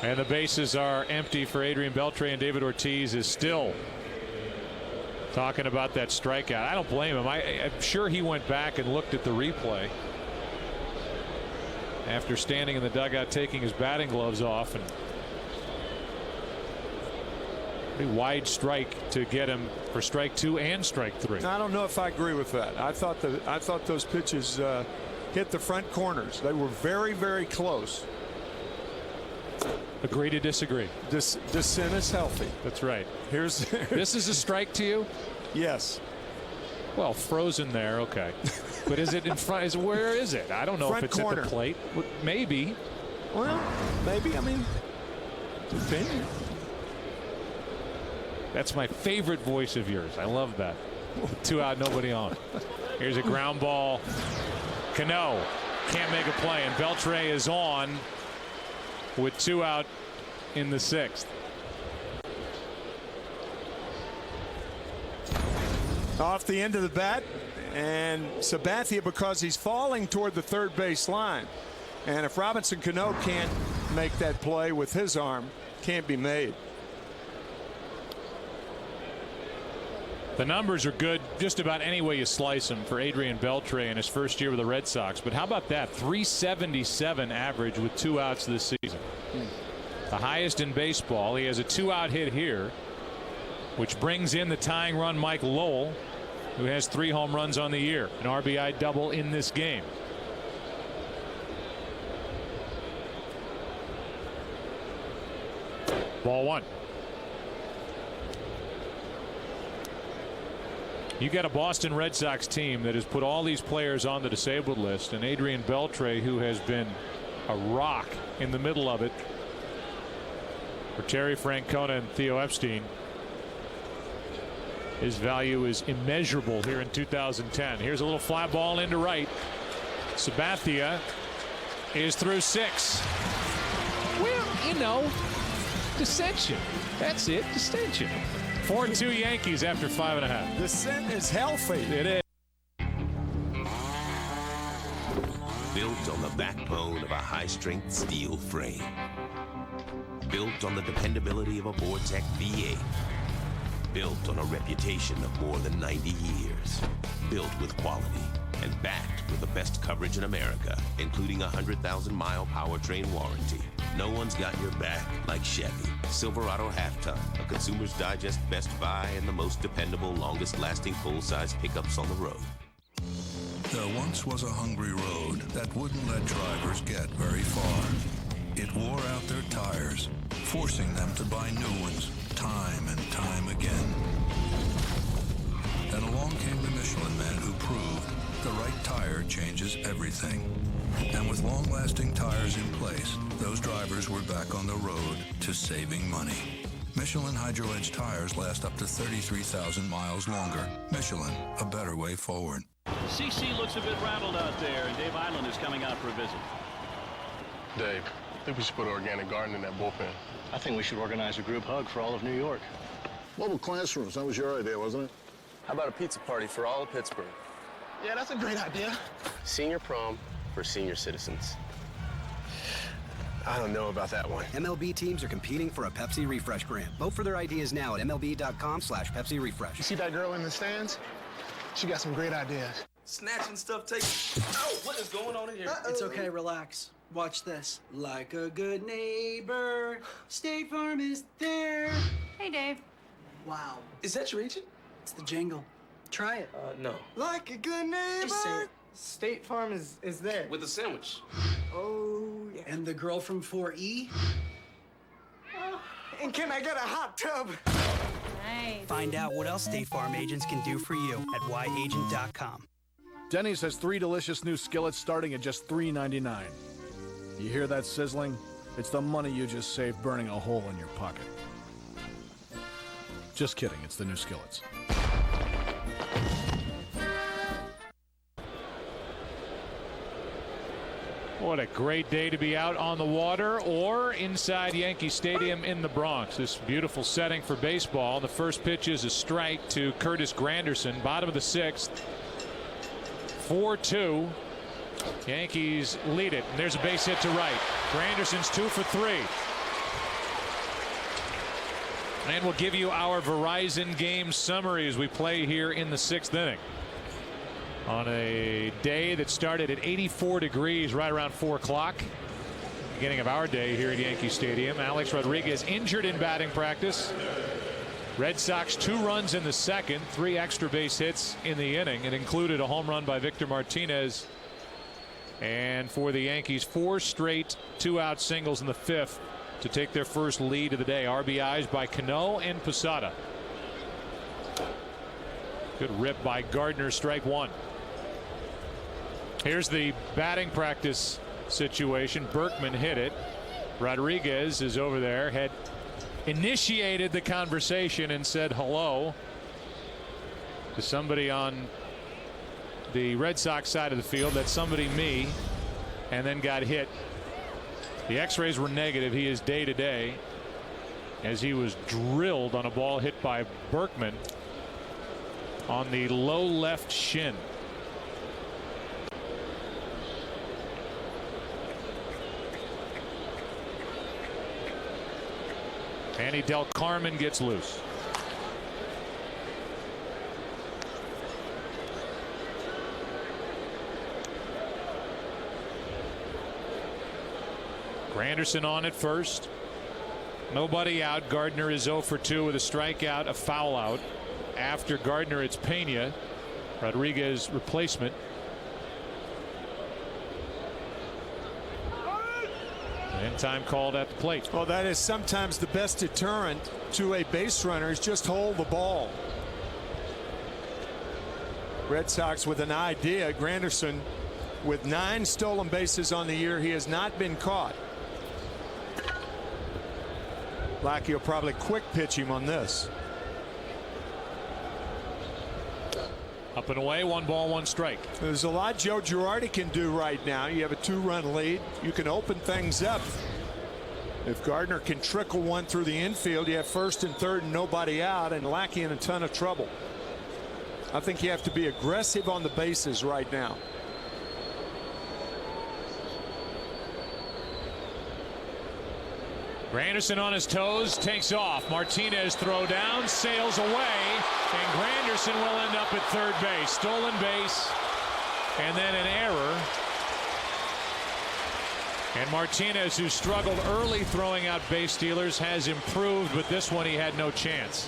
And the bases are empty for Adrian Beltre, and David Ortiz is still talking about that strikeout. I don't blame him. I'm sure he went back and looked at the replay after standing in the dugout taking his batting gloves off, and pretty wide strike to get him for strike 2 and strike 3. I don't know if I agree with that. I thought those pitches hit the front corners. They were very, very close. Agree to disagree. Dissent is healthy. That's right. This is a strike to you? Yes. Well, frozen there, okay. But is it in front? Where is it? I don't know front if it's corner. at the plate. Maybe. Well, maybe. I mean, opinion. That's my favorite voice of yours. I love that. 2 out, nobody on. Here's a ground ball. Cano can't make a play, and Beltre is on with 2 out in the 6th. Off the end of the bat, and Sabathia, because he's falling toward the third base line, and if Robinson Cano can't make that play with his arm, can't be made. The numbers are good just about any way you slice them for Adrian Beltre in his first year with the Red Sox. But how about that? 377 average with 2 outs this season. The highest in baseball. He has a 2-out hit here, which brings in the tying run Mike Lowell, who has 3 home runs on the year. An RBI double in this game. Ball 1. You got a Boston Red Sox team that has put all these players on the disabled list, and Adrian Beltre, who has been a rock in the middle of it for Terry Francona and Theo Epstein. His value is immeasurable here in 2010. Here's a little fly ball into right. Sabathia is through 6. Well, you know, dissension. That's it, dissension. 4-2 Yankees after 5.5. The scent is healthy. It is. Built on the backbone of a high-strength steel frame. Built on the dependability of a Vortec V8. Built on a reputation of more than 90 years. Built with quality and backed with the best coverage in America, including a 100,000-mile powertrain warranty. No one's got your back like Chevy. Silverado Half-Ton, a Consumer's Digest Best Buy, and the most dependable, longest-lasting full-size pickups on the road. There once was a hungry road that wouldn't let drivers get very far. It wore out their tires, forcing them to buy new ones time and time again. Then along came the Michelin Man who proved the right tire changes everything. And with long-lasting tires in place, those drivers were back on the road to saving money. Michelin Hydro Edge tires last up to 33,000 miles longer. Michelin, a better way forward. CC looks a bit rattled out there, and Dave Island is coming out for a visit. Dave, I think we should put organic garden in that bullpen. I think we should organize a group hug for all of New York. Mobile classrooms, that was your idea, wasn't it? How about a pizza party for all of Pittsburgh? Yeah, that's a great idea. Senior prom for senior citizens. I don't know about that one. MLB teams are competing for a Pepsi Refresh grant. Vote for their ideas now at MLB.com/Pepsi Refresh. You see that girl in the stands? She got some great ideas. Snatching stuff takes. Oh, what is going on in here? It's okay, relax. Watch this. Like a good neighbor, State Farm is there. Hey, Dave. Wow. Is that your agent? It's the jingle. Try it. No. Like a good neighbor. Just say it. State Farm is there. With a sandwich. Oh, yeah. And the girl from 4E? And can I get a hot tub? Nice. Find out what else State Farm agents can do for you at yagent.com. Denny's has 3 delicious new skillets starting at just $3.99. You hear that sizzling? It's the money you just saved burning a hole in your pocket. Just kidding, it's the new skillets. What a great day to be out on the water or inside Yankee Stadium in the Bronx. This beautiful setting for baseball. The first pitch is a strike to Curtis Granderson, bottom of the 6th. 4-2. Yankees lead it. And there's a base hit to right. Granderson's 2 for 3. And we'll give you our Verizon game summary as we play here in the 6th inning. On a day that started at 84 degrees right around 4 o'clock. Beginning of our day here at Yankee Stadium. Alex Rodriguez injured in batting practice. Red Sox 2 runs in the 2nd, 3 extra base hits in the inning. It included a home run by Victor Martinez. And for the Yankees, 4 straight 2-out singles in the 5th to take their first lead of the day. RBIs by Cano and Posada. Good rip by Gardner, strike 1. Here's the batting practice situation. Berkman hit it. Rodriguez is over there, had initiated the conversation and said hello to somebody on the Red Sox side of the field. That's somebody, me, and then got hit. The x-rays were negative. He is day to day as he was drilled on a ball hit by Berkman on the low left shin. Andy Del Carmen gets loose. Granderson on at first. Nobody out. Gardner is 0 for 2 with a strikeout, a foul out. After Gardner, it's Pena, Rodriguez replacement. And time called at the plate. Well, that is sometimes the best deterrent to a base runner is just hold the ball. Red Sox with an idea. Granderson With 9 stolen bases on the year, he has not been caught. Lackey will probably quick pitch him on this. Up and away, 1 ball, 1 strike. There's a lot Joe Girardi can do right now. You have a 2-run lead. You can open things up. If Gardner can trickle one through the infield, you have first and third and nobody out, and Lackey in a ton of trouble. I think you have to be aggressive on the bases right now. Granderson on his toes, takes off. Martinez throw down, sails away, and Granderson will end up at third base. Stolen base, and then an error. And Martinez, who struggled early throwing out base stealers, has improved, but this one he had no chance.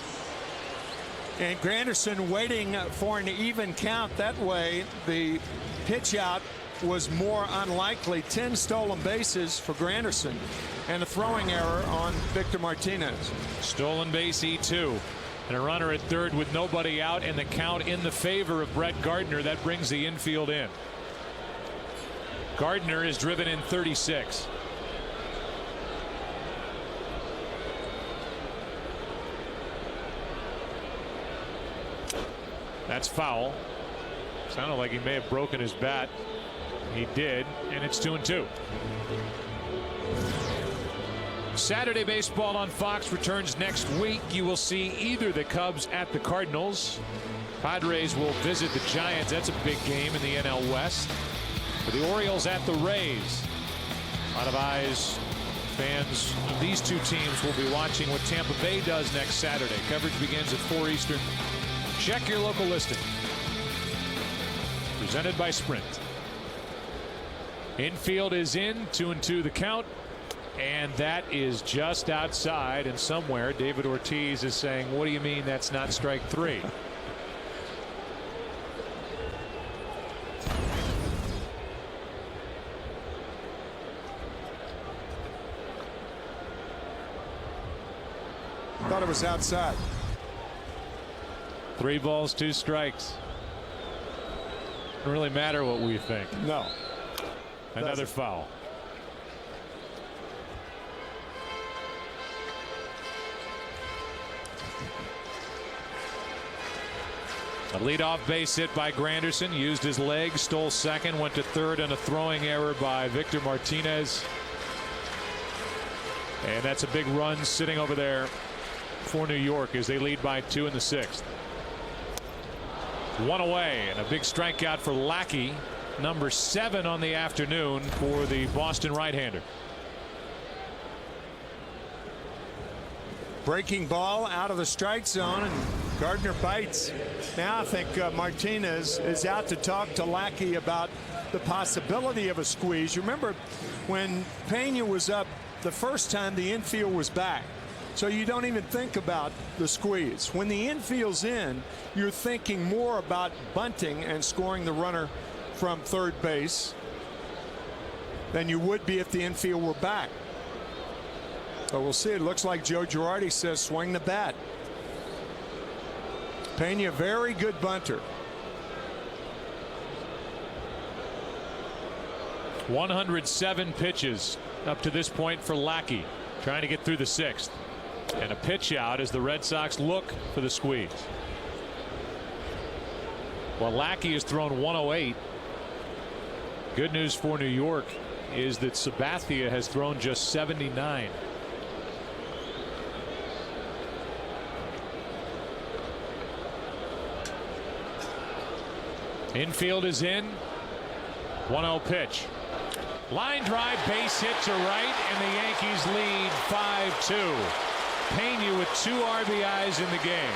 And Granderson waiting for an even count. That way the pitch out was more unlikely. 10 stolen bases for Granderson and a throwing error on Victor Martinez. Stolen base E2 and a runner at third with nobody out, and the count in the favor of Brett Gardner. That brings the infield in. Gardner is driven in 36. That's foul. Sounded like he may have broken his bat. He did, and it's 2-2. Saturday baseball on Fox returns next week. You will see either the Cubs at the Cardinals. Padres will visit the Giants. That's a big game in the NL West. For the Orioles at the Rays. A lot of eyes, fans of these two teams will be watching what Tampa Bay does next Saturday. Coverage begins at 4 Eastern. Check your local listing. Presented by Sprint. Infield is in, 2-2 the count, and that is just outside, and somewhere David Ortiz is saying, what do you mean that's not strike 3? Thought it was outside. 3 balls, 2 strikes. Doesn't really matter what we think. No. Another foul. A leadoff base hit by Granderson, used his legs, stole second, went to third, and a throwing error by Victor Martinez. And that's a big run sitting over there for New York as they lead by 2 in the 6th. 1 away, and a big strikeout for Lackey, number 7 on the afternoon for the Boston right-hander. Breaking ball out of the strike zone, and Gardner bites. Now I think Martinez is out to talk to Lackey about the possibility of a squeeze. You remember when Pena was up the first time, the infield was back. So you don't even think about the squeeze. When the infield's in, you're thinking more about bunting and scoring the runner from third base than you would be if the infield were back. So we'll see. It looks like Joe Girardi says swing the bat. Pena, very good bunter. 107 pitches up to this point for Lackey, trying to get through the 6th. And a pitch out as the Red Sox look for the squeeze. Well, Lackey has thrown 108. Good news for New York is that Sabathia has thrown just 79. Infield is in. 1-0 pitch. Line drive, base hit to right, and the Yankees lead 5-2. Pena with 2 RBIs in the game.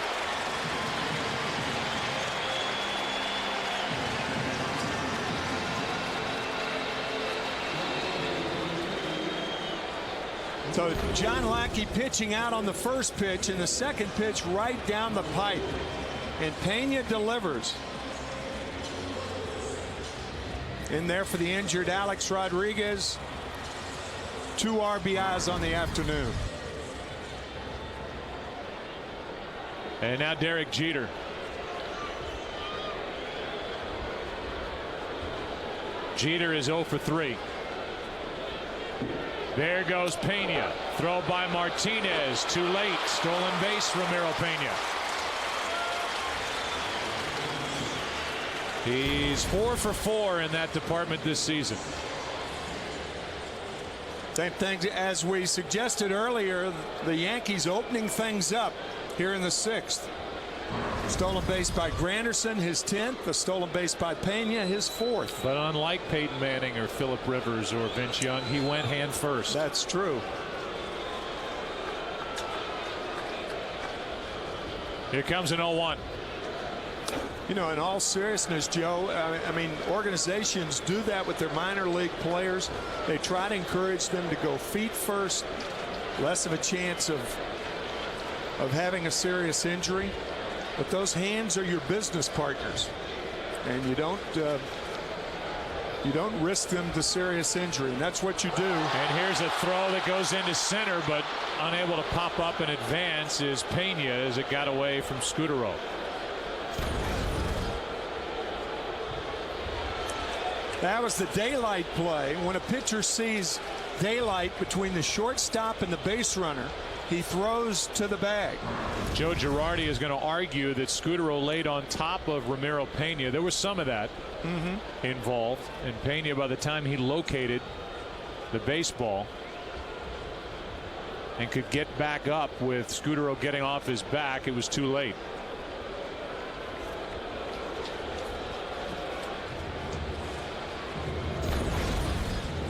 So John Lackey pitching out on the first pitch, and the second pitch right down the pipe. And Pena delivers. In there for the injured Alex Rodriguez. 2 RBIs on the afternoon. And now Derek Jeter. Jeter is 0 for 3. There goes Pena. Throw by Martinez. Too late. Stolen base, Ramiro Pena. He's 4 for 4 in that department this season. Same thing as we suggested earlier. The Yankees opening things up here in the 6th. Stolen base by Granderson, his 10th. A stolen base by Pena, his 4th. But unlike Peyton Manning or Phillip Rivers or Vince Young, he went hand first. That's true. Here comes an 0-1. You know, in all seriousness, Joe, I mean, organizations do that with their minor league players. They try to encourage them to go feet first, less of a chance of having a serious injury. But those hands are your business partners, and you don't risk them to serious injury, and that's what you do. And here's a throw that goes into center, but unable to pop up and advance is Pena as it got away from Scudero. That was the daylight play. When a pitcher sees daylight between the shortstop and the base runner, he throws to the bag. Joe Girardi is going to argue that Scudero laid on top of Ramiro Pena. There was some of that involved, and Pena, by the time he located the baseball and could get back up with Scudero getting off his back, it was too late.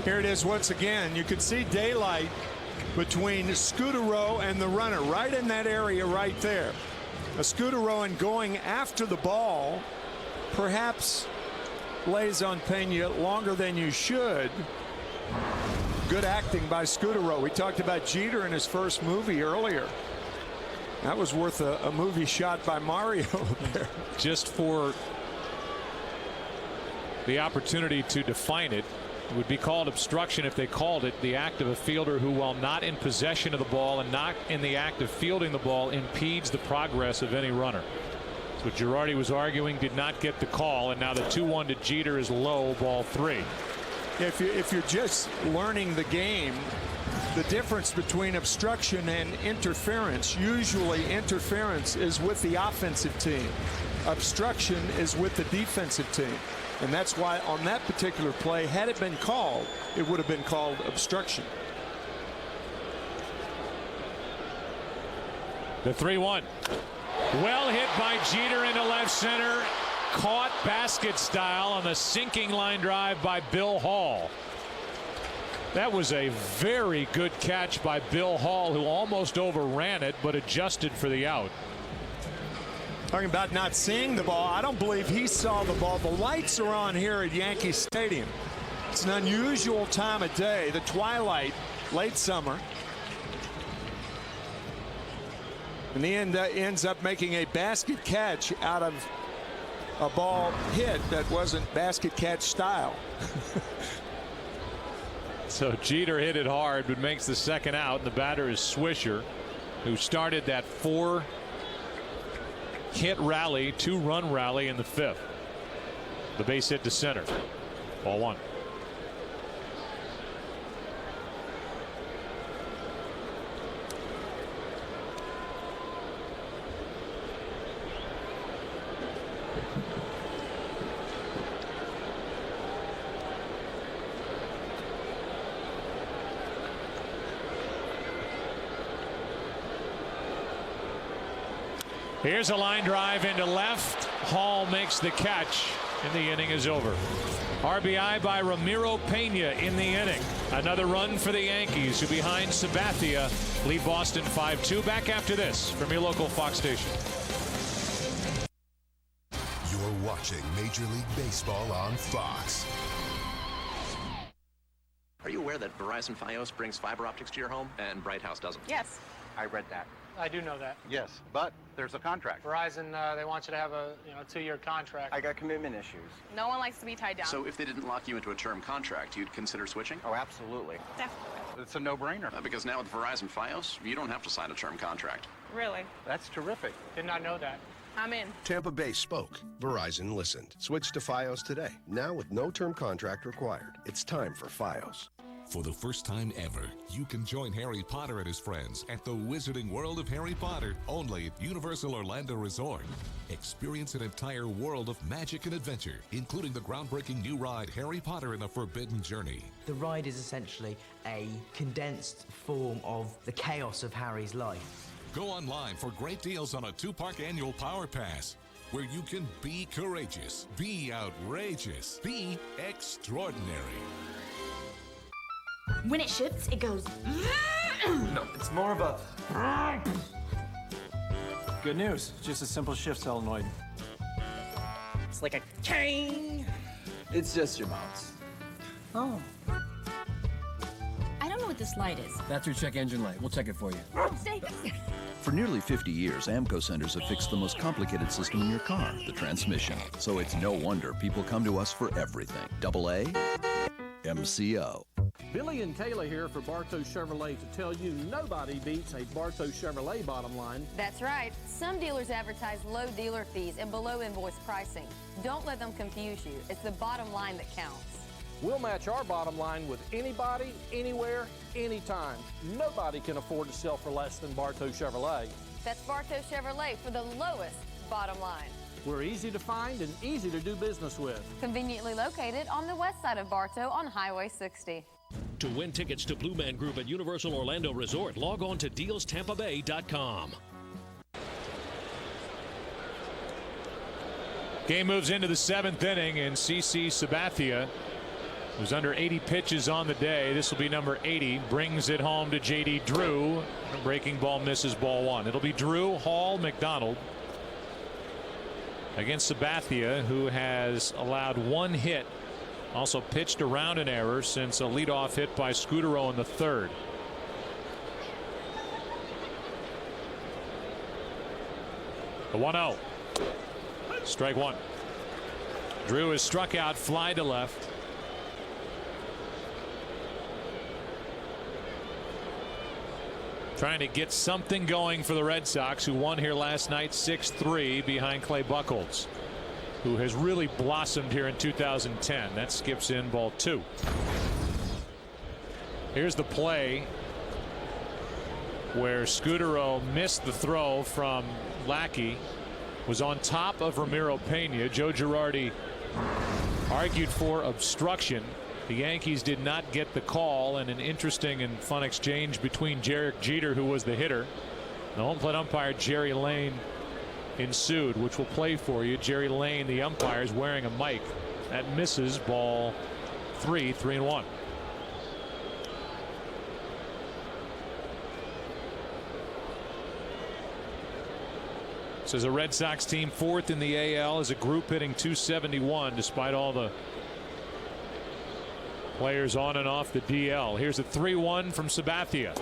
Here it is once again. You can see daylight between Scudero and the runner, right in that area right there. A Scudero, and going after the ball, perhaps lays on Pena longer than you should. Good acting by Scudero. We talked about Jeter in his first movie earlier. That was worth a movie shot by Mario there. Just for the opportunity to define it. It would be called obstruction if they called it the act of a fielder who, while not in possession of the ball and not in the act of fielding the ball, impedes the progress of any runner. So Girardi was arguing, did not get the call, and now the 2-1 to Jeter is low, ball 3. If you're just learning the game, the difference between obstruction and interference, usually interference is with the offensive team. Obstruction is with the defensive team. And that's why on that particular play, had it been called, it would have been called obstruction. The 3-1. Well hit by Jeter into left center. Caught basket style on the sinking line drive by Bill Hall. That was a very good catch by Bill Hall, who almost overran it but adjusted for the out. Talking about not seeing the ball, I don't believe he saw the ball. The lights are on here at Yankee Stadium. It's an unusual time of day, the twilight, late summer. And he ends up making a basket catch out of a ball hit that wasn't basket catch style. So Jeter hit it hard but makes the second out, and the batter is Swisher, who started that 4-hit rally, 2-run rally in the 5th. The base hit to center. Ball 1. Here's a line drive into left. Hall makes the catch, and the inning is over. RBI by Ramiro Pena in the inning. Another run for the Yankees, who behind Sabathia lead Boston 5-2. Back after this from your local Fox station. You're watching Major League Baseball on Fox. Are you aware that Verizon Fios brings fiber optics to your home and Bright House doesn't? Yes. I read that. I do know that. Yes, but there's a contract. Verizon, they want you to have a 2-year contract. I got commitment issues. No one likes to be tied down. So if they didn't lock you into a term contract, you'd consider switching? Oh, absolutely. Definitely. It's a no-brainer. Because now with Verizon Fios, you don't have to sign a term contract. Really? That's terrific. Did not know that. I'm in. Tampa Bay spoke. Verizon listened. Switch to Fios today. Now with no term contract required. It's time for Fios. For the first time ever, you can join Harry Potter and his friends at the Wizarding World of Harry Potter, only at Universal Orlando Resort. Experience an entire world of magic and adventure, including the groundbreaking new ride Harry Potter and the Forbidden Journey. The ride is essentially a condensed form of the chaos of Harry's life. Go online for great deals on a 2-park annual Power Pass, where you can be courageous, be outrageous, be extraordinary. When it shifts, it goes. No, it's more of a. Good news. Just a simple shift solenoid. It's like a king. It's just your mouse. Oh. I don't know what this light is. That's your check engine light. We'll check it for you. Stay. For nearly 50 years, AMCO centers have fixed the most complicated system in your car, the transmission. So it's no wonder people come to us for everything. AA, MCO. Billy and Kayla here for Bartow Chevrolet to tell you nobody beats a Bartow Chevrolet bottom line. That's right. Some dealers advertise low dealer fees and below invoice pricing. Don't let them confuse you. It's the bottom line that counts. We'll match our bottom line with anybody, anywhere, anytime. Nobody can afford to sell for less than Bartow Chevrolet. That's Bartow Chevrolet for the lowest bottom line. We're easy to find and easy to do business with. Conveniently located on the west side of Bartow on Highway 60. To win tickets to Blue Man Group at Universal Orlando Resort, log on to dealstampabay.com. Game moves into the 7th inning, and CC Sabathia, who's under 80 pitches on the day, this will be number 80, brings it home to J.D. Drew. Breaking ball misses, ball 1. It'll be Drew, Hall, McDonald against Sabathia, who has allowed 1 hit. Also pitched around an error since a leadoff hit by Scudero in the 3rd. The 1-0. Strike 1. Drew is struck out, fly to left. Trying to get something going for the Red Sox, who won here last night 6-3 behind Clay Buchholz, who has really blossomed here in 2010. That skips in, ball 2. Here's the play where Scudero missed the throw from Lackey, was on top of Ramiro Pena. Joe Girardi argued for obstruction. The Yankees did not get the call, and an interesting and fun exchange between Derek Jeter, who was the hitter. The home plate umpire Jerry Lane ensued, which will play for you. Jerry Lane, the umpire, is wearing a mic. That misses, ball 3, 3-1. This is a Red Sox team 4th in the AL as a group, hitting .271 despite all the players on and off the DL. Here's a 3-1 from Sabathia.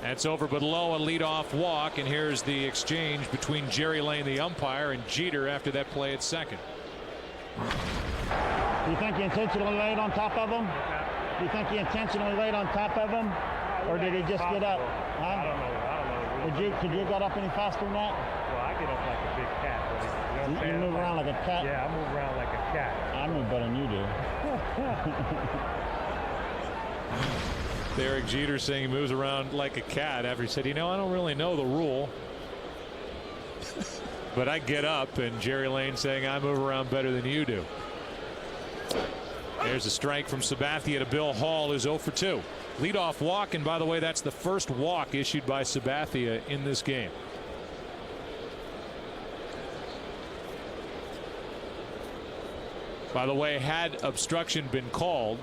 That's over but low, a leadoff walk, and here's the exchange between Jerry Lane, the umpire, and Jeter after that play at second. You think he intentionally laid on top of him? You think he intentionally laid on top of him? Or did he just get up? Huh? I don't know. Could you get up any faster than that? Well, I get up like a big cat. Buddy. You know what I'm saying? You move around like a cat? Yeah, I move around like a cat. I move better than you do. Derek Jeter saying he moves around like a cat after he said, you know, I don't really know the rule, but I get up. And Jerry Lane saying I move around better than you do. There's a strike from Sabathia to Bill Hall, who's 0 for 2. Leadoff walk, and by the way, that's the first walk issued by Sabathia in this game. By the way, had obstruction been called,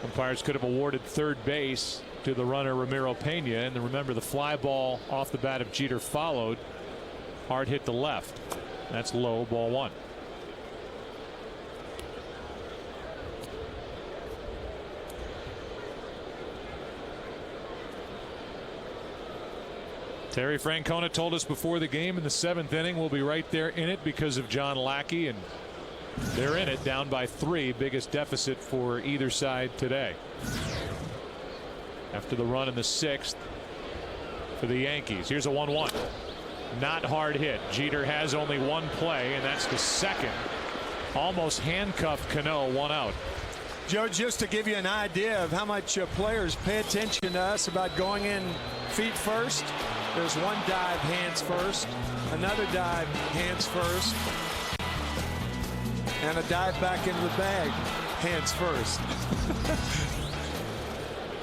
umpires could have awarded third base to the runner Ramiro Pena. And remember, the fly ball off the bat of Jeter followed. Hard hit to left. That's low, ball 1. Terry Francona told us before the game in the 7th inning we'll be right there in it because of John Lackey, and they're in it, down by 3. Biggest deficit for either side today. After the run in the 6th for the Yankees. Here's a 1-1. not hard hit. Jeter has only one play, and that's the second. Almost handcuffed Cano, 1 out. Joe, just to give you an idea of how much players pay attention to us about going in feet first, there's one dive hands first, another dive hands first, and a dive back into the bag hands first.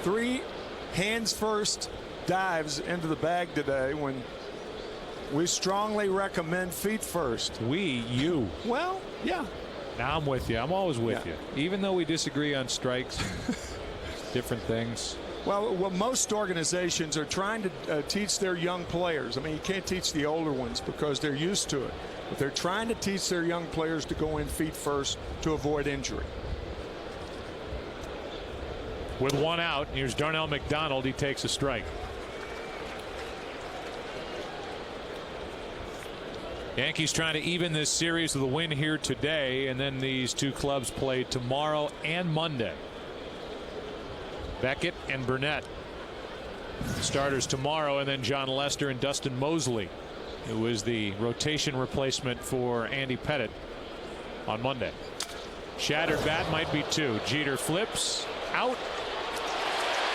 3 hands first dives into the bag today when we strongly recommend feet first. You. Well, yeah. Now I'm with you. I'm always with you. Even though we disagree on strikes, different things. Well, most organizations are trying to teach their young players. I mean, you can't teach the older ones because they're used to it. But they're trying to teach their young players to go in feet first to avoid injury. With 1 out, here's Darnell McDonald. He takes a strike. Yankees trying to even this series with a win here today, and then these two clubs play tomorrow and Monday. Beckett and Burnett starters tomorrow, and then John Lester and Dustin Mosley, who is the rotation replacement for Andy Pettitte, on Monday. Shattered bat might be 2. Jeter flips out.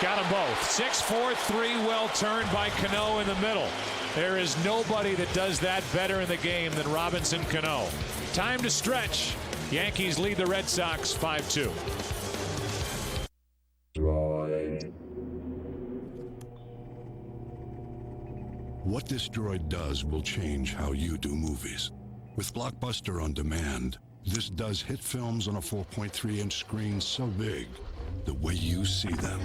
Got them both. 6-4-3, well turned by Cano in the middle. There is nobody that does that better in the game than Robinson Cano. Time to stretch. Yankees lead the Red Sox 5-2. What this droid does will change how you do movies. With Blockbuster On Demand, this does hit films on a 4.3-inch screen so big, the way you see them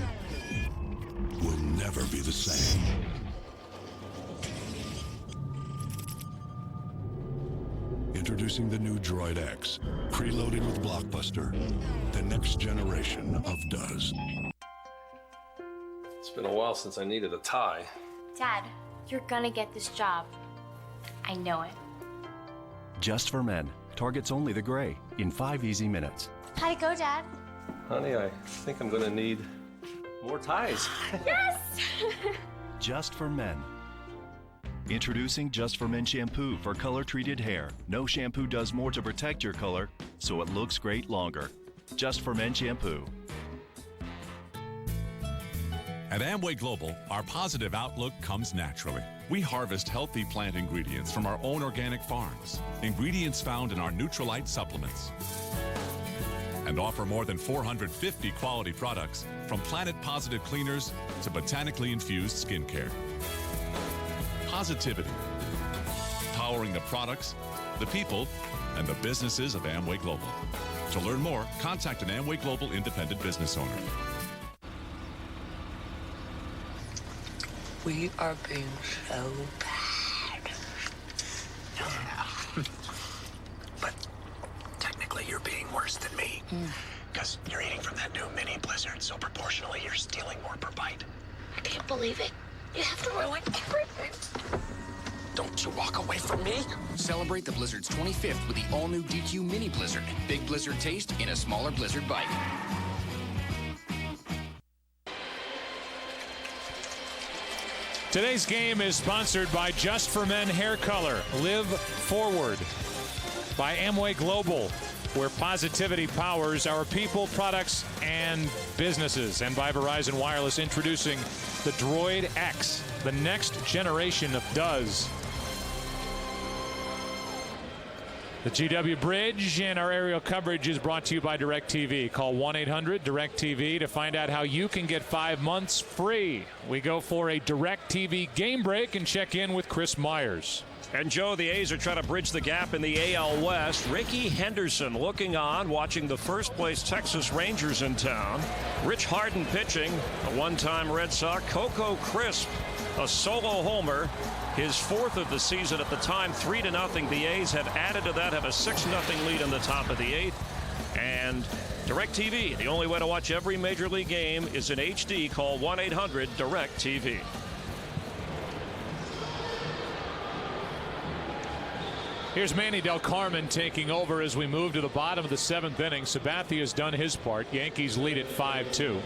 will never be the same. Introducing the new Droid X, preloaded with Blockbuster, the next generation of does. It's been a while since I needed a tie. Dad, you're gonna get this job. I know it. Just for Men. Targets only the gray in 5 easy minutes. How'd it go, Dad? Honey, I think I'm gonna need more ties. Yes! Just for Men. Introducing Just for Men shampoo for color-treated hair. No shampoo does more to protect your color, so it looks great longer. Just for Men shampoo. At Amway Global, our positive outlook comes naturally. We harvest healthy plant ingredients from our own organic farms, ingredients found in our Nutrilite supplements, and offer more than 450 quality products, from planet-positive cleaners to botanically infused skincare. Positivity, powering the products, the people, and the businesses of Amway Global. To learn more, contact an Amway Global independent business owner. We are being so bad. Yeah. But technically you're being worse than me. Because you're eating from that new mini blizzard, so proportionally you're stealing more per bite. I can't believe it. You have to ruin everything. Don't you walk away from me. Celebrate the Blizzard's 25th with the all-new DQ Mini Blizzard. Big Blizzard taste in a smaller Blizzard bite. Today's game is sponsored by Just for Men Hair Color. Live Forward. By Amway Global, where positivity powers our people, products, and businesses. And by Verizon Wireless, introducing the Droid X, the next generation of does. The GW Bridge and our aerial coverage is brought to you by DirecTV. Call 1-800-DirecTV to find out how you can get 5 months free. We go for a DirecTV game break and check in with Chris Myers. And Joe, the A's are trying to bridge the gap in the AL West. Ricky Henderson looking on, watching the first-place Texas Rangers in town. Rich Harden pitching, a one-time Red Sox. Coco Crisp, a solo homer. His 4th of the season at the time, 3-0. The A's have added to that, have a 6-0 lead in the top of the 8th. And DirecTV, the only way to watch every Major League game is in HD. Call 1-800-DirecTV. Here's Manny Del Carmen taking over as we move to the bottom of the 7th inning. Sabathia has done his part. Yankees lead at 5-2.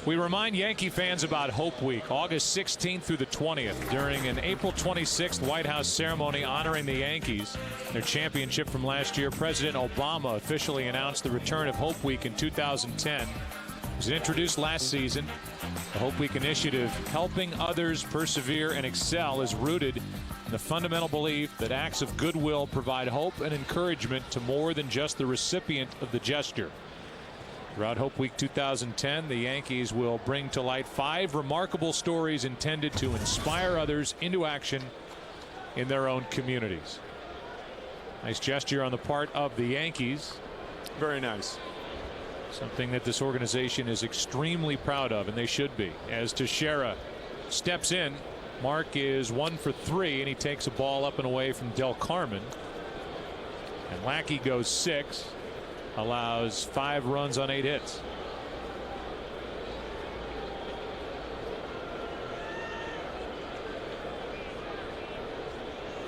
We remind Yankee fans about Hope Week, August 16th through the 20th, during an April 26th White House ceremony honoring the Yankees, their championship from last year. President Obama officially announced the return of Hope Week in 2010. It was introduced last season. The Hope Week initiative, helping others persevere and excel, is rooted in the fundamental belief that acts of goodwill provide hope and encouragement to more than just the recipient of the gesture. Throughout Hope Week 2010, the Yankees will bring to light 5 remarkable stories intended to inspire others into action in their own communities. Nice gesture on the part of the Yankees. Very nice. Something that this organization is extremely proud of, and they should be. As Teixeira steps in, Mark is 1 for 3, and he takes a ball up and away from Del Carmen. And Lackey goes 6. Allows 5 runs on 8 hits.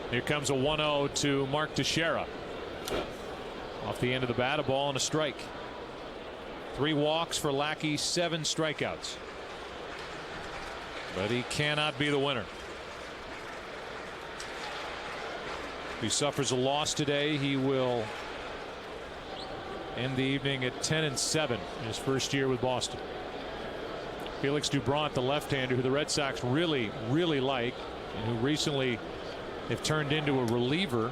Here comes a 1-0 to Mark Teixeira. Off the end of the bat, a ball and a strike. 3 walks for Lackey, 7 strikeouts. But he cannot be the winner. If he suffers a loss today, he will end the evening at 10-7 in his first year with Boston. Felix Doubront, the left-hander who the Red Sox really like, and who recently have turned into a reliever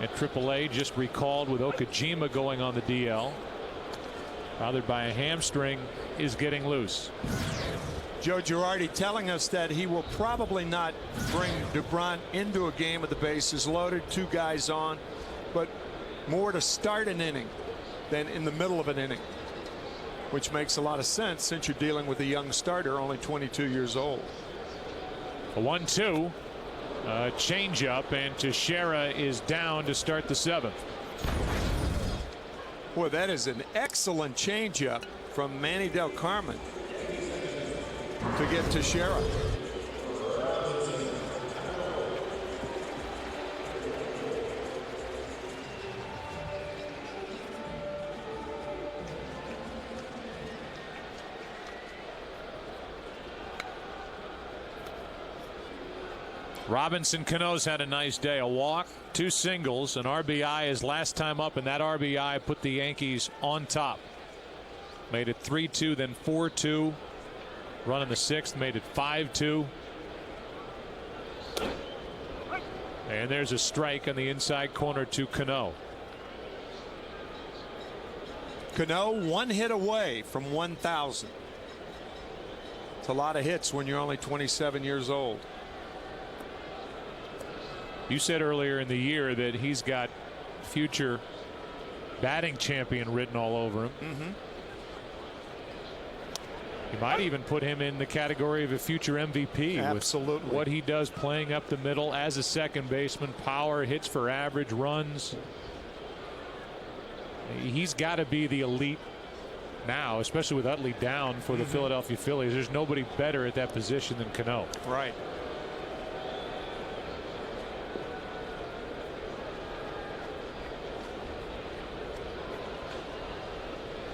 at AAA, just recalled with Okajima going on the DL. Bothered by a hamstring, is getting loose. Joe Girardi telling us that he will probably not bring Doubront into a game with the bases loaded, 2 guys on, but more to start an inning than in the middle of an inning, which makes a lot of sense since you're dealing with a young starter, only 22 years old. A 1-2, changeup, and Teixeira is down to start the 7th. Boy, that is an excellent changeup from Manny Del Carmen to get Teixeira. Robinson Cano's had a nice day. A walk, 2 singles, an RBI his last time up, and that RBI put the Yankees on top. Made it 3-2, then 4-2. Run in the 6th, made it 5-2. And there's a strike on the inside corner to Cano. Cano 1 hit away from 1,000. It's a lot of hits when you're only 27 years old. You said earlier in the year that he's got future batting champion written all over him. You might even put him in the category of a future MVP. Absolutely. With what he does playing up the middle as a second baseman, power, hits for average, runs. He's got to be the elite now, especially with Utley down for the Philadelphia Phillies. There's nobody better at that position than Cano. Right.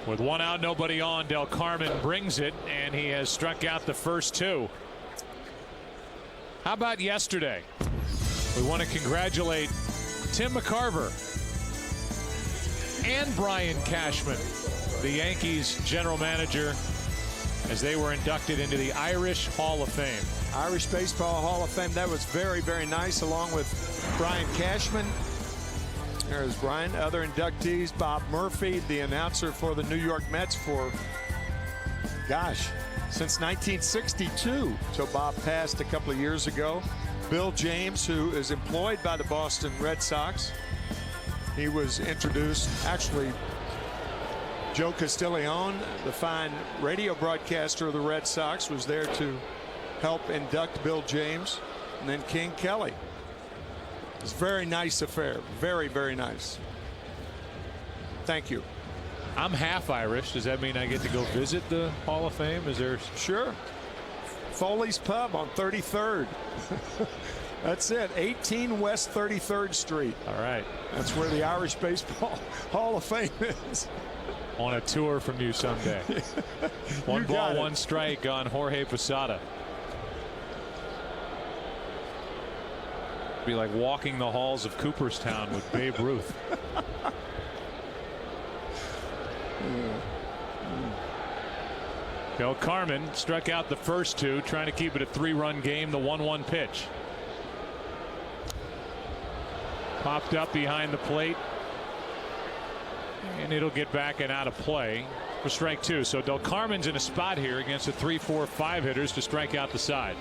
With 1 out, nobody on, Del Carmen brings it, and he has struck out the first 2. How about yesterday? We want to congratulate Tim McCarver and Brian Cashman, the Yankees general manager, as they were inducted into the Irish Hall of Fame. Irish Baseball Hall of Fame. That was very, very nice, along with Brian Cashman. There's Brian. Other inductees, Bob Murphy, the announcer for the New York Mets for, gosh, since 1962. So Bob passed a couple of years ago. Bill James, who is employed by the Boston Red Sox. He was introduced, actually, Joe Castiglione, the fine radio broadcaster of the Red Sox, was there to help induct Bill James, and then King Kelly. It's a very nice affair. Very, very nice. Thank you. I'm half Irish. Does that mean I get to go visit the Hall of Fame? Is there? Sure. Foley's Pub on 33rd. That's it. 18 West 33rd Street. All right. That's where the Irish Baseball Hall of Fame is. on a tour from you someday. One ball, one strike on Jorge Posada. Be like walking the halls of Cooperstown with Babe Ruth. Del Carmen struck out the first two, trying to keep it a 3-run game. The 1-1 pitch popped up behind the plate, and it'll get back and out of play for strike 2. So Del Carmen's in a spot here against the 3, 4, 5 hitters to strike out the side.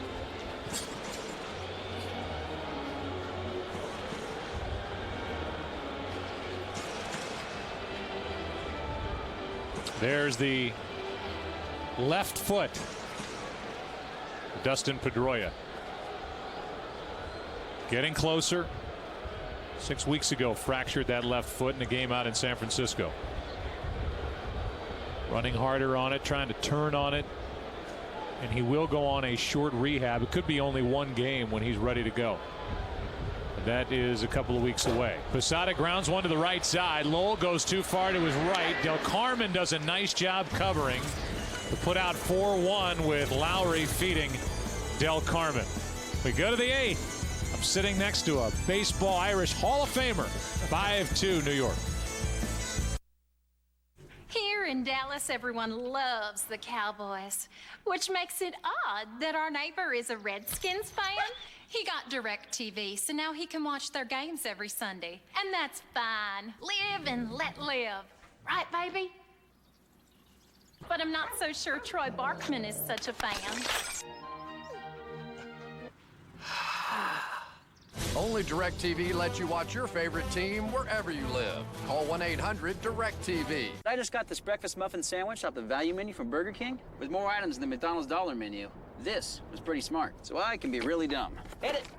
There's the left foot. Dustin Pedroia getting closer. 6 weeks ago, fractured that left foot in a game out in San Francisco. Running harder on it, trying to turn on it, and he will go on a short rehab. It could be only 1 game when he's ready to go. That is a couple of weeks away. Posada grounds one to the right side. Lowell goes too far to his right. Del Carmen does a nice job covering to put out 4-1 with Lowry feeding Del Carmen. We go to the 8th. I'm sitting next to a baseball Irish Hall of Famer. 5-2 New York. Here in Dallas, everyone loves the Cowboys, which makes it odd that our neighbor is a Redskins fan. He got DirecTV, so now he can watch their games every Sunday. And that's fine. Live and let live. Right, baby? But I'm not so sure Troy Barkman is such a fan. Only DirecTV lets you watch your favorite team wherever you live. Call 1-800-DirecTV. I just got this breakfast muffin sandwich off the value menu from Burger King with more items than McDonald's dollar menu. This was pretty smart, so I can be really dumb. Hit it!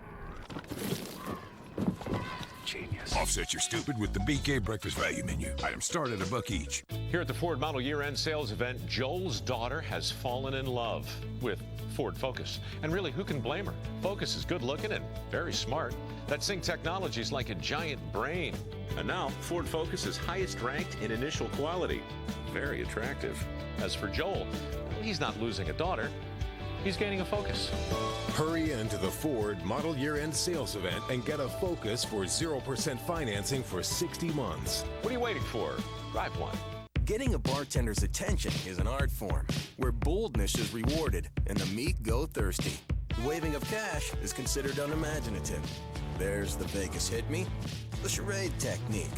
Genius. Offset your stupid with the BK Breakfast Value Menu. Items start at $1 each. Here at the Ford Model Year-End Sales Event, Joel's daughter has fallen in love with Ford Focus. And really, who can blame her? Focus is good looking and very smart. That Sync technology is like a giant brain. And now, Ford Focus is highest ranked in initial quality. Very attractive. As for Joel, he's not losing a daughter. He's gaining a Focus. Hurry into the Ford Model Year-End Sales Event and get a Focus for 0% financing for 60 months. What are you waiting for? Drive one. Getting a bartender's attention is an art form where boldness is rewarded and the meek go thirsty. The waving of cash is considered unimaginative. There's the Vegas hit me, the charade technique,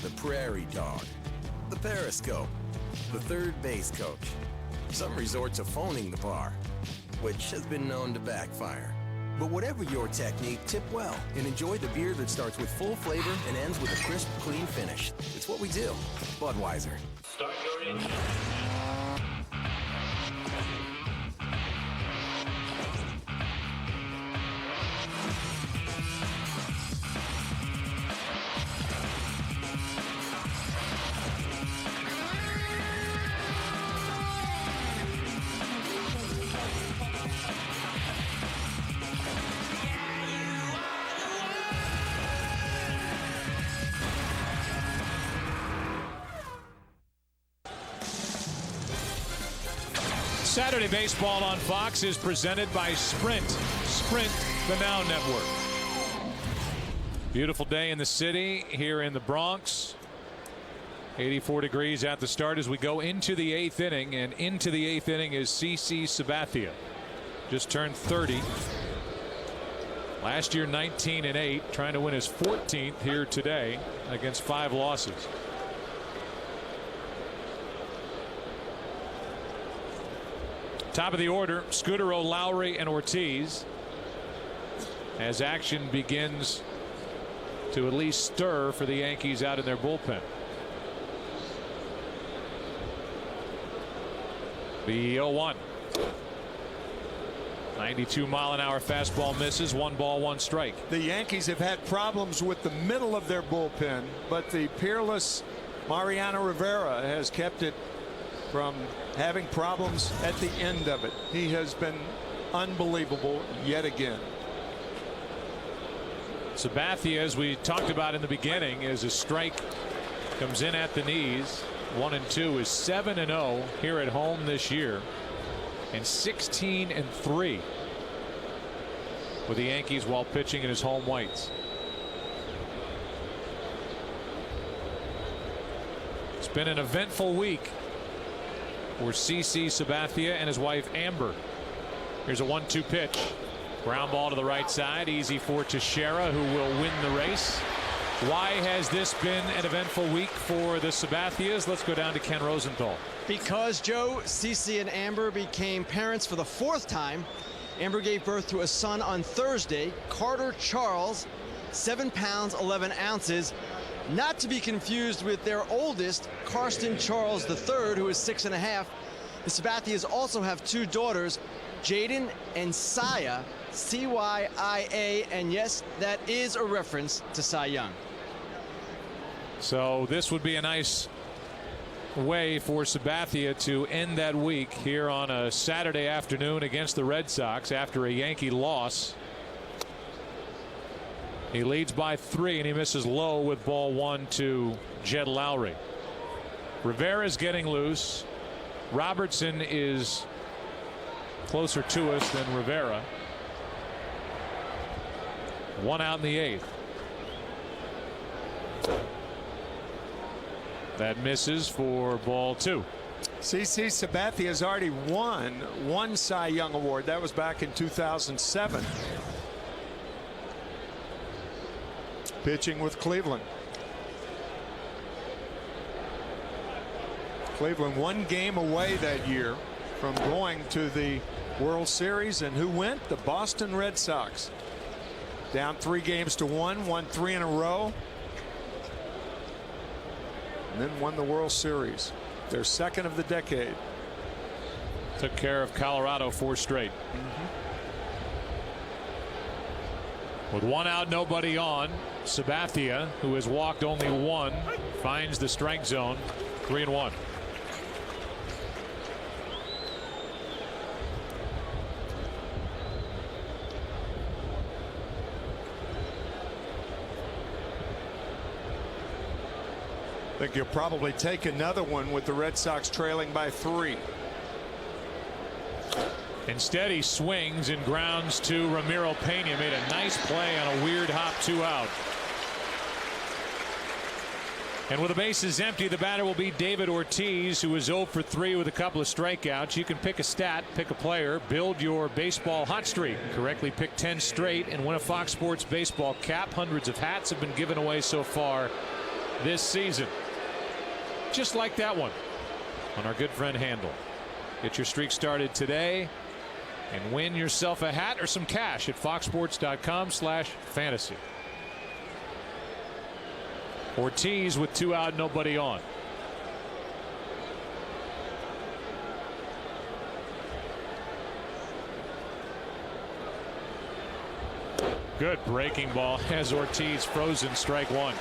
the prairie dog, the periscope, the third base coach. Some resort to phoning the bar, which has been known to backfire. But whatever your technique, tip well and enjoy the beer that starts with full flavor and ends with a crisp, clean finish. It's what we do. Budweiser. Start your engine. Saturday Baseball on Fox is presented by Sprint. Sprint, the Now Network. Beautiful day in the city here in the Bronx. 84 degrees at the start as we go into the 8th inning, and into the 8th inning is CC Sabathia. Just turned 30. Last year 19-8, trying to win his 14th here today against 5 losses. Top of the order, Scudero, Lowry, and Ortiz, as action begins to at least stir for the Yankees out in their bullpen. The 0-1. 92-mile-an-hour fastball misses. 1 ball, 1 strike. The Yankees have had problems with the middle of their bullpen, but the peerless Mariano Rivera has kept it from having problems at the end of it. He has been unbelievable yet again. Sabathia, as we talked about in the beginning, is a strike, comes in at the knees. 1-2, is 7-0 here at home this year, and 16-3 with the Yankees while pitching in his home whites. It's been an eventful week for CC Sabathia and his wife Amber. Here's a 1-2 pitch. Ground ball to the right side, easy for Teixeira, who will win the race. Why has this been an eventful week for the Sabathias? Let's go down to Ken Rosenthal. Because, Joe, Cece and Amber became parents for the 4th time. Amber gave birth to a son on Thursday, Carter Charles, 7 pounds, 11 ounces. Not to be confused with their oldest, Karsten Charles III, who is 6.5. The Sabathias also have 2 daughters, Jaden and Saya, CYIA, and yes, that is a reference to Cy Young. So this would be a nice way for Sabathia to end that week here on a Saturday afternoon against the Red Sox after a Yankee loss. He leads by 3 and he misses low with ball 1 to Jed Lowry. Rivera's getting loose. Robertson is closer to us than Rivera. 1 out in the 8th. That misses for ball 2. CC Sabathia has already won 1 Cy Young Award. That was back in 2007. Pitching with Cleveland. Cleveland 1 game away that year from going to the World Series, and who went? The Boston Red Sox. Down 3-1, won 3 in a row, and then won the World Series, their 2nd of the decade. Took care of Colorado 4 straight. With 1 out, nobody on, Sabathia, who has walked only 1, finds the strike zone. 3-1. I think you'll probably take another one with the Red Sox trailing by 3. Instead, he swings and grounds to Ramiro Pena. Made a nice play on a weird hop 2 out. And with the bases empty, the batter will be David Ortiz, who is 0 for 3 with a couple of strikeouts. You can pick a stat, pick a player, build your baseball hot streak. Correctly pick 10 straight and win a Fox Sports baseball cap. Hundreds of hats have been given away so far this season. Just like that one on our good friend Handle. Get your streak started today and win yourself a hat or some cash at foxsports.com/fantasy. Ortiz with 2 out, nobody on. Good breaking ball has Ortiz frozen, strike 1.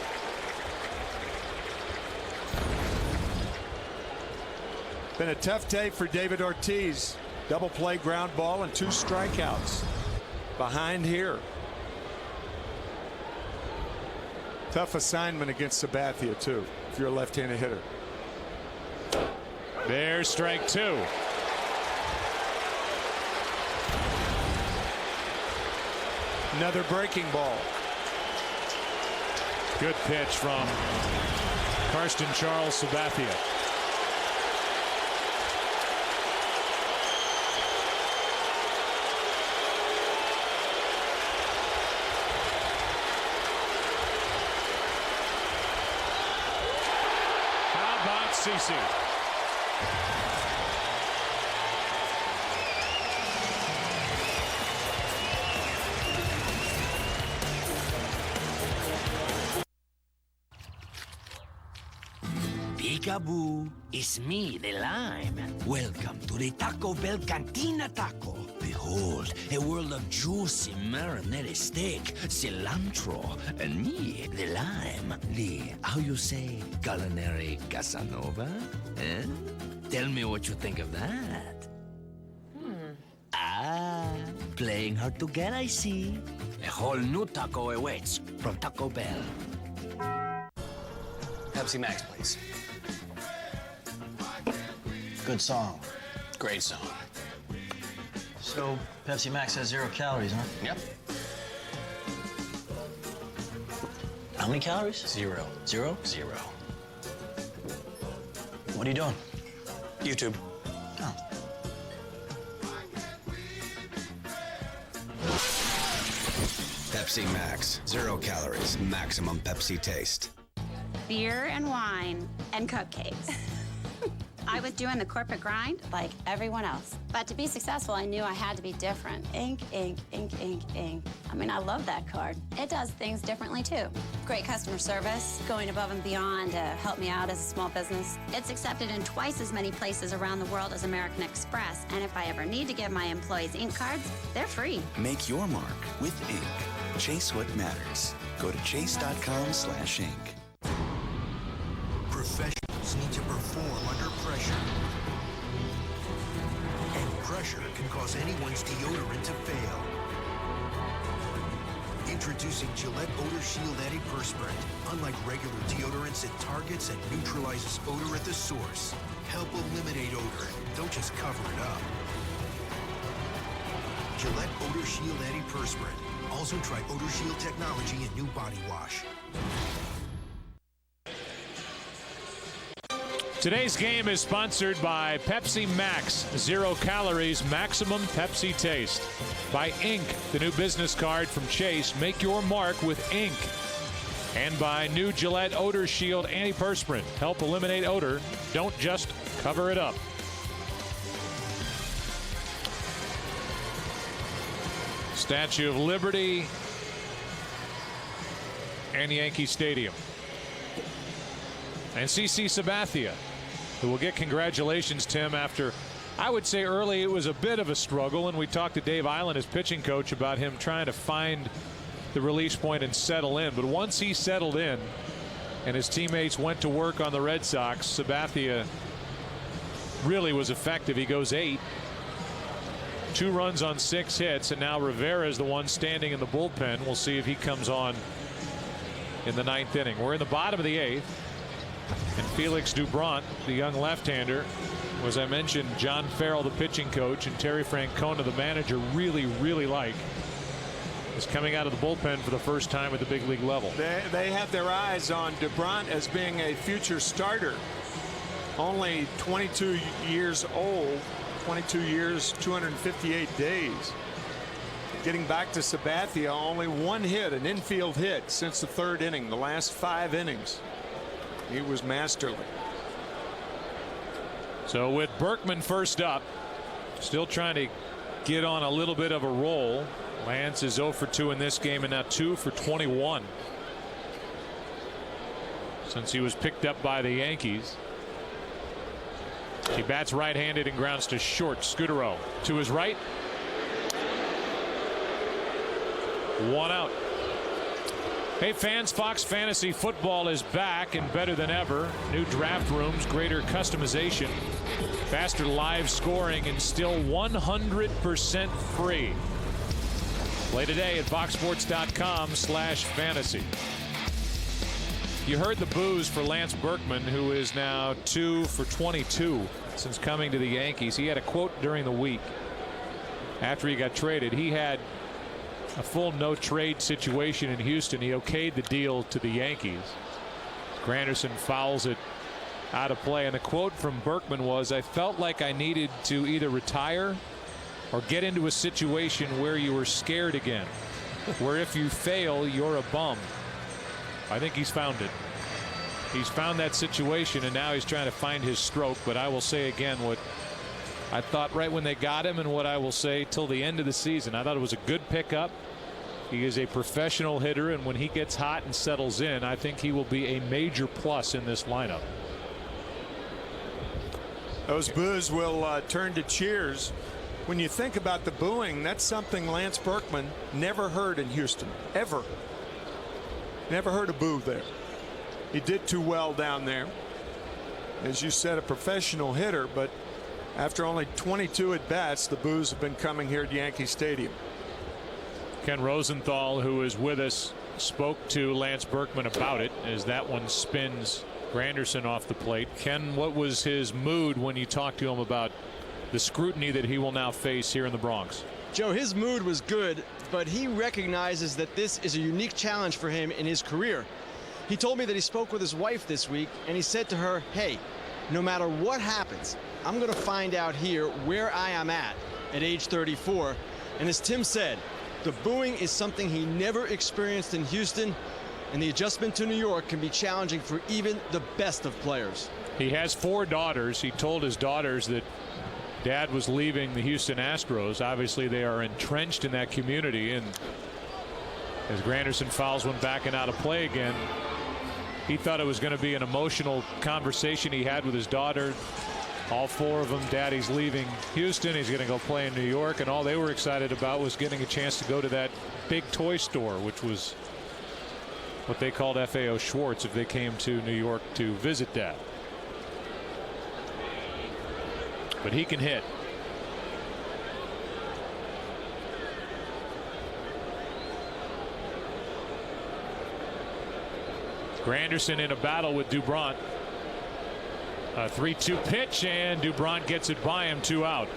Been a tough day for David Ortiz. Double play ground ball and 2 strikeouts behind here. Tough assignment against Sabathia too, if you're a left-handed hitter. There's strike 2. Another breaking ball. Good pitch from Karsten Charles Sabathia. CC. Peekaboo, it's me, the Lime. Welcome to the Taco Bell Cantina Taco. Behold, a world of juicy marinated steak, cilantro, and me, the Lime. The, how you say, culinary Casanova? Eh? Tell me what you think of that. Ah, playing hard to get, I see. A whole new taco awaits from Taco Bell. Pepsi Max, please. Good song. Great song. So, Pepsi Max has 0 calories, huh? Yep. How many calories? 0. 0? 0. What are you doing? YouTube. Oh. Pepsi Max. 0 calories. Maximum Pepsi taste. Beer and wine and cupcakes. I was doing the corporate grind like everyone else. But to be successful, I knew I had to be different. Ink, ink, ink, ink, ink. I mean, I love that card. It does things differently, too. Great customer service, going above and beyond to help me out as a small business. It's accepted in twice as many places around the world as American Express. And if I ever need to give my employees ink cards, they're free. Make your mark with ink. Chase what matters. Go to chase.com/ink. Professionals need to perform under pressure. And pressure can cause anyone's deodorant to fail. Introducing Gillette Odor Shield Antiperspirant. Unlike regular deodorants, it targets and neutralizes odor at the source. Help eliminate odor. Don't just cover it up. Gillette Odor Shield Antiperspirant. Also try Odor Shield technology in new body wash. Today's game is sponsored by Pepsi Max, 0 calories, maximum Pepsi taste. By Ink, the new business card from Chase, make your mark with ink. And by new Gillette Odor Shield Antiperspirant, help eliminate odor, don't just cover it up. Statue of Liberty and Yankee Stadium. And CC Sabathia, who will get congratulations, Tim, after, I would say early it was a bit of a struggle, and we talked to Dave Island, his pitching coach, about him trying to find the release point and settle in. But once he settled in and his teammates went to work on the Red Sox, Sabathia really was effective. He goes 8. 2 runs on 6 hits, and now Rivera is the one standing in the bullpen. We'll see if he comes on in the 9th inning. We're in the bottom of the 8th. And Felix Doubront, the young left-hander, as I mentioned, John Farrell, the pitching coach, and Terry Francona, the manager, really like, is coming out of the bullpen for the first time at the big league level. They have their eyes on Doubront as being a future starter. Only 22 years old, 22 years, 258 days. Getting back to Sabathia, only 1 hit, an infield hit since the 3rd inning. The last 5 innings, he was masterly. So with Berkman first up, still trying to get on a little bit of a roll. Lance is 0 for 2 in this game and now 2 for 21 since he was picked up by the Yankees. He bats right-handed and grounds to short. Scudero to his right. 1 out. Hey fans, Fox Fantasy Football is back and better than ever. New draft rooms, greater customization, faster live scoring, and still 100% free. Play today at foxsports.com/fantasy. You heard the boos for Lance Berkman, who is now 2 for 22 since coming to the Yankees. He had a quote during the week after he got traded. He had a full no-trade situation in Houston. He okayed the deal to the Yankees. Granderson fouls it out of play, and the quote from Berkman was, "I felt like I needed to either retire or get into a situation where you were scared again, where if you fail, you're a bum." I think he's found it. He's found that situation, and now he's trying to find his stroke. But I will say again what I thought right when they got him, and what I will say till the end of the season. I thought it was a good pickup. He is a professional hitter, and when he gets hot and settles in, I think he will be a major plus in this lineup. Those boos will turn to cheers. When you think about the booing, that's something Lance Berkman never heard in Houston, ever. Never heard a boo there. He did too well down there. As you said, a professional hitter, but after only 22 at bats, the boos have been coming here at Yankee Stadium. Ken Rosenthal, who is with us, spoke to Lance Berkman about it as that one spins Granderson off the plate. Ken, what was his mood when you talked to him about the scrutiny that he will now face here in the Bronx? Joe, his mood was good, but he recognizes that this is a unique challenge for him in his career. He told me that he spoke with his wife this week, and he said to her, hey, no matter what happens, I'm going to find out here where I am at age 34. And as Tim said, the booing is something he never experienced in Houston, and the adjustment to New York can be challenging for even the best of players. He has 4 daughters. He told his daughters that Dad was leaving the Houston Astros. Obviously, they are entrenched in that community, and as Granderson fouls one back and out of play again, he thought it was going to be an emotional conversation he had with his daughter. All 4 of them, Daddy's leaving Houston, he's going to go play in New York, and all they were excited about was getting a chance to go to that big toy store, which was what they called FAO Schwartz if they came to New York to visit Dad. But he can hit. Granderson in a battle with Dubront. A 3-2 pitch, and Dubront gets it by him. 2 out.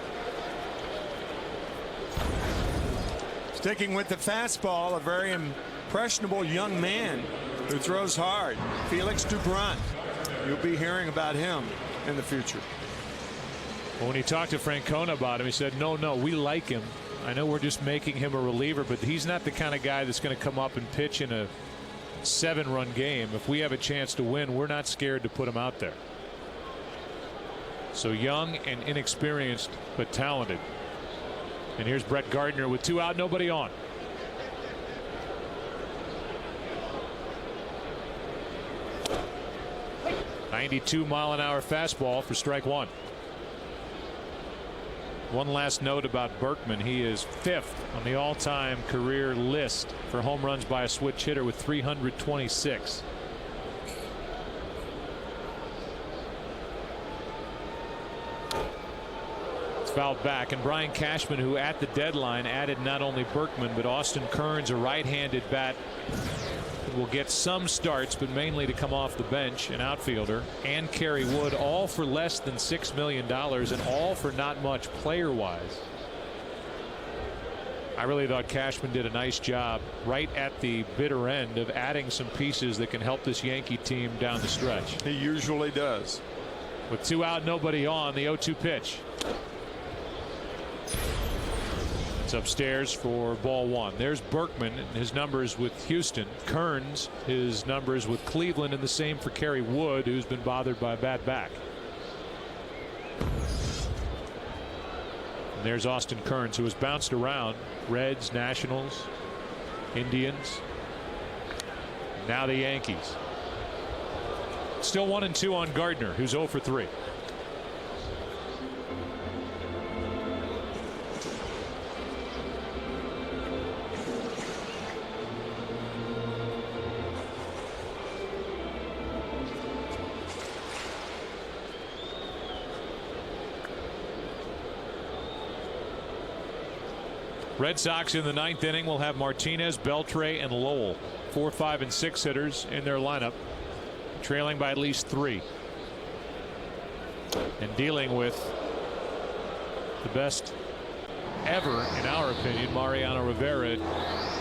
Sticking with the fastball, a very impressionable young man who throws hard, Felix Dubront. You'll be hearing about him in the future. Well, when he talked to Francona about him, he said, no, we like him. I know we're just making him a reliever, but he's not the kind of guy that's going to come up and pitch in a 7-run game. If we have a chance to win, we're not scared to put him out there. So young and inexperienced, but talented. And here's Brett Gardner with 2 out, nobody on. .92-mile-an-hour fastball for strike 1. One last note about Berkman. He is 5th on the all-time career list for home runs by a switch hitter with 326. Fouled back, and Brian Cashman, who at the deadline added not only Berkman but Austin Kearns, a right-handed bat, will get some starts but mainly to come off the bench, an outfielder, and Kerry Wood, all for less than $6 million and all for not much player-wise. I really thought Cashman did a nice job right at the bitter end of adding some pieces that can help this Yankee team down the stretch. He usually does. With 2 out, nobody on, the 0-2 pitch. It's upstairs for ball 1. There's Berkman and his numbers with Houston. Kearns, his numbers with Cleveland, and the same for Kerry Wood, who's been bothered by a bad back. And there's Austin Kearns, who has bounced around. Reds, Nationals, Indians. Now the Yankees. Still 1-2 on Gardner, who's 0 for 3. Red Sox in the 9th inning will have Martinez, Beltre, and Lowell, 4, 5, and 6 hitters in their lineup, trailing by at least 3, and dealing with the best ever, in our opinion, Mariano Rivera,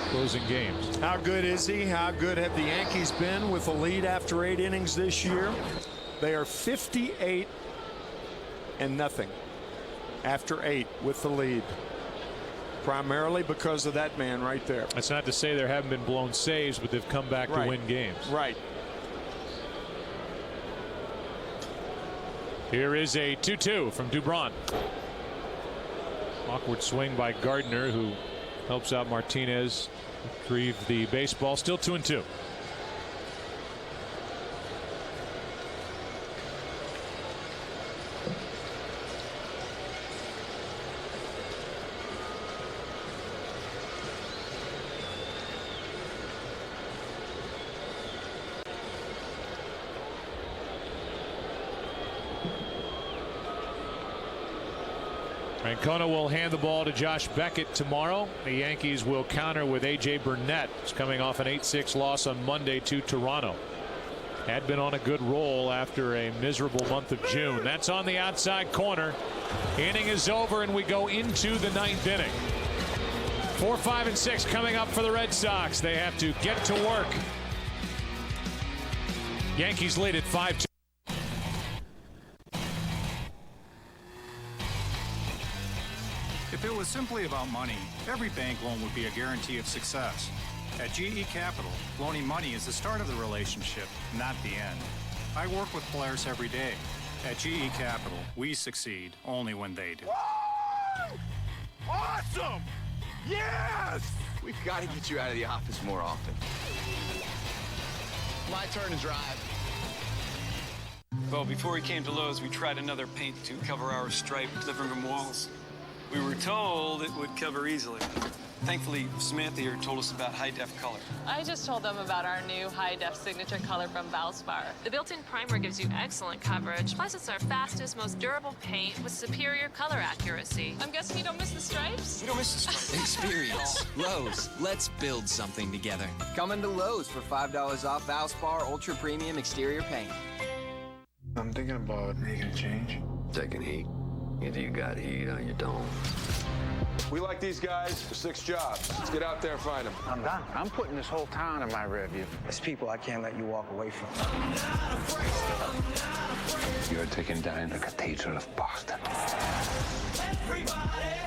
closing games. How good is he? How good have the Yankees been with a lead after 8 innings this year? They are 58-0 after 8 with the lead. Primarily because of that man right there. That's not to say there haven't been blown saves, but they've come back to win games. Right. Here is a 2-2 from Dubront. Awkward swing by Gardner, who helps out Martinez retrieve the baseball. Still 2-2. Francona will hand the ball to Josh Beckett tomorrow. The Yankees will counter with A.J. Burnett. He's coming off an 8-6 loss on Monday to Toronto. had been on a good roll after a miserable month of June. That's on the outside corner. Inning is over, and we go into the 9th inning. 4, 5, and 6 coming up for the Red Sox. They have to get to work. Yankees lead at 5-2. If it was simply about money, every bank loan would be a guarantee of success. At GE Capital, loaning money is the start of the relationship, not the end. I work with Polaris every day. At GE Capital, we succeed only when they do. Awesome! Yes! We've got to get you out of the office more often. My turn to drive. Well, before we came to Lowe's, we tried another paint to cover our striped living room walls. We were told it would cover easily. Thankfully, Samantha here told us about high-def color. I just told them about our new high-def signature color from Valspar. The built-in primer gives you excellent coverage. Plus, it's our fastest, most durable paint with superior color accuracy. I'm guessing you don't miss the stripes? We don't miss the stripes. Experience. Lowe's. Let's build something together. Come into Lowe's for $5 off Valspar Ultra Premium Exterior Paint. I'm thinking about making a change. Taking heat. Either you got heat or you don't. We like these guys for 6 jobs. Let's get out there and find them. I'm done. I'm putting this whole town in my rear view. There's people I can't let you walk away from. You're taking down the Cathedral of Boston.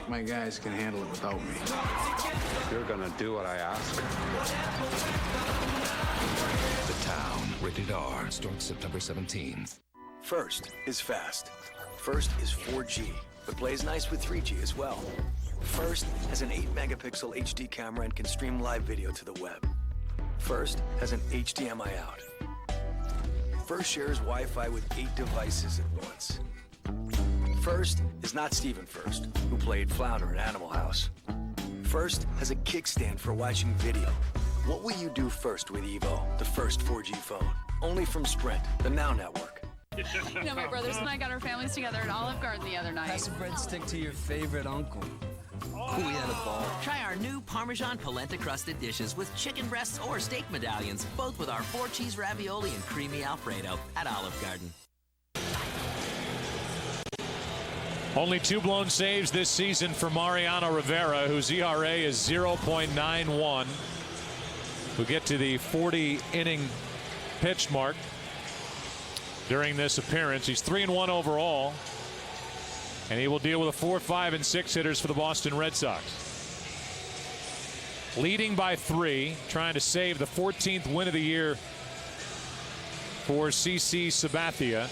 My guys can handle it without me. You're gonna do what I ask. The Town, rated R, starts September 17th. First is fast. First is 4G, but plays nice with 3G as well. First has an 8-megapixel HD camera and can stream live video to the web. First has an HDMI out. First shares Wi-Fi with 8 devices at once. First is not Stephen First, who played Flounder in Animal House. First has a kickstand for watching video. What will you do first with Evo, the first 4G phone? Only from Sprint, the Now Network. You know, my brothers and I got our families together at Olive Garden the other night. Pass a breadstick to your favorite uncle. Oh, we had a ball. Try our new Parmesan polenta crusted dishes with chicken breasts or steak medallions, both with our 4 cheese ravioli and creamy Alfredo at Olive Garden. Only 2 blown saves this season for Mariano Rivera, whose ERA is 0.91. We'll get to the 40-inning pitch mark during this appearance. He's 3-1 overall, and he will deal with a 4, 5, and 6 hitters for the Boston Red Sox. Leading by 3, trying to save the 14th win of the year for CC Sabathia.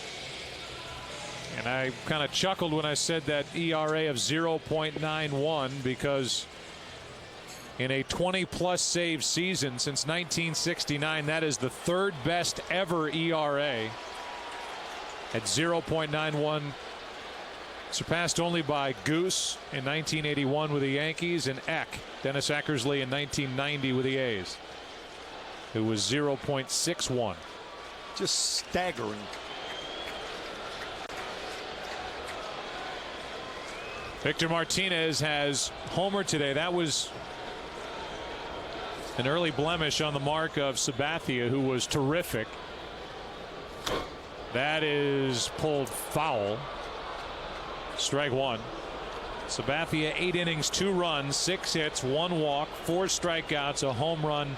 And I kind of chuckled when I said that ERA of 0.91 because in a 20-plus save season since 1969, that is the 3rd best ever ERA at 0.91, surpassed only by Goose in 1981 with the Yankees and Dennis Eckersley in 1990 with the A's, who was 0.61. Just staggering. Victor Martinez has homered today. That was an early blemish on the mark of Sabathia, who was terrific. That is pulled foul. Strike 1. Sabathia 8 innings, 2 runs, 6 hits, 1 walk, 4 strikeouts, a home run,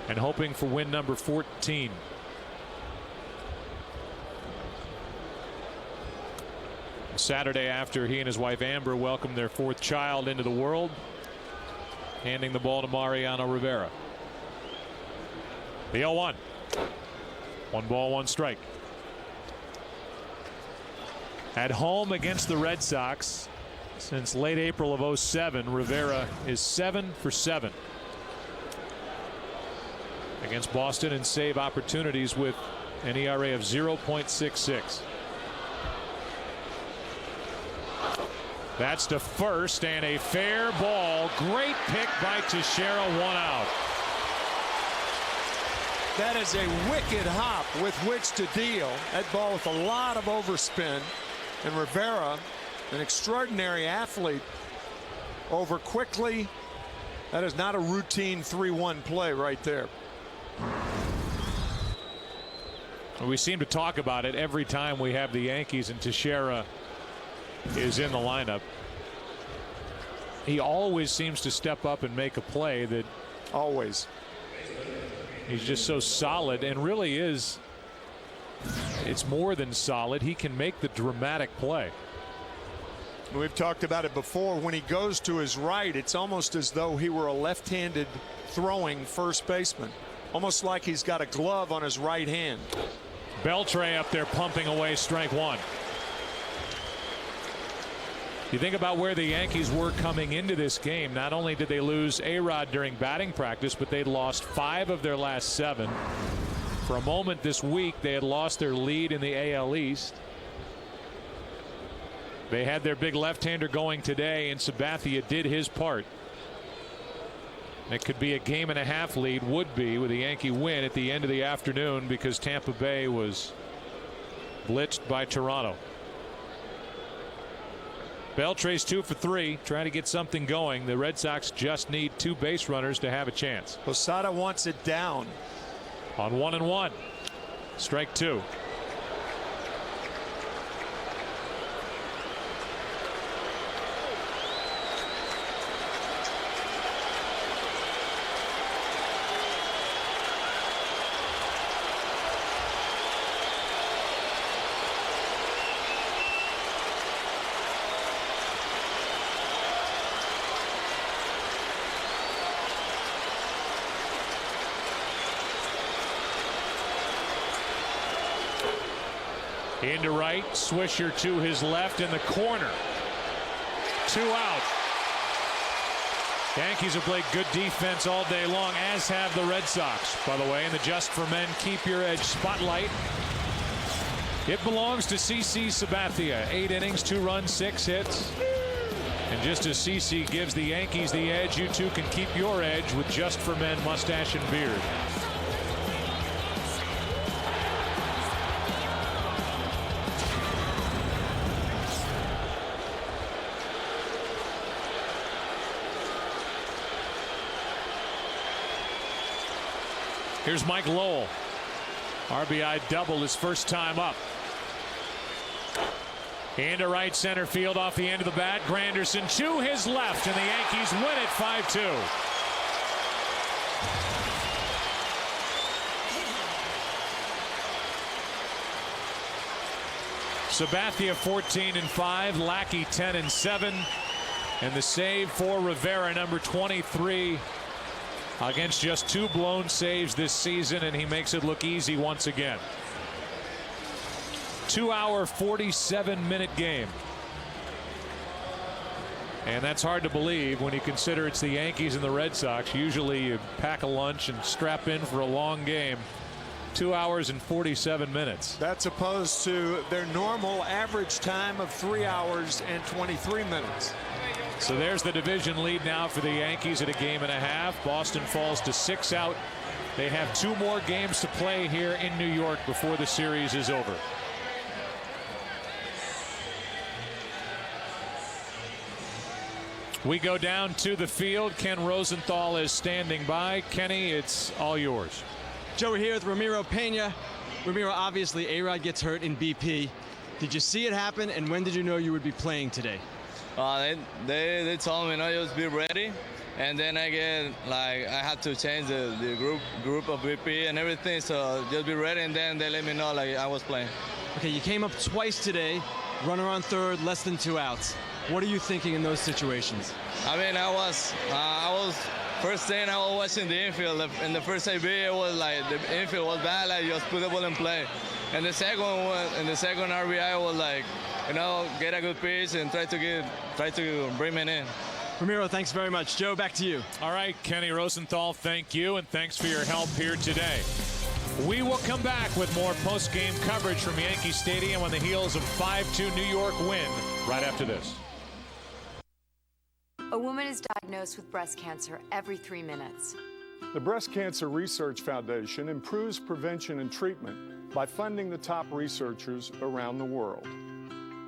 and hoping for win number 14. Saturday after he and his wife Amber welcomed their 4th child into the world, handing the ball to Mariano Rivera. The 0-1. 1 ball, 1 strike. At home against the Red Sox since late April of 07, Rivera is 7 for 7 against Boston in save opportunities with an ERA of 0.66. That's to first and a fair ball. Great pick by Teixeira, 1 out. That is a wicked hop with which to deal. That ball with a lot of overspin. And Rivera, an extraordinary athlete, over quickly. That is not a routine 3-1 play right there. We seem to talk about it every time we have the Yankees and Teixeira is in the lineup. He always seems to step up and make a play that always. He's just so solid and really is. It's more than solid. He can make the dramatic play. We've talked about it before. When he goes to his right, it's almost as though he were a left-handed throwing first baseman. Almost like he's got a glove on his right hand. Beltre up there pumping away strike one. You think about where the Yankees were coming into this game. Not only did they lose A-Rod during batting practice, but they'd lost 5 of their last 7. For a moment this week, they had lost their lead in the AL East. They had their big left-hander going today, and Sabathia did his part. It could be a game-and-a-half lead, would be, with a Yankee win at the end of the afternoon because Tampa Bay was blitzed by Toronto. Beltre's 2 for 3, trying to get something going. The Red Sox just need 2 base runners to have a chance. Posada wants it down. On 1-1. Strike 2. Into right, Swisher to his left in the corner. 2 out. Yankees have played good defense all day long, as have the Red Sox, by the way, in the Just for Men Keep Your Edge spotlight. It belongs to CC Sabathia. 8 innings, 2 runs, 6 hits. And just as CC gives the Yankees the edge, you too can keep your edge with Just for Men mustache and beard. Here's Mike Lowell. RBI double his first time up. Into right center field off the end of the bat. Granderson to his left, and the Yankees win it 5-2. Sabathia 14-5, Lackey 10-7, and the save for Rivera, number 23. Against just 2 blown saves this season, and he makes it look easy once again. 2-hour, 47-minute game. And that's hard to believe when you consider it's the Yankees and the Red Sox. Usually you pack a lunch and strap in for a long game. 2 hours and 47 minutes. That's opposed to their normal average time of 3 hours and 23 minutes. So there's the division lead now for the Yankees at a game-and-a-half. Boston falls to 6 out. They have 2 more games to play here in New York before the series is over. We go down to the field. Ken Rosenthal is standing by. Kenny, it's all yours. Joe, we're here with Ramiro Pena. Ramiro, obviously A-Rod gets hurt in BP. Did you see it happen, and when did you know you would be playing today? They told me, just be ready, and then I had to change the group of BP and everything, so just be ready, and then they let me know I was playing. Okay, you came up twice today, runner on third, less than 2 outs. What are you thinking in those situations? I mean, I was first thing I was watching the infield. In the first AB, it was the infield was bad, just put the ball in play. And the second RBI was get a good pitch and try to bring me in. Ramiro, thanks very much. Joe, back to you. All right, Kenny Rosenthal, thank you, and thanks for your help here today. We will come back with more post-game coverage from Yankee Stadium on the heels of 5-2 New York win right after this. A woman is diagnosed with breast cancer every 3 minutes. The Breast Cancer Research Foundation improves prevention and treatment by funding the top researchers around the world.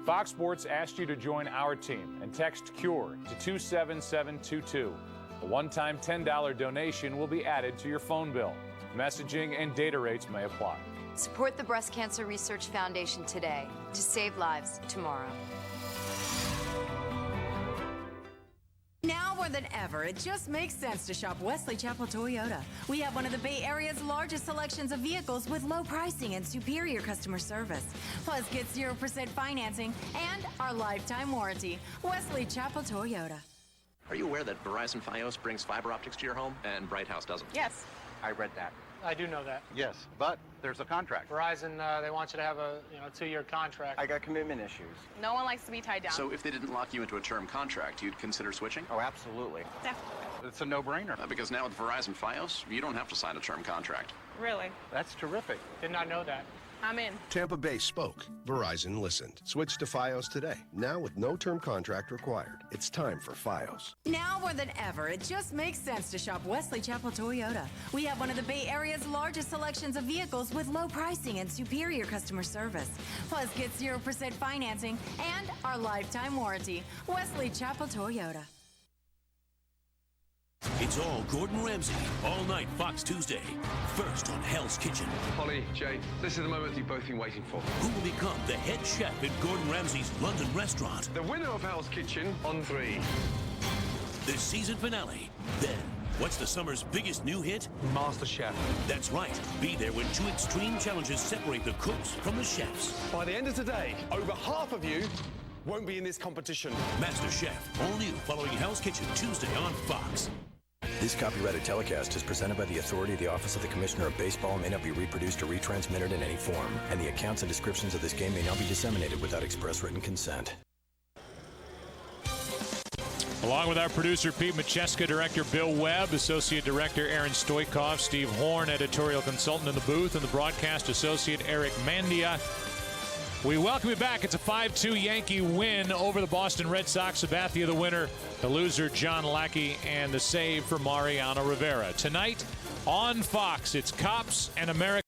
Fox Sports asked you to join our team and text CURE to 27722. A one-time $10 donation will be added to your phone bill. Messaging and data rates may apply. Support the Breast Cancer Research Foundation today to save lives tomorrow. Now more than ever, it just makes sense to shop Wesley Chapel Toyota. We have one of the Bay Area's largest selections of vehicles with low pricing and superior customer service. Plus, get 0% financing and our lifetime warranty. Wesley Chapel Toyota. Are you aware that Verizon Fios brings fiber optics to your home and Bright House doesn't? Yes. I read that. I do know that. Yes, but there's a contract. Verizon, they want you to have a 2-year contract. I got commitment issues. No one likes to be tied down. So if they didn't lock you into a term contract, you'd consider switching? Oh, absolutely. Definitely. It's a no-brainer. Because now with Verizon Fios, you don't have to sign a term contract. Really? That's terrific. Did not know that. I'm in. Tampa Bay spoke. Verizon listened. Switch to Fios today. Now with no term contract required. It's time for Fios. Now more than ever, it just makes sense to shop Wesley Chapel Toyota. We have one of the Bay Area's largest selections of vehicles with low pricing and superior customer service. Plus, get 0% financing and our lifetime warranty. Wesley Chapel Toyota. It's all Gordon Ramsay, all night Fox Tuesday. First on Hell's Kitchen. Holly, Jay, this is the moment you've both been waiting for. Who will become the head chef at Gordon Ramsay's London restaurant? The winner of Hell's Kitchen on 3. The season finale. Then, what's the summer's biggest new hit? Master Chef. That's right. Be there when 2 extreme challenges separate the cooks from the chefs. By the end of today, over half of you won't be in this competition. Master Chef, all new following Hell's Kitchen Tuesday on Fox. This copyrighted telecast is presented by the authority of the Office of the Commissioner of Baseball and may not be reproduced or retransmitted in any form, and the accounts and descriptions of this game may not be disseminated without express written consent. Along with our producer Pete Macheska, director Bill Webb, associate director Aaron Stoikov, Steve Horn, editorial consultant in the booth, and the broadcast associate Eric Mandia. We welcome you back. It's a 5-2 Yankee win over the Boston Red Sox. Sabathia the winner, the loser John Lackey, and the save for Mariano Rivera. Tonight on Fox, it's Cops and America.